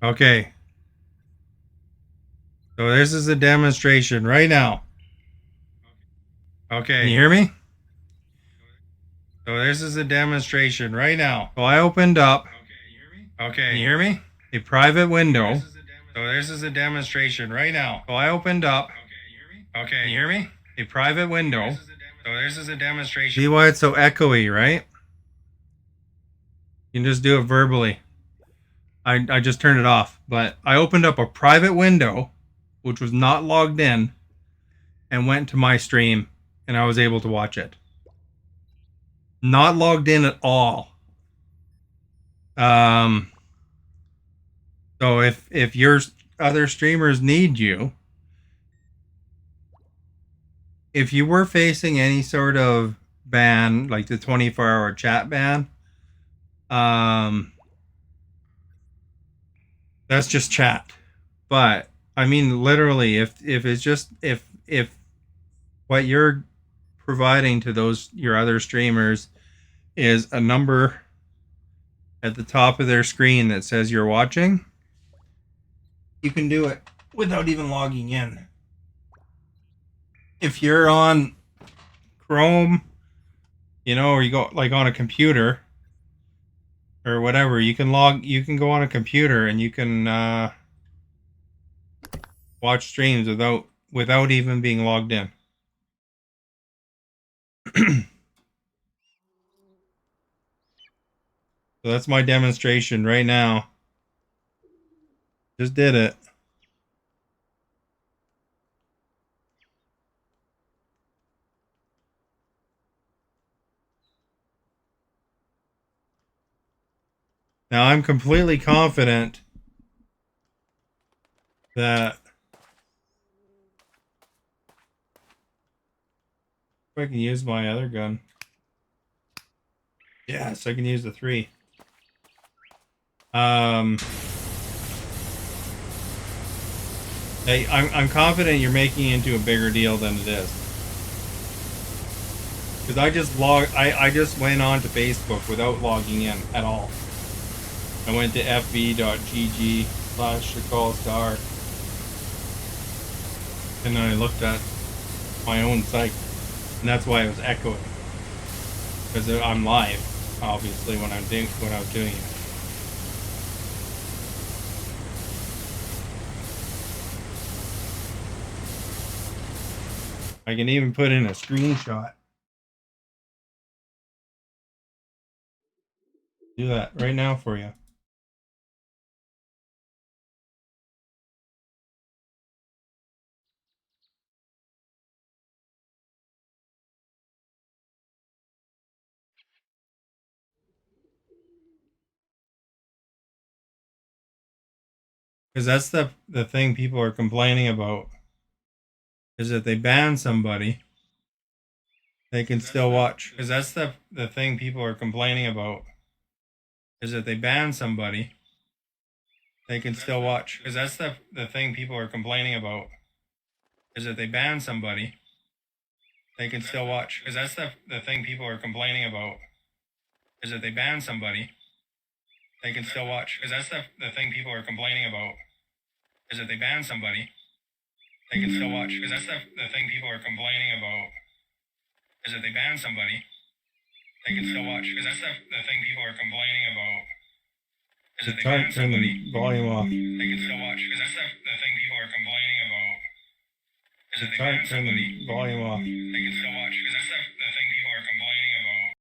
Okay. So this is a demonstration right now. Okay. Can you hear me? So this is a demonstration right now. So I opened up. Okay. Can you hear me? A private window. So this is a demonstration right now. So I opened up. Okay. Can you hear me? A private window. So this is a demonstration. See why it's so echoey, right? You can just do it verbally. I just turned it off. But I opened up a private window, which was not logged in, and went to my stream, and I was able to watch it. Not logged in at all. So if your other streamers need you, if you were facing any sort of ban, like the 24-hour chat ban, that's just chat. But I mean, literally, if it's just if what you're providing to those your other streamers is a number at the top of their screen that says you're watching, you can do it without even logging in. If you're on Chrome, or you go like on a computer or whatever, you can go on a computer and you can watch streams without even being logged in. So that's my demonstration right now. Just did it. Now I'm completely confident that if I can use my other gun. Yes, I can use the 3. Hey, I'm confident you're making it into a bigger deal than it is. Because I just went on to Facebook without logging in at all. I went to fb.gg/star and then I looked at my own site, and that's why it was echoing. Because I'm live, obviously, when I was doing it. I can even put in a screenshot. Do that right now for you. Because that's the thing people are complaining about. is that they ban somebody, they can still watch. Because that's the thing people are complaining about, is that they ban somebody, they can still watch. Because that's the thing people are complaining about, is that they ban somebody, they can still watch. Because that's the thing people are complaining about, is that they ban somebody, they can still watch. Because that's the thing people are complaining about, is that they ban somebody, they can still watch. Because that's the thing people are complaining about, is that they ban somebody, they can still watch. Because that's the thing people are complaining about, is that they ban somebody, volume off. They can still watch. Because that's the thing people are complaining about, is that they ban somebody, volume off. They can still watch. Because that's the thing people are complaining about.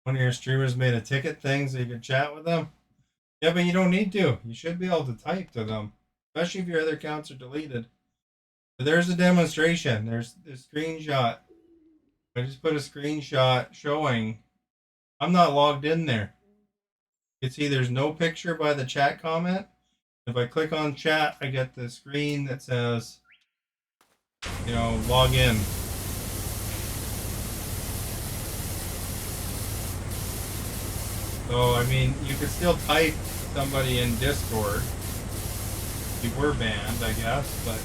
One of your streamers made a ticket thing so you can chat with them. Yeah, but you don't need to. You should be able to type to them, especially if your other accounts are deleted. But there's a demonstration. There's a screenshot. I just put a screenshot showing I'm not logged in there. You can see there's no picture by the chat comment. If I click on chat, I get the screen that says, log in. So, I mean, you could still type somebody in Discord. You were banned, I guess, but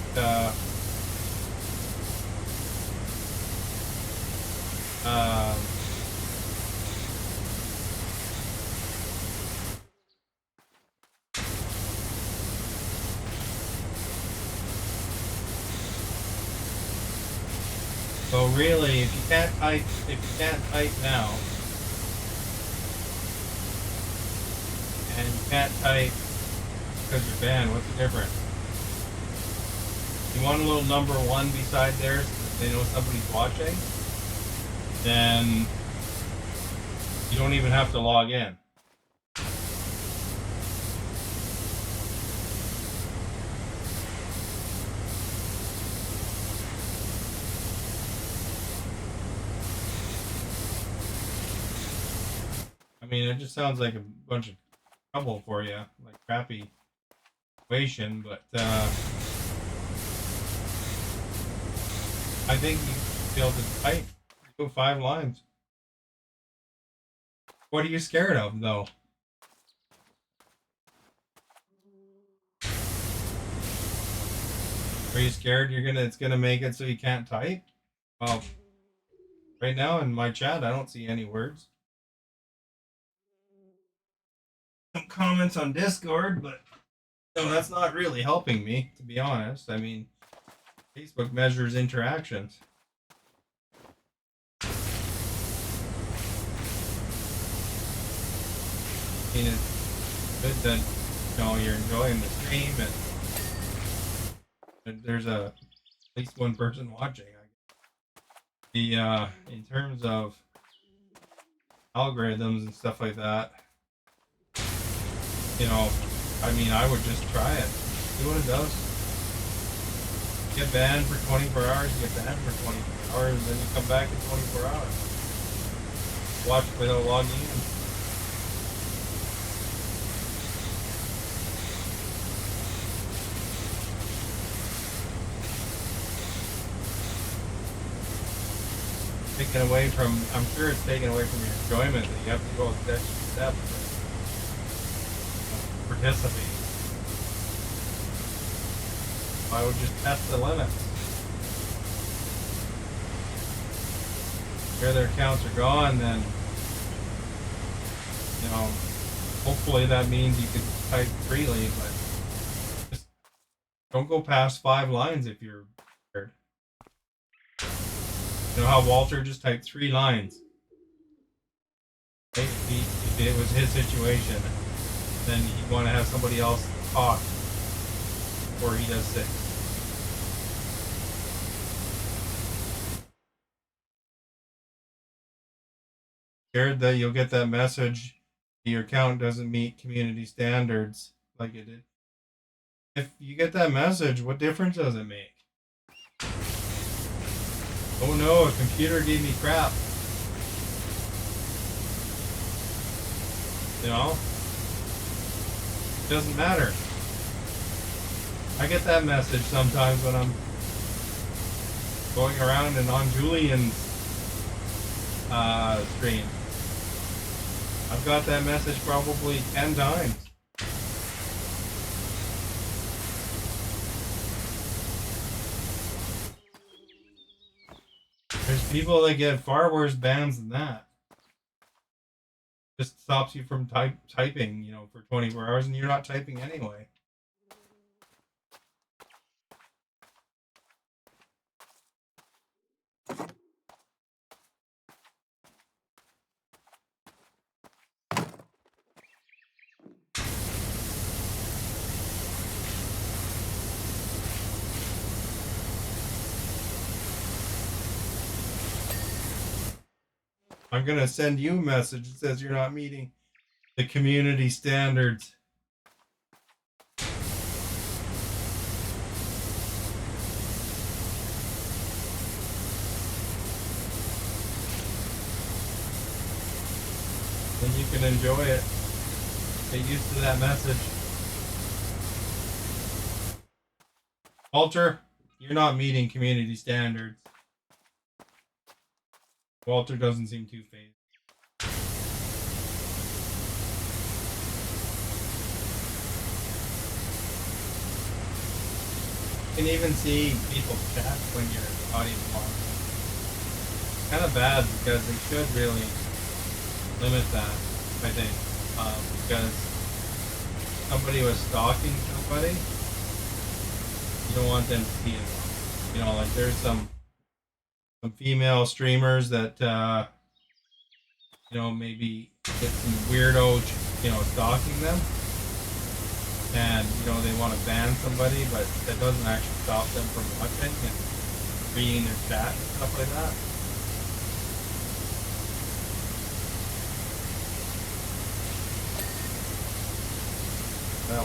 so really, if you can't type now, and you can't type because you're banned, what's the difference? You want a little number 1 beside there so that they know somebody's watching, then you don't even have to log in. I mean, it just sounds like a bunch of trouble for you, like crappy situation, but I think you should be able to type, go 5 lines. What are you scared of, though? Are you scared it's gonna make it so you can't type? Well, right now in my chat, I don't see any words. Some comments on Discord, but that's not really helping me, to be honest. I mean, Facebook measures interactions. I mean, it's good that you're enjoying the stream and there's at least one person watching. In terms of algorithms and stuff like that, I mean, I would just try it, see what it does. Get banned for 24 hours, you get banned for 24 hours, and then you come back in 24 hours. Watch without logging in. Taken away from, I'm sure it's taken away from your enjoyment that you have to go the extra step to participate. I would just test the limits. If their accounts are gone, then hopefully that means you can type freely, but just don't go past 5 lines if you're scared. You know how Walter just typed 3 lines? Right? If it was his situation, then he'd want to have somebody else talk before he does 6. Scared that you'll get that message your account doesn't meet community standards like it did. If you get that message, what difference does it make? Oh no, a computer gave me crap. You know? It doesn't matter. I get that message sometimes when I'm going around and on Julian's stream. I've got that message probably 10 times. There's people that get far worse bans than that. Just stops you from typing, for 24 hours, and you're not typing anyway. I'm gonna send you a message that says you're not meeting the community standards. Then you can enjoy it. Get used to that message. Walter, you're not meeting community standards. Walter doesn't seem too phased. You can even see people's chat when you're audio on. Kind of bad because they should really limit that, I think, because somebody was stalking somebody. You don't want them to see it. Like there's some female streamers that maybe get some weirdo stalking them, and they want to ban somebody, but that doesn't actually stop them from watching and reading their chat and stuff like that.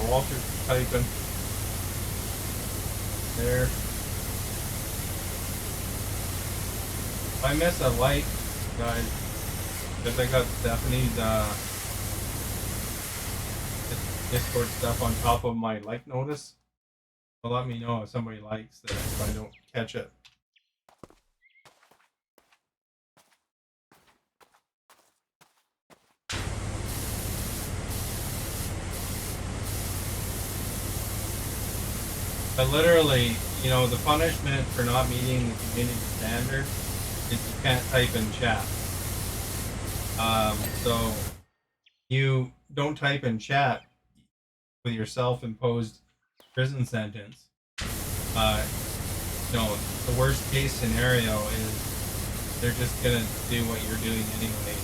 Walter's typing there. If I miss a like, guys, because I got Stephanie's Discord stuff on top of my like notice, so let me know if somebody likes that if I don't catch it. But literally, the punishment for not meeting the community standard is you can't type in chat. So you don't type in chat with your self-imposed prison sentence. The worst case scenario is they're just gonna do what you're doing anyway.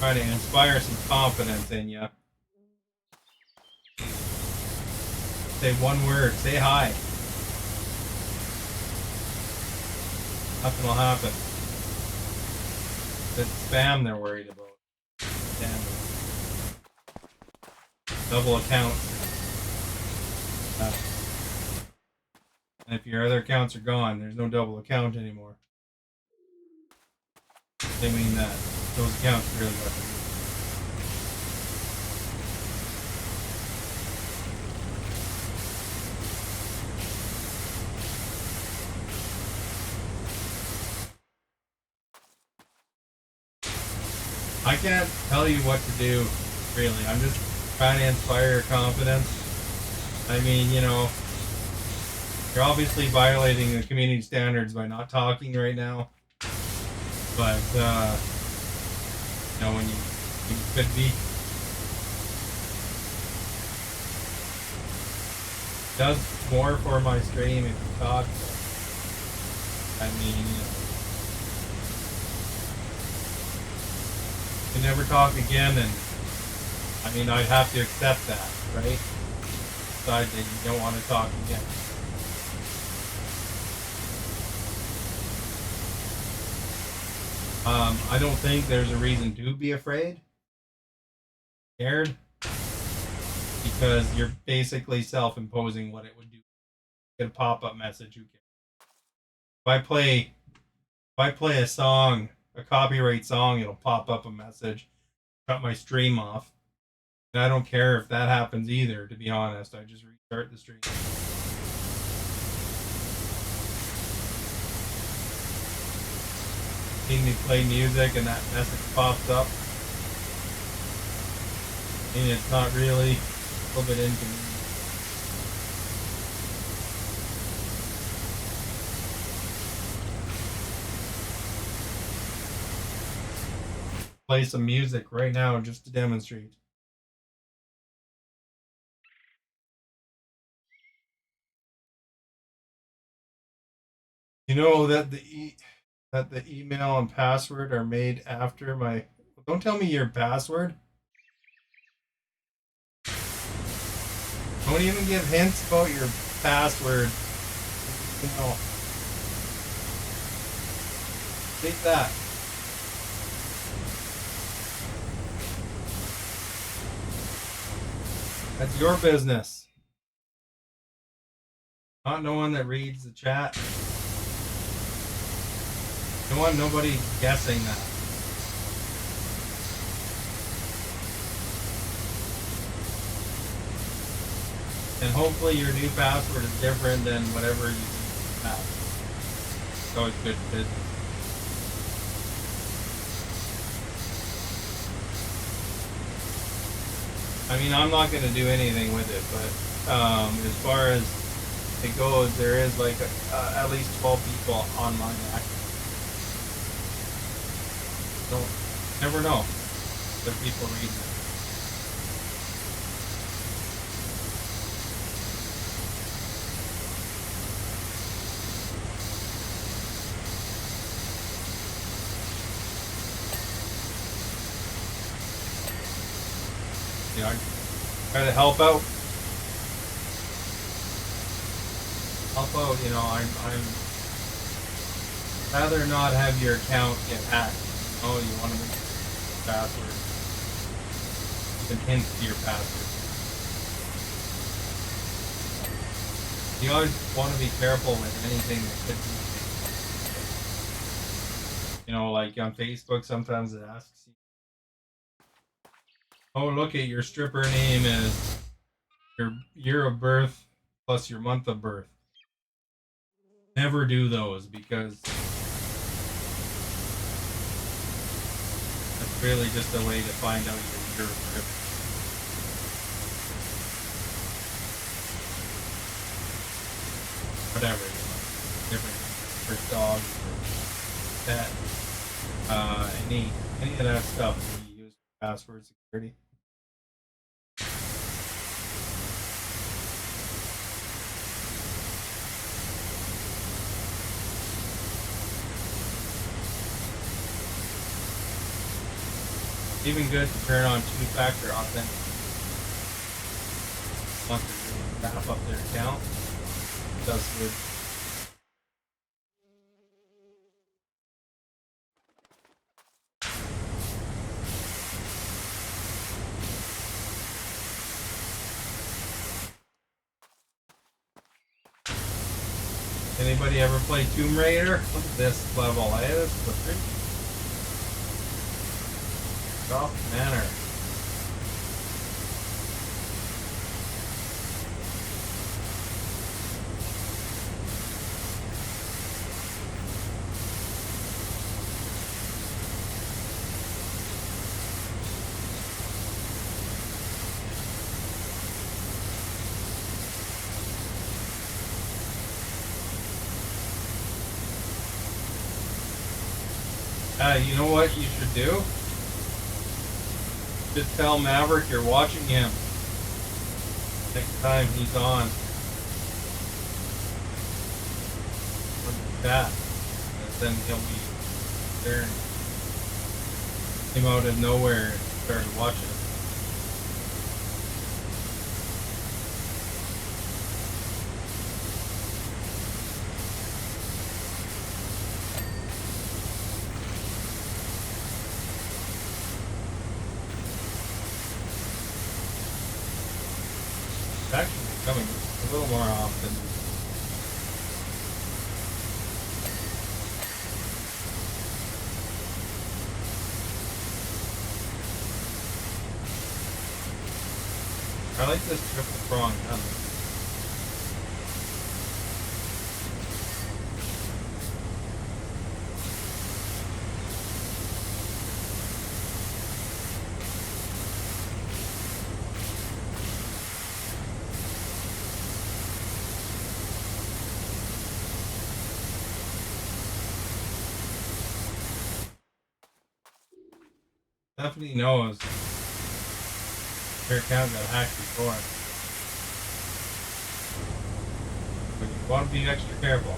Try to inspire some confidence in you. Say one word. Say hi. Nothing will happen. It's spam they're worried about. Spam. Double account. And if your other accounts are gone, there's no double account anymore. They mean that those accounts really got I can't tell you what to do, really. I'm just trying to inspire your confidence. I mean, you know, you're obviously violating the community standards by not talking right now. But, you know, when you could be, it does more for my stream if you talk. I mean, you know, you never talk again, and I mean, I'd have to accept that, right? Decide that you don't want to talk again. I don't think there's a reason to be afraid, scared, because you're basically self-imposing what it would do. Get a pop-up message. Who cares? If I play a song, a copyright song, it'll pop up a message, cut my stream off, and I don't care if that happens either. To be honest, I just restart the stream. Seeing me play music and that message pops up, and it's not really a little bit inconvenient. Play some music right now just to demonstrate. You know that the email and password are made after my. Don't tell me your password. Don't even give hints about your password. No. Take that. That's your business. Not no one that reads the chat. Don't want nobody guessing that. And hopefully your new password is different than whatever you have. It's always good business. I mean, I'm not going to do anything with it, but as far as it goes, there is like at least 12 people on my Mac. Don't never know. But people read it. You know, I try to help out. You know, I'm rather not have your account get hacked. Oh, you want to make password. You can hint to your password. You always want to be careful with anything that could be. You know, like on Facebook, sometimes it asks you, "Oh, look at your stripper name is your year of birth plus your month of birth." Never do those because that's really just a way to find out your year of birth. Whatever, you know, different for dogs or pet, any of that stuff we use for password security. Even good to turn on two-factor authentication. Want to really wrap up their account. Does good. Anybody ever play Tomb Raider? Look at this level. This is a pretty rough manner. You know what you should do? Just tell Maverick you're watching him next time he's on the chat. And then he'll be there and came out of nowhere and started watching. It's actually coming a little more often. I like this triple prong gun. Stephanie knows her account got hacked before. But you want to be extra careful.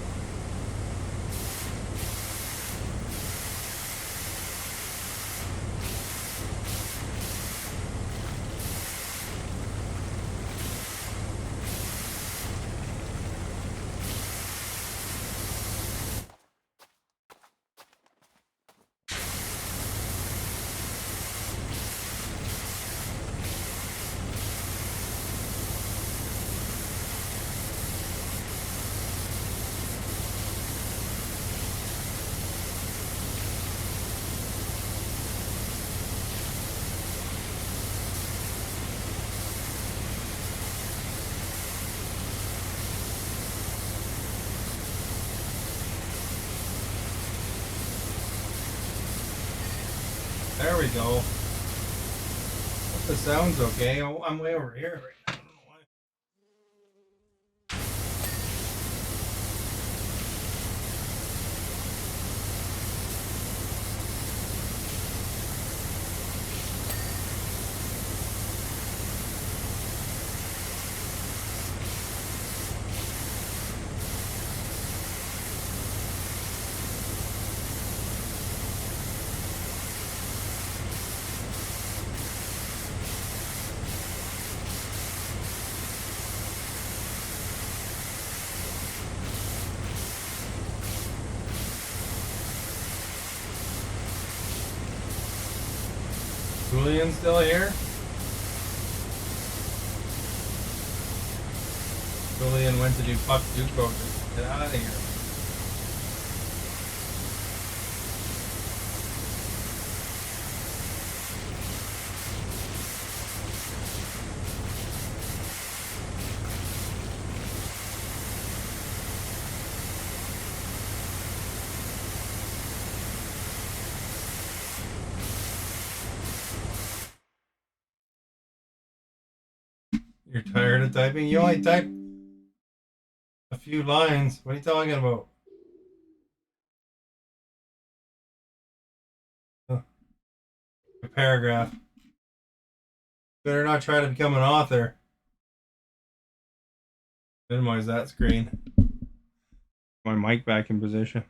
There we go. Hope the sound's okay. Oh, I'm way over here right now. I don't know why. Julian still here? Julian went to do Puck Duco to get out of here. You're tired of typing? You only typed a few lines. What are you talking about? A paragraph. Better not try to become an author. Minimize that screen. My mic back in position.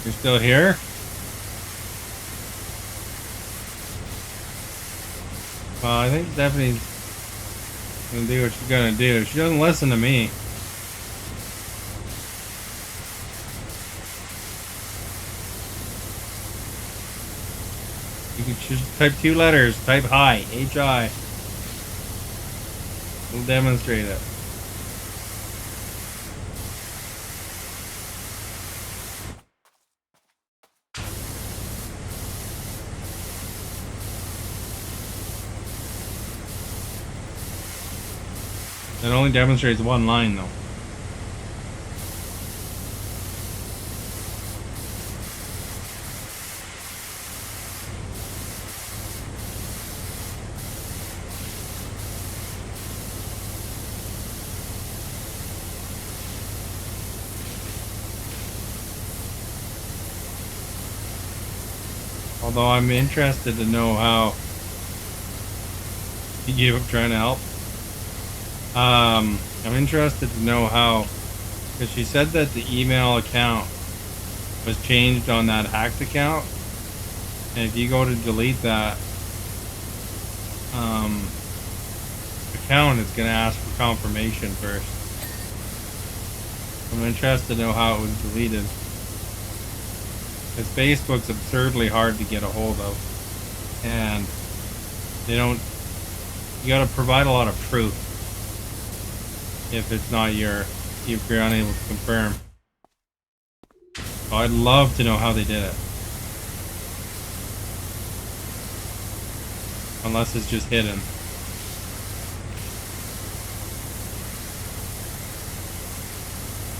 You're still here? Well, I think Stephanie's gonna do what she's gonna do. She doesn't listen to me. You can just type 2 letters. Type hi. H-I. We'll demonstrate it. It only demonstrates one line, though. Although I'm interested to know how he gave up trying to help. I'm interested to know how, because she said that the email account was changed on that hacked account, and if you go to delete that account, it's going to ask for confirmation first. I'm interested to know how it was deleted, because Facebook's absurdly hard to get a hold of, and they don't. You got to provide a lot of proof if it's not if you're unable to confirm. So I'd love to know how they did it, unless it's just hidden.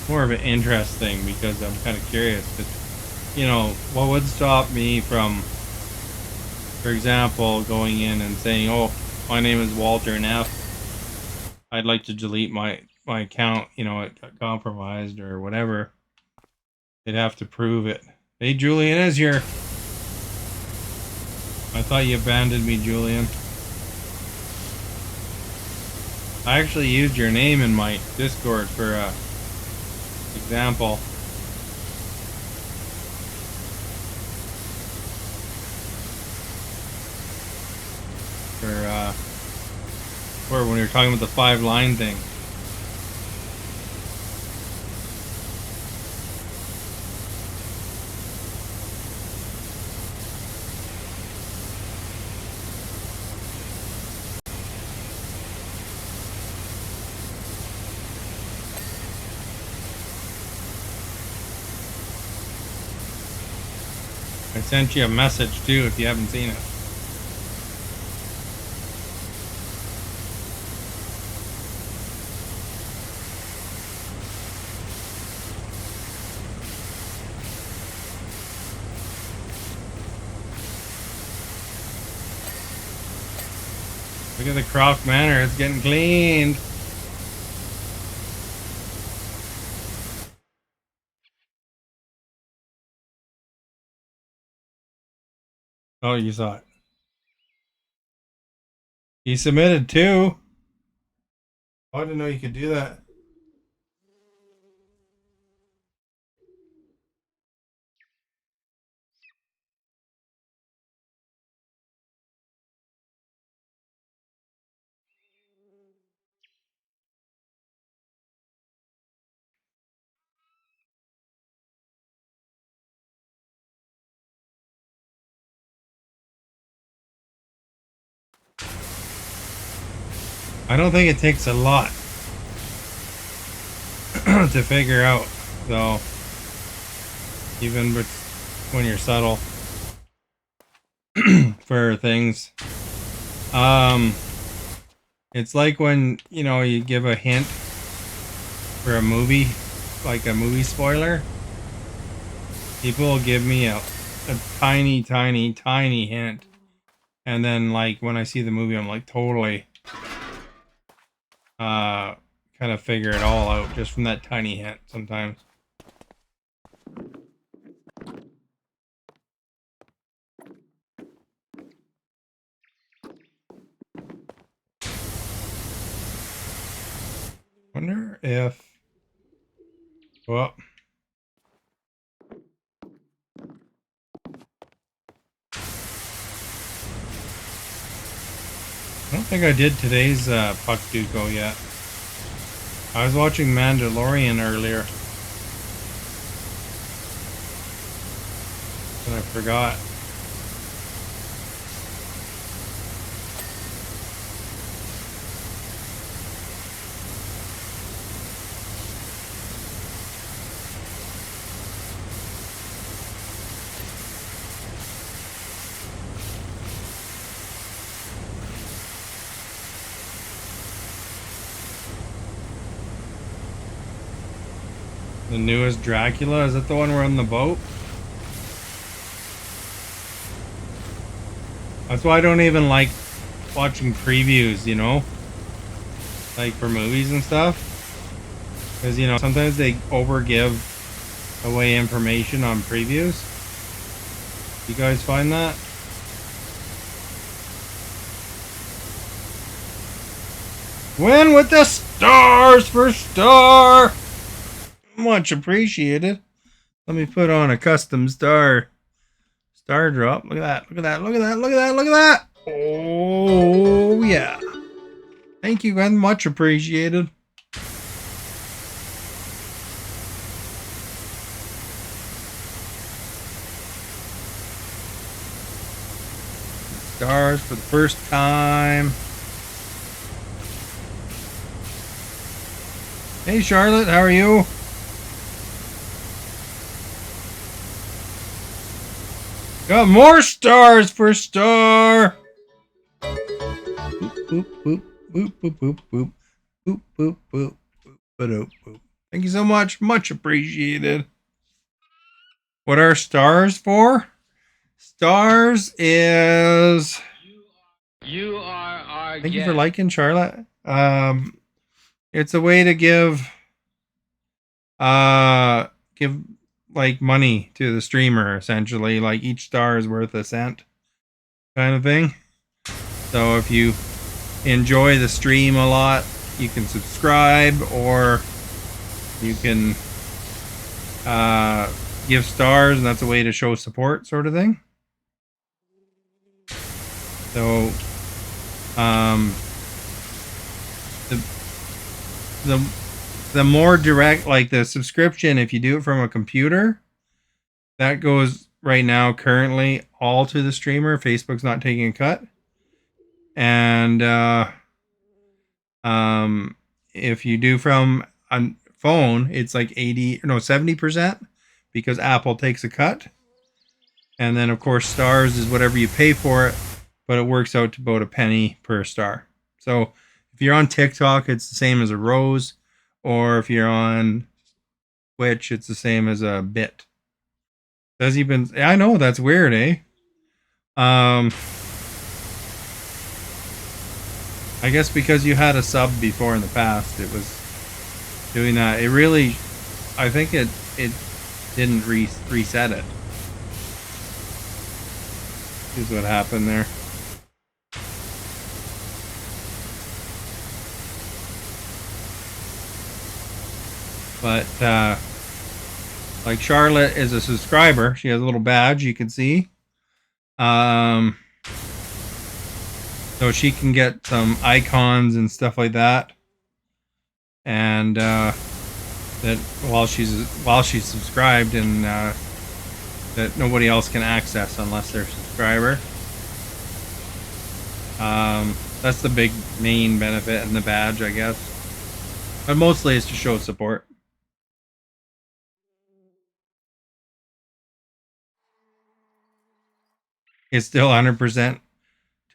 More of an interest thing, because I'm kind of curious. But, you know, what would stop me from, for example, going in and saying, "Oh, my name is Walter Neff. I'd like to delete my account, you know, it got compromised," or whatever. They'd have to prove it. Hey, Julian is here. I thought you abandoned me, Julian. I actually used your name in my Discord for example. For when we were talking about the 5-line thing. I sent you a message too if you haven't seen it. Look at the Croft Manor, it's getting cleaned. Oh, you saw it. He submitted too. Oh, I didn't know you could do that. I don't think it takes a lot to figure out, though, even when you're subtle for things. It's like when, you know, you give a hint for a movie, like a movie spoiler. People will give me a tiny, tiny, tiny hint, and then, like, when I see the movie, I'm like totally kind of figure it all out just from that tiny hint sometimes. Wonder if, well, I don't think I did today's Puck Duco yet. I was watching Mandalorian earlier, and I forgot. The newest Dracula? Is that the one where on the boat? That's why I don't even like watching previews, you know? Like for movies and stuff. Because, you know, sometimes they overgive away information on previews. You guys find that? Win with the stars for star. Much appreciated. Let me put on a custom star drop. Look at that. Look at that. Look at that. Look at that. Look at that. Oh yeah. Thank you, and much appreciated. Stars for the first time. Hey Charlotte, how are you? Got more stars for star. Boop boop boop boop boop boop boop boop boop boop boop. Thank you so much, much appreciated. What are stars for? Stars is. You are our Thank you guest. for liking, Charlotte. It's a way to give like money to the streamer, essentially. Like each star is worth a cent, kind of thing. So if you enjoy the stream a lot, you can subscribe, or you can give stars, and that's a way to show support, sort of thing. So the more direct, like the subscription, if you do it from a computer, that goes right now currently all to the streamer. Facebook's not taking a cut. And if you do from a phone, it's like 70%, because Apple takes a cut. And then of course stars is whatever you pay for it, but it works out to about a penny per star. So if you're on TikTok, it's the same as a rose, or if you're on Twitch, it's the same as a bit. Has he been? I know, that's weird, eh? I guess because you had a sub before in the past, it was doing that. It really, I think it didn't reset it. Is what happened there. But like Charlotte is a subscriber. She has a little badge you can see. So she can get some icons and stuff like that. And that while she's subscribed, and that nobody else can access unless they're a subscriber. That's the big main benefit in the badge, I guess. But mostly it's to show support. It's still 100%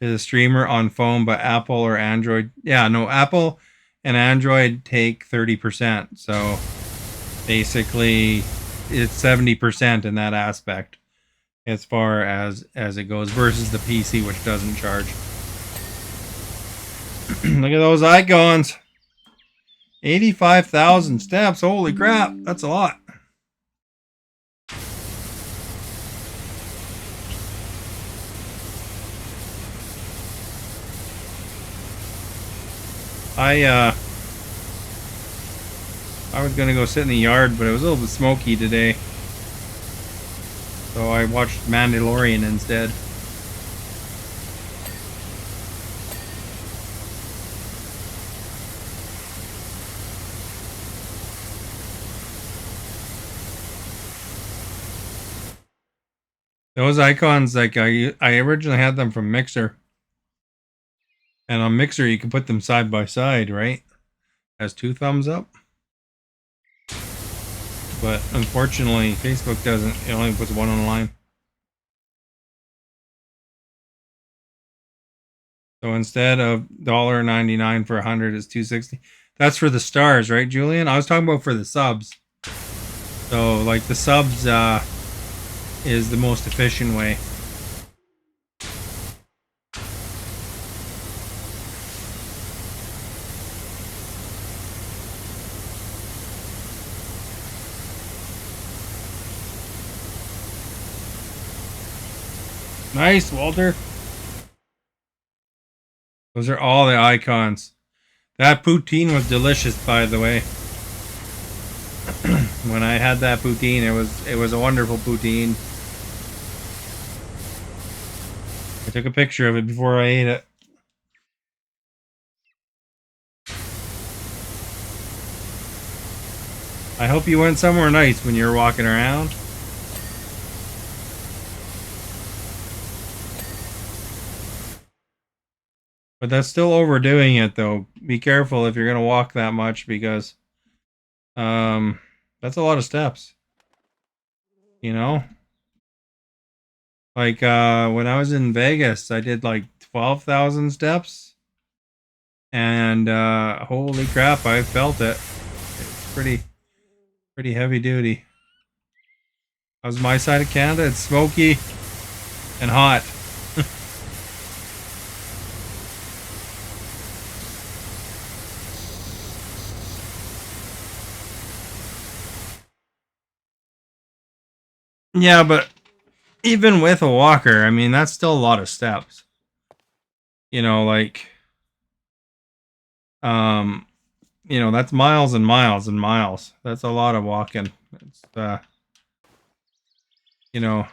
to the streamer on phone, but Apple or Android. Yeah, no, Apple and Android take 30%. So basically it's 70% in that aspect as far as it goes, versus the PC, which doesn't charge. Look at those icons. 85,000 steps. Holy crap. That's a lot. I was gonna go sit in the yard, but it was a little bit smoky today, so I watched Mandalorian instead. Those icons, like I originally had them from Mixer, and on Mixer you can put them side by side, right? Has 2 thumbs up. But unfortunately, Facebook doesn't. It only puts 1 on the line. So instead of $1.99 for 100, it's $2.60. That's for the stars, right, Julian? I was talking about for the subs. So like the subs is the most efficient way. Nice, Walter. Those are all the icons. That poutine was delicious, by the way. When I had that poutine, it was a wonderful poutine. I took a picture of it before I ate it. I hope you went somewhere nice when you were walking around. But that's still overdoing it, though. Be careful if you're going to walk that much, because that's a lot of steps. You know? Like when I was in Vegas, I did like 12,000 steps. And holy crap, I felt it. It's pretty heavy duty. How's my side of Canada? It's smoky and hot. Yeah, but even with a walker, I mean, that's still a lot of steps. You know, like, um, that's miles and miles and miles. That's a lot of walking. It's, you know,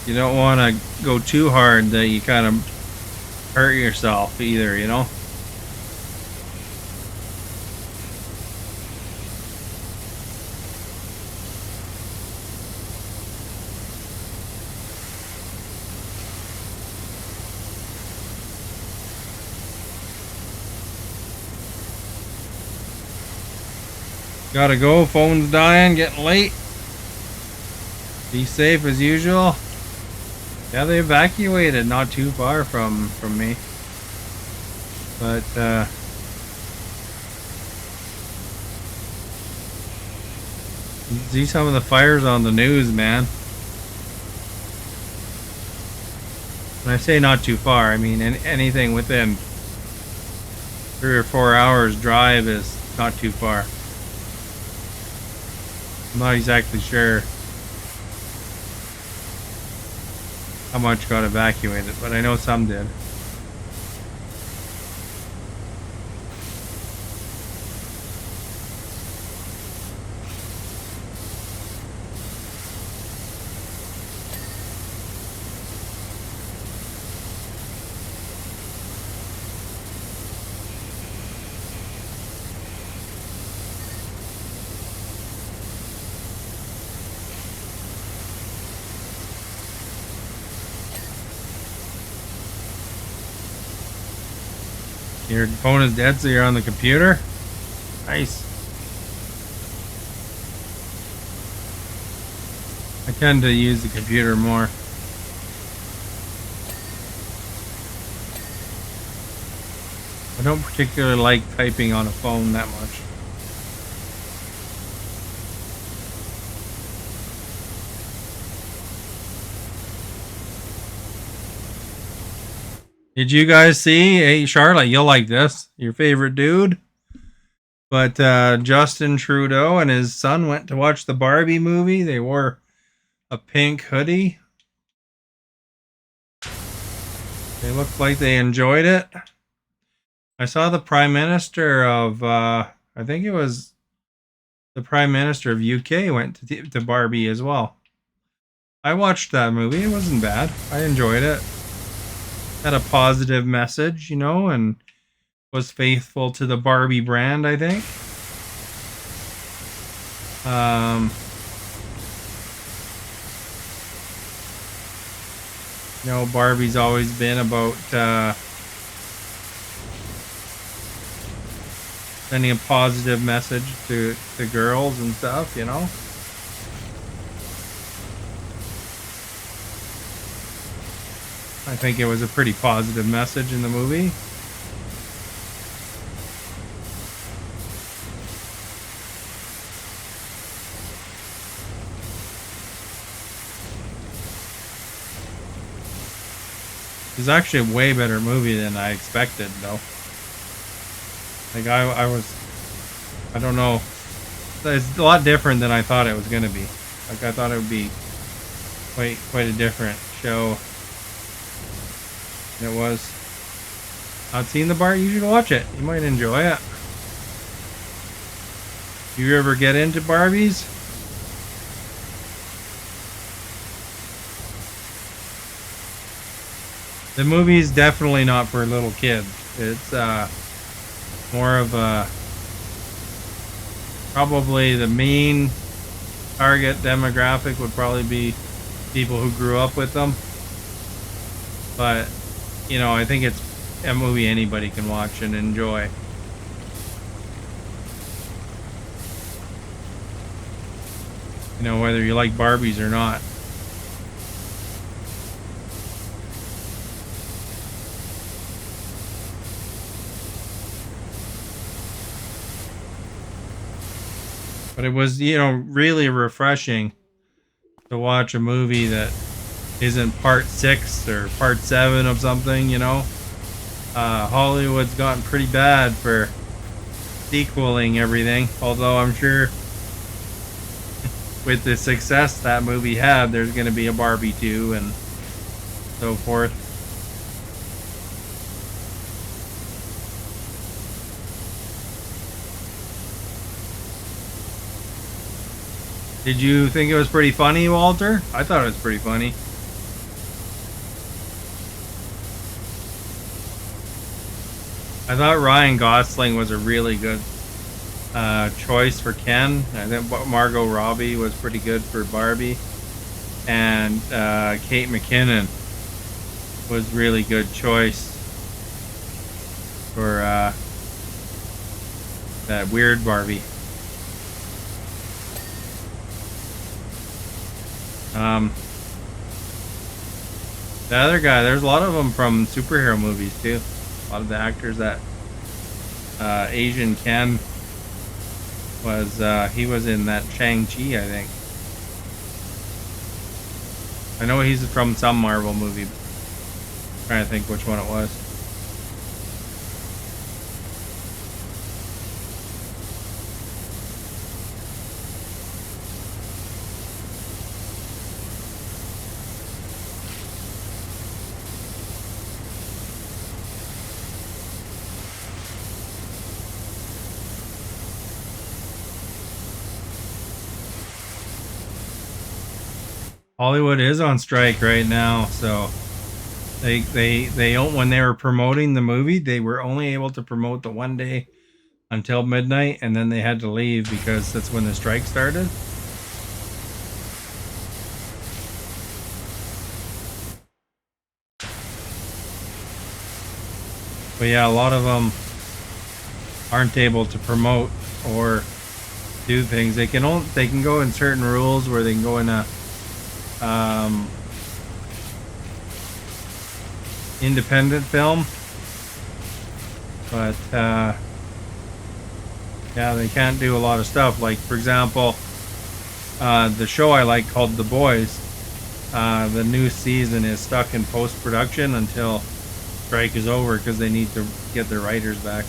you don't want to go too hard that you kind of hurt yourself either, you know? Gotta go, phone's dying, getting late. Be safe as usual. Yeah, they evacuated not too far from me. But you see some of the fires on the news, man. When I say not too far, I mean anything within 3 or 4 hours drive is not too far. I'm not exactly sure how much got evacuated, but I know some did. Your phone is dead, so you're on the computer? Nice. I tend to use the computer more. I don't particularly like typing on a phone that much. Did you guys see? Hey, Charlotte, you'll like this. Your favorite dude. But Justin Trudeau and his son went to watch the Barbie movie. They wore a pink hoodie. They looked like they enjoyed it. I saw the Prime Minister of, I think it was the Prime Minister of UK went to Barbie as well. I watched that movie. It wasn't bad. I enjoyed it. Had a positive message, and was faithful to the Barbie brand, I think. Barbie's always been about sending a positive message to girls and stuff, I think it was a pretty positive message in the movie. It's actually a way better movie than I expected, though. Like I was, I don't know. It's a lot different than I thought it was gonna be. Like I thought it would be quite a different show. It was. Not seen the Bart. You should watch it. You might enjoy it. You ever get into Barbies? The movie's definitely not for little kids. It's more of a probably the main target demographic would probably be people who grew up with them. But you know, I think it's a movie anybody can watch and enjoy. You know, whether you like Barbies or not. But it was, you know, really refreshing to watch a movie that isn't part 6 or part 7 of something, you know. Hollywood's gotten pretty bad for sequeling everything, although I'm sure with the success that movie had, there's going to be a Barbie 2 and so forth. Did you think it was pretty funny, Walter? I thought it was pretty funny. I thought Ryan Gosling was a really good choice for Ken. I think Margot Robbie was pretty good for Barbie. And Kate McKinnon was really good choice for that weird Barbie. The other guy, there's a lot of them from superhero movies too. A lot of the actors that Asian Ken was, he was in that Shang-Chi, I think. I know he's from some Marvel movie. I'm trying to think which one it was. Hollywood is on strike right now, so they don't, when they were promoting the movie, they were only able to promote the one day until midnight, and then they had to leave because that's when the strike started. But yeah, a lot of them aren't able to promote or do things. They can go in certain rules where they can go in a independent film, but yeah, they can't do a lot of stuff. Like for example, the show I like called The Boys, the new season is stuck in post-production until strike is over because they need to get their writers back.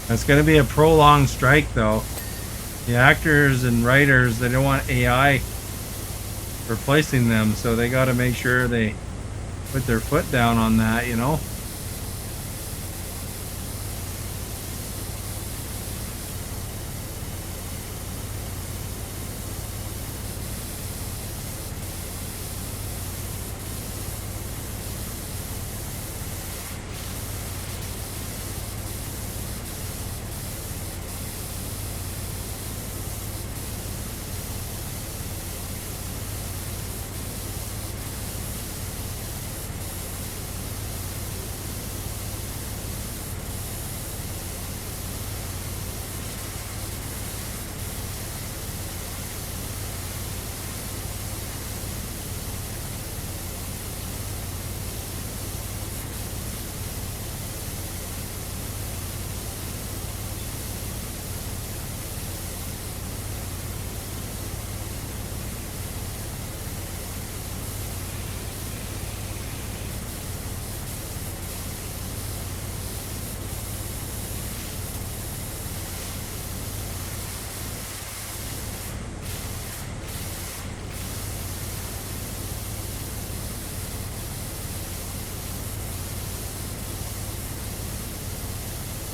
It's going to be a prolonged strike, though. The actors and writers, they don't want AI replacing them, so they got to make sure they put their foot down on that, you know?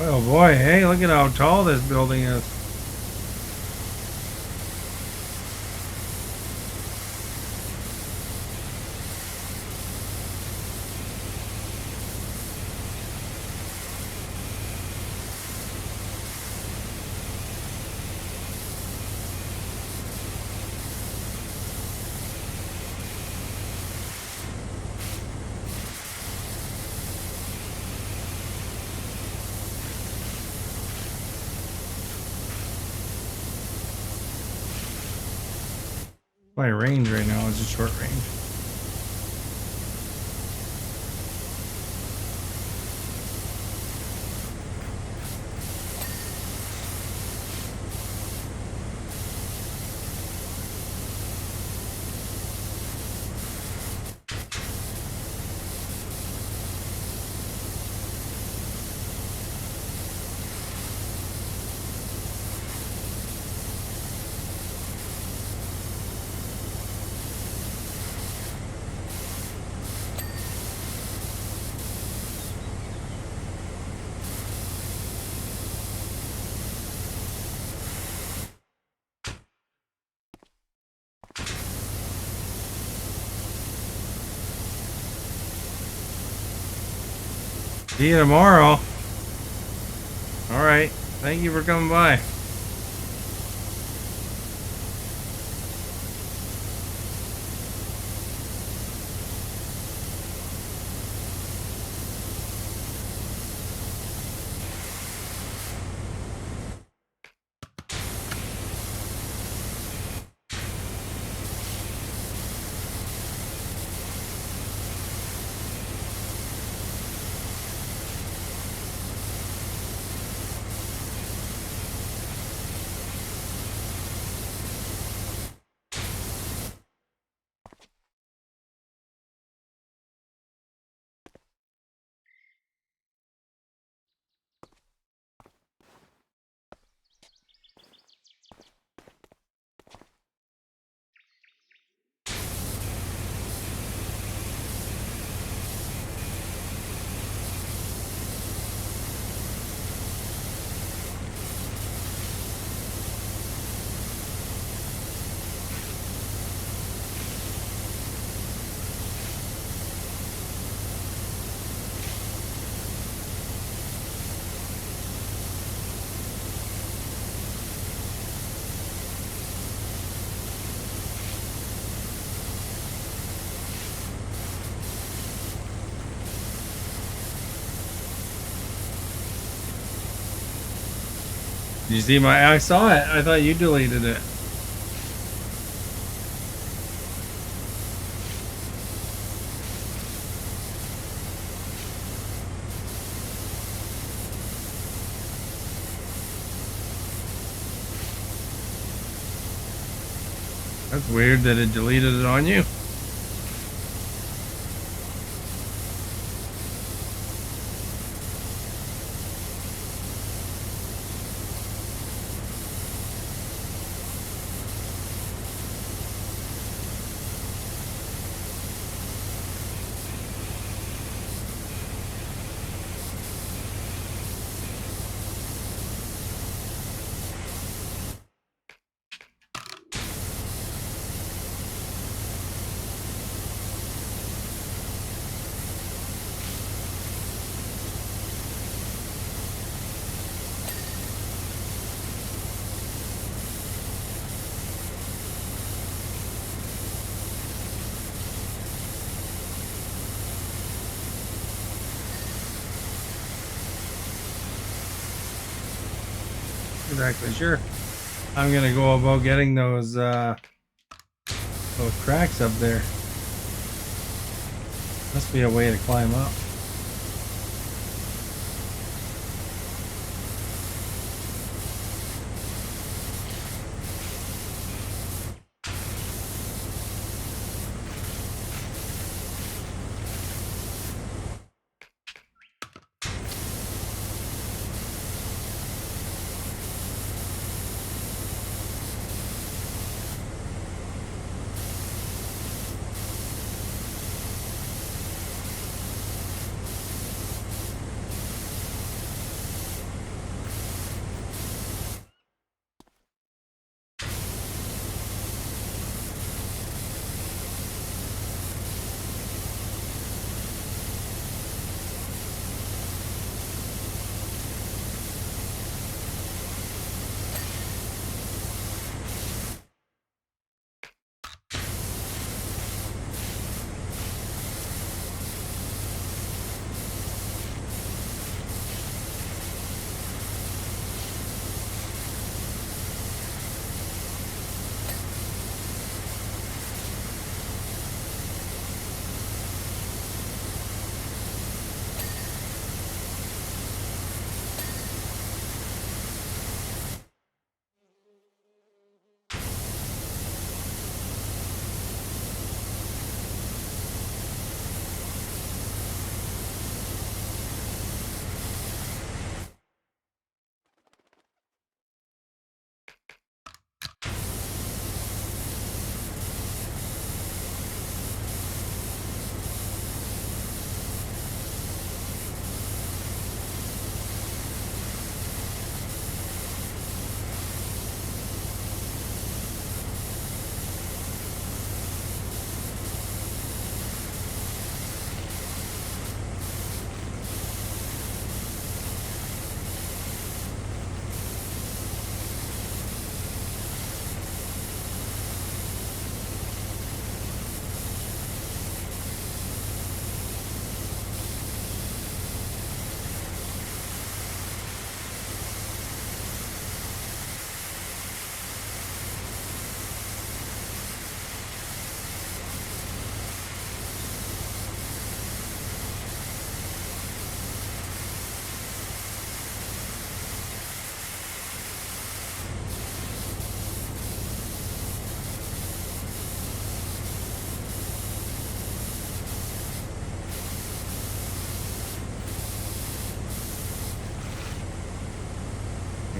Oh boy, hey, look at how tall this building is. My range right now is a short range. See you tomorrow. All right. Thank you for coming by. Did you see my? I saw it. I thought you deleted it. That's weird that it deleted it on you. Exactly sure. I'm gonna go about getting those cracks up there. Must be a way to climb up.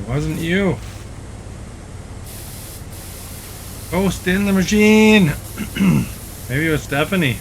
It wasn't you. Ghost in the machine. Maybe it was Stephanie.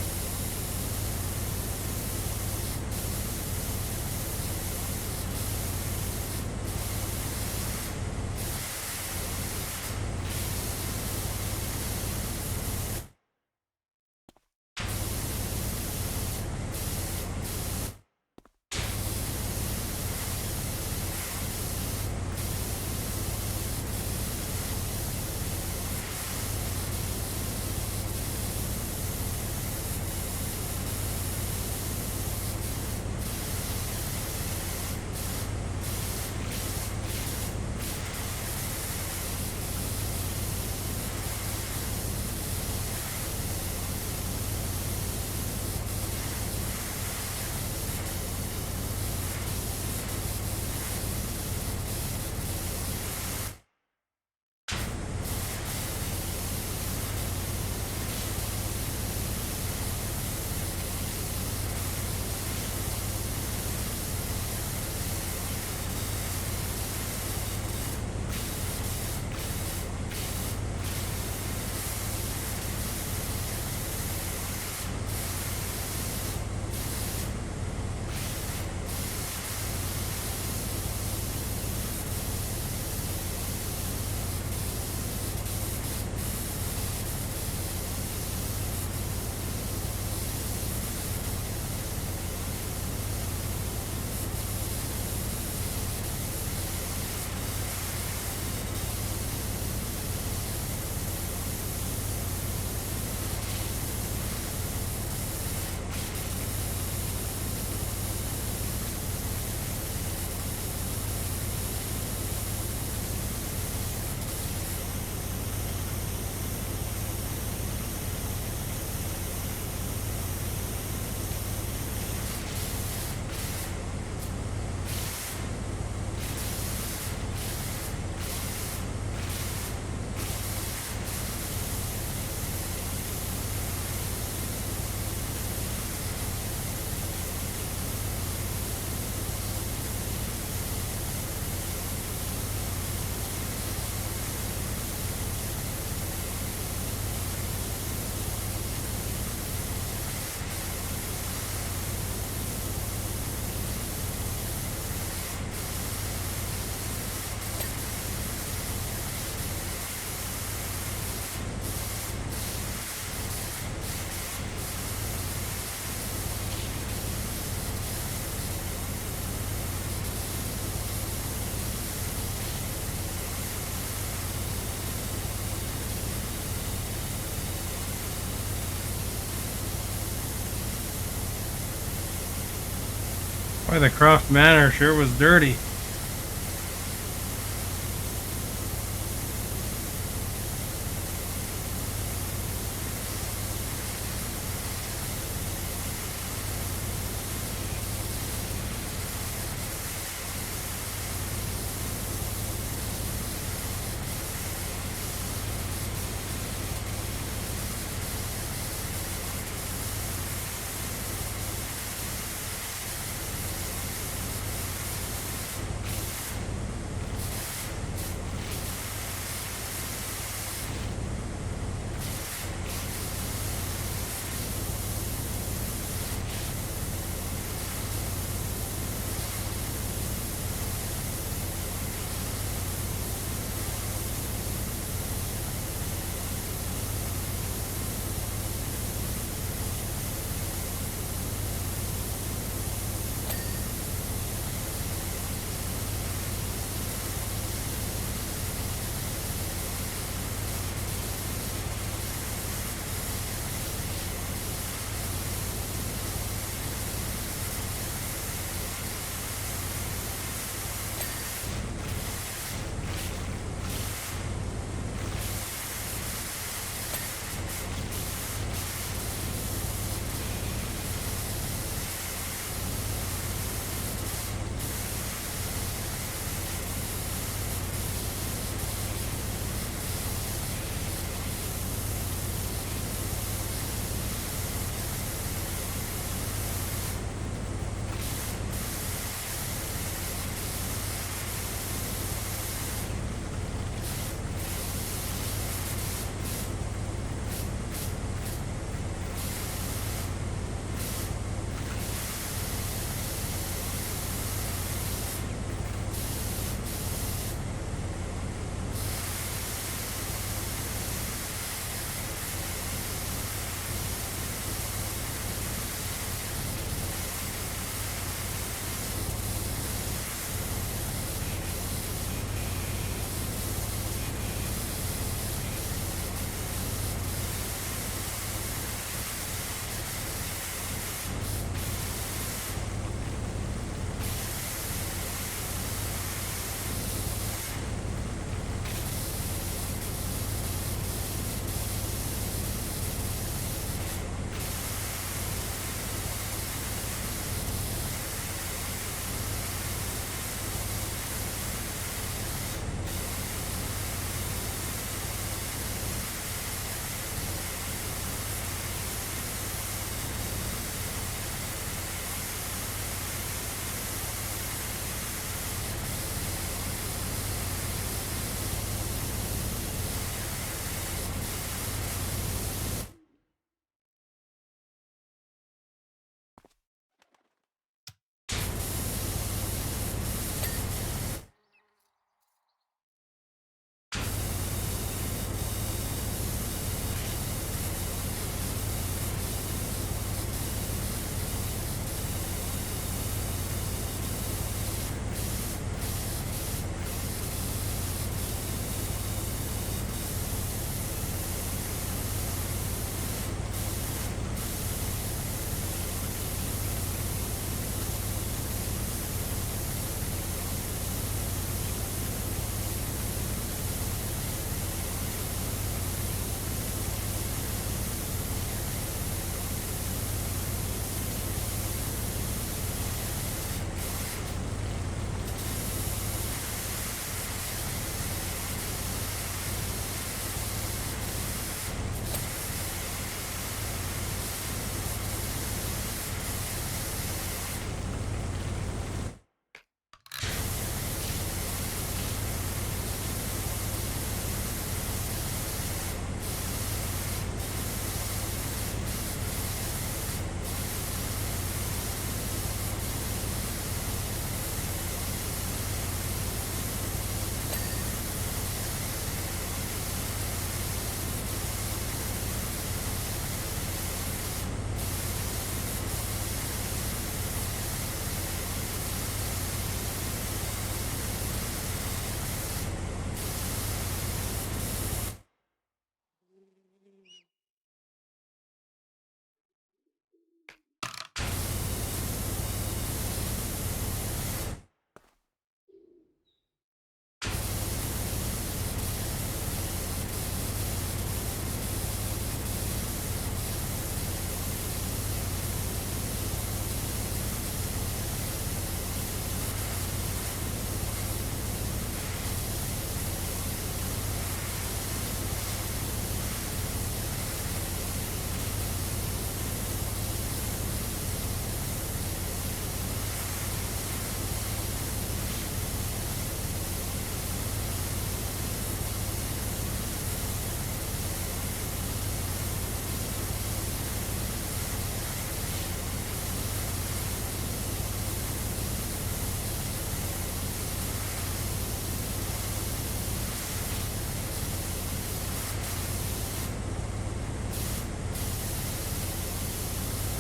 Boy, the Croft Manor sure was dirty.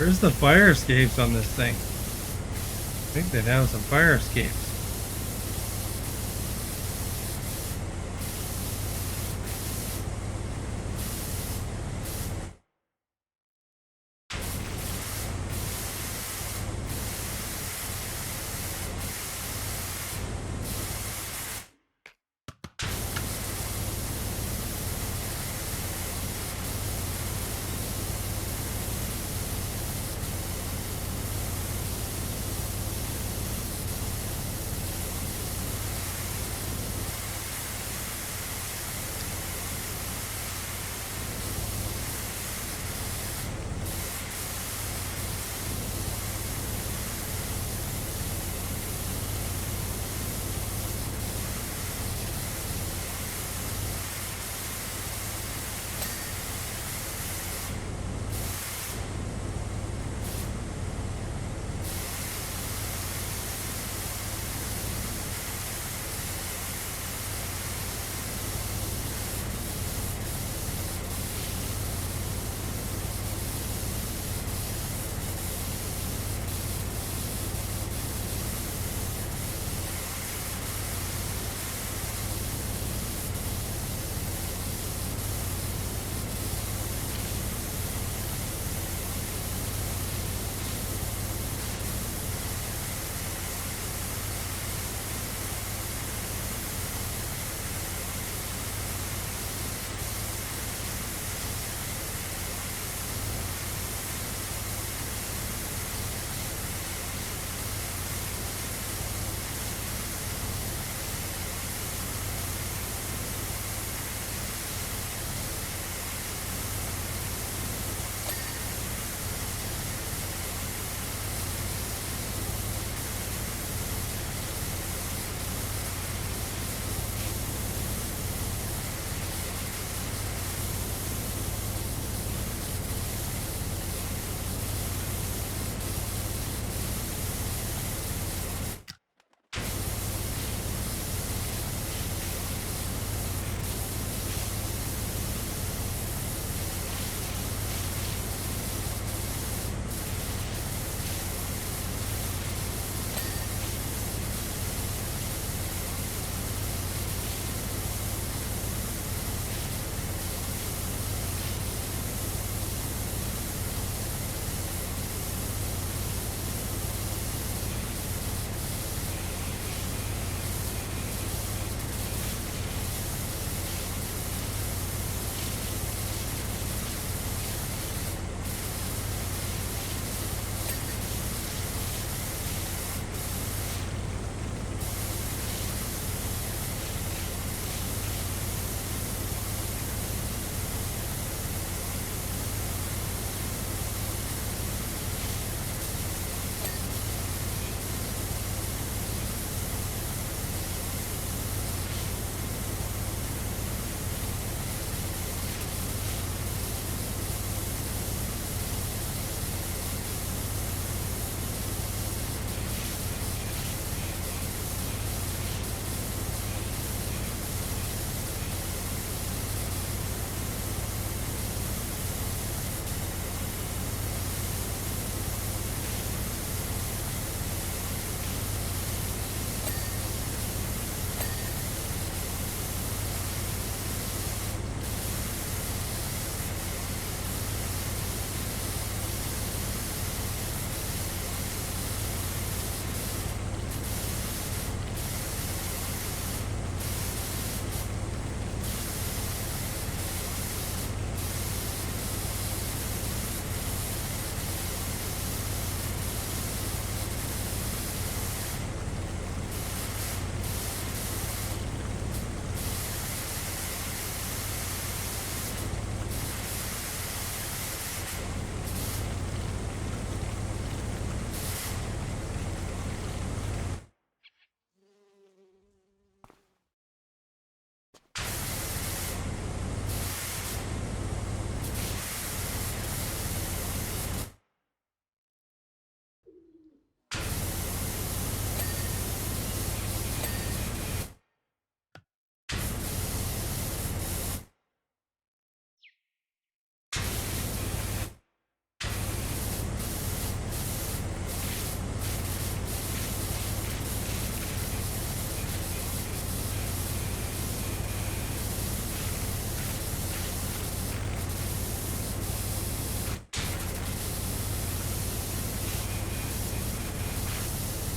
Where's the fire escapes on this thing? I think they'd have some fire escapes.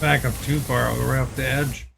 back up too far, I'll go right off the edge.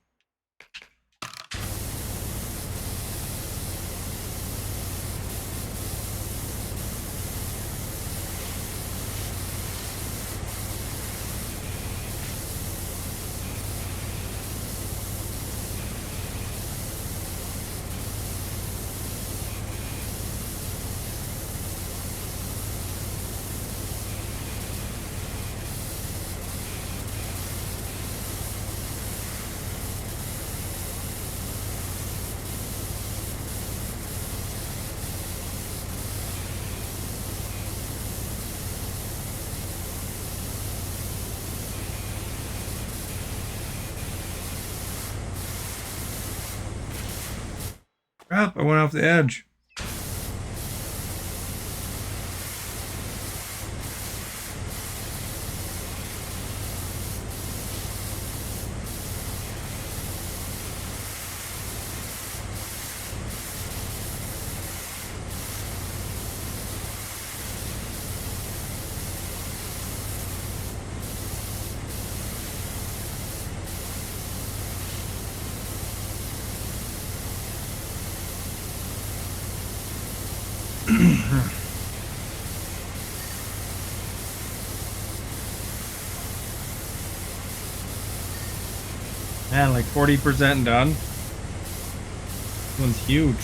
Crap, I went off the edge. Man, like 40% done. This one's huge.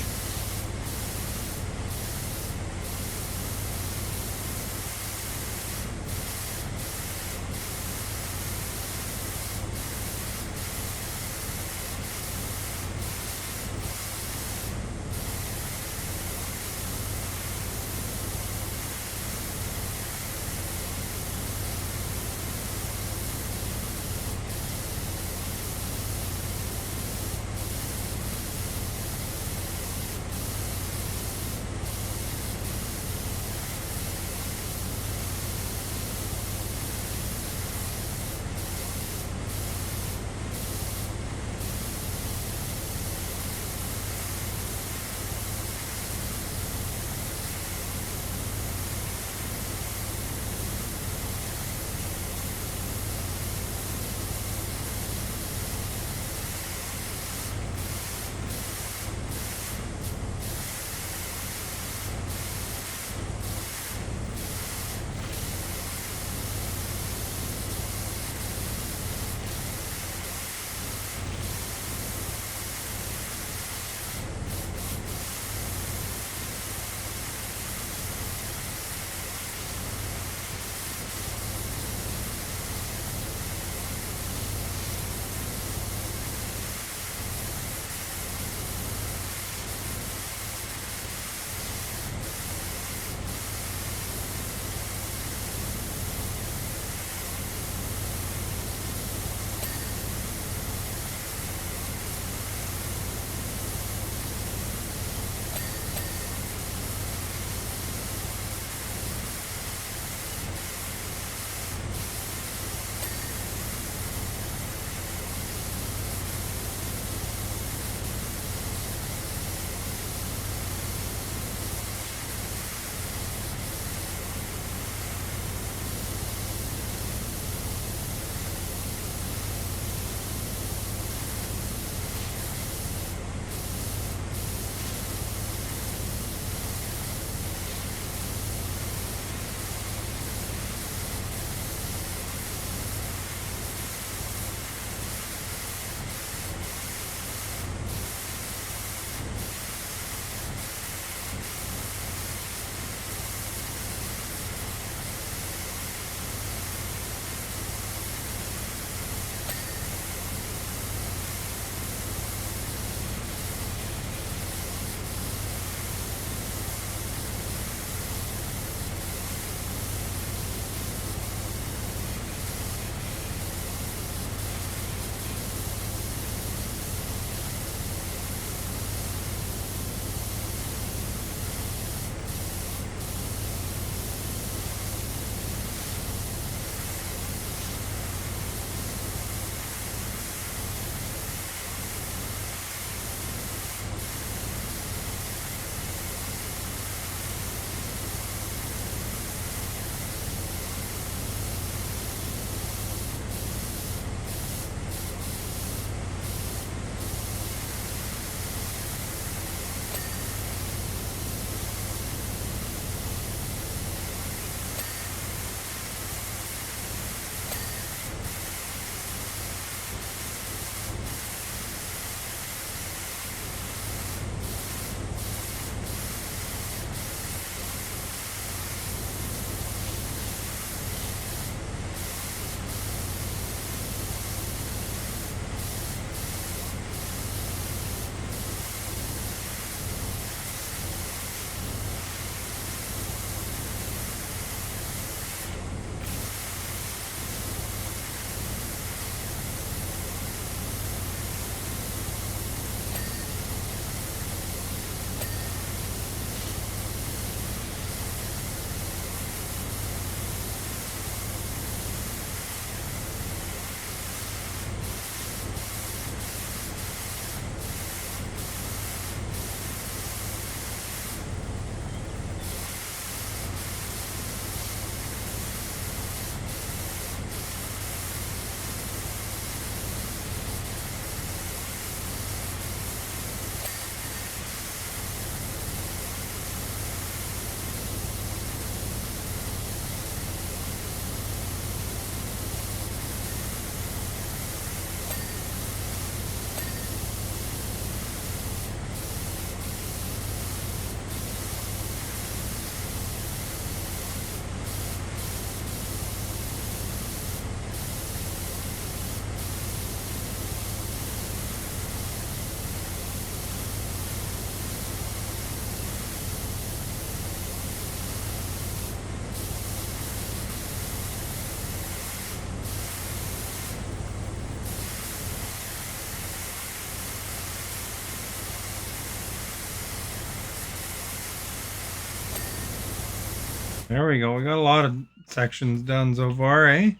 There we go. We got a lot of sections done so far, eh?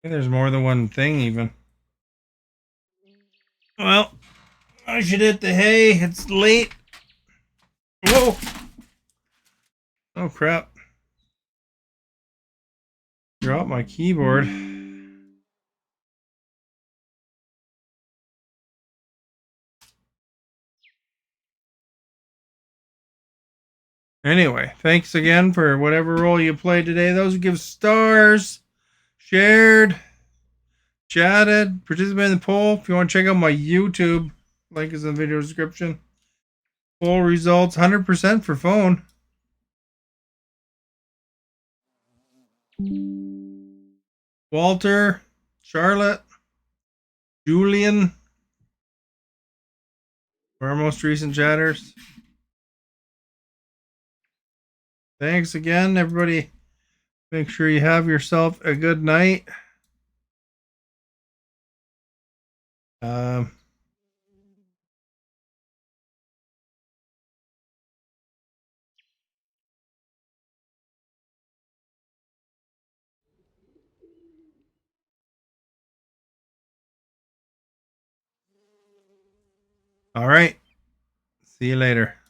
There's more than one thing, even. Well, I should hit the hay. It's late. Whoa! Oh, crap. Drop my keyboard. Anyway, thanks again for whatever role you played today. Those who give stars, shared, chatted, participated in the poll. If you want to check out my YouTube, link is in the video description. Poll results 100% for phone. Walter, Charlotte, Julian, our most recent chatters. Thanks again, everybody. Make sure you have yourself a good night. Um, all right. See you later.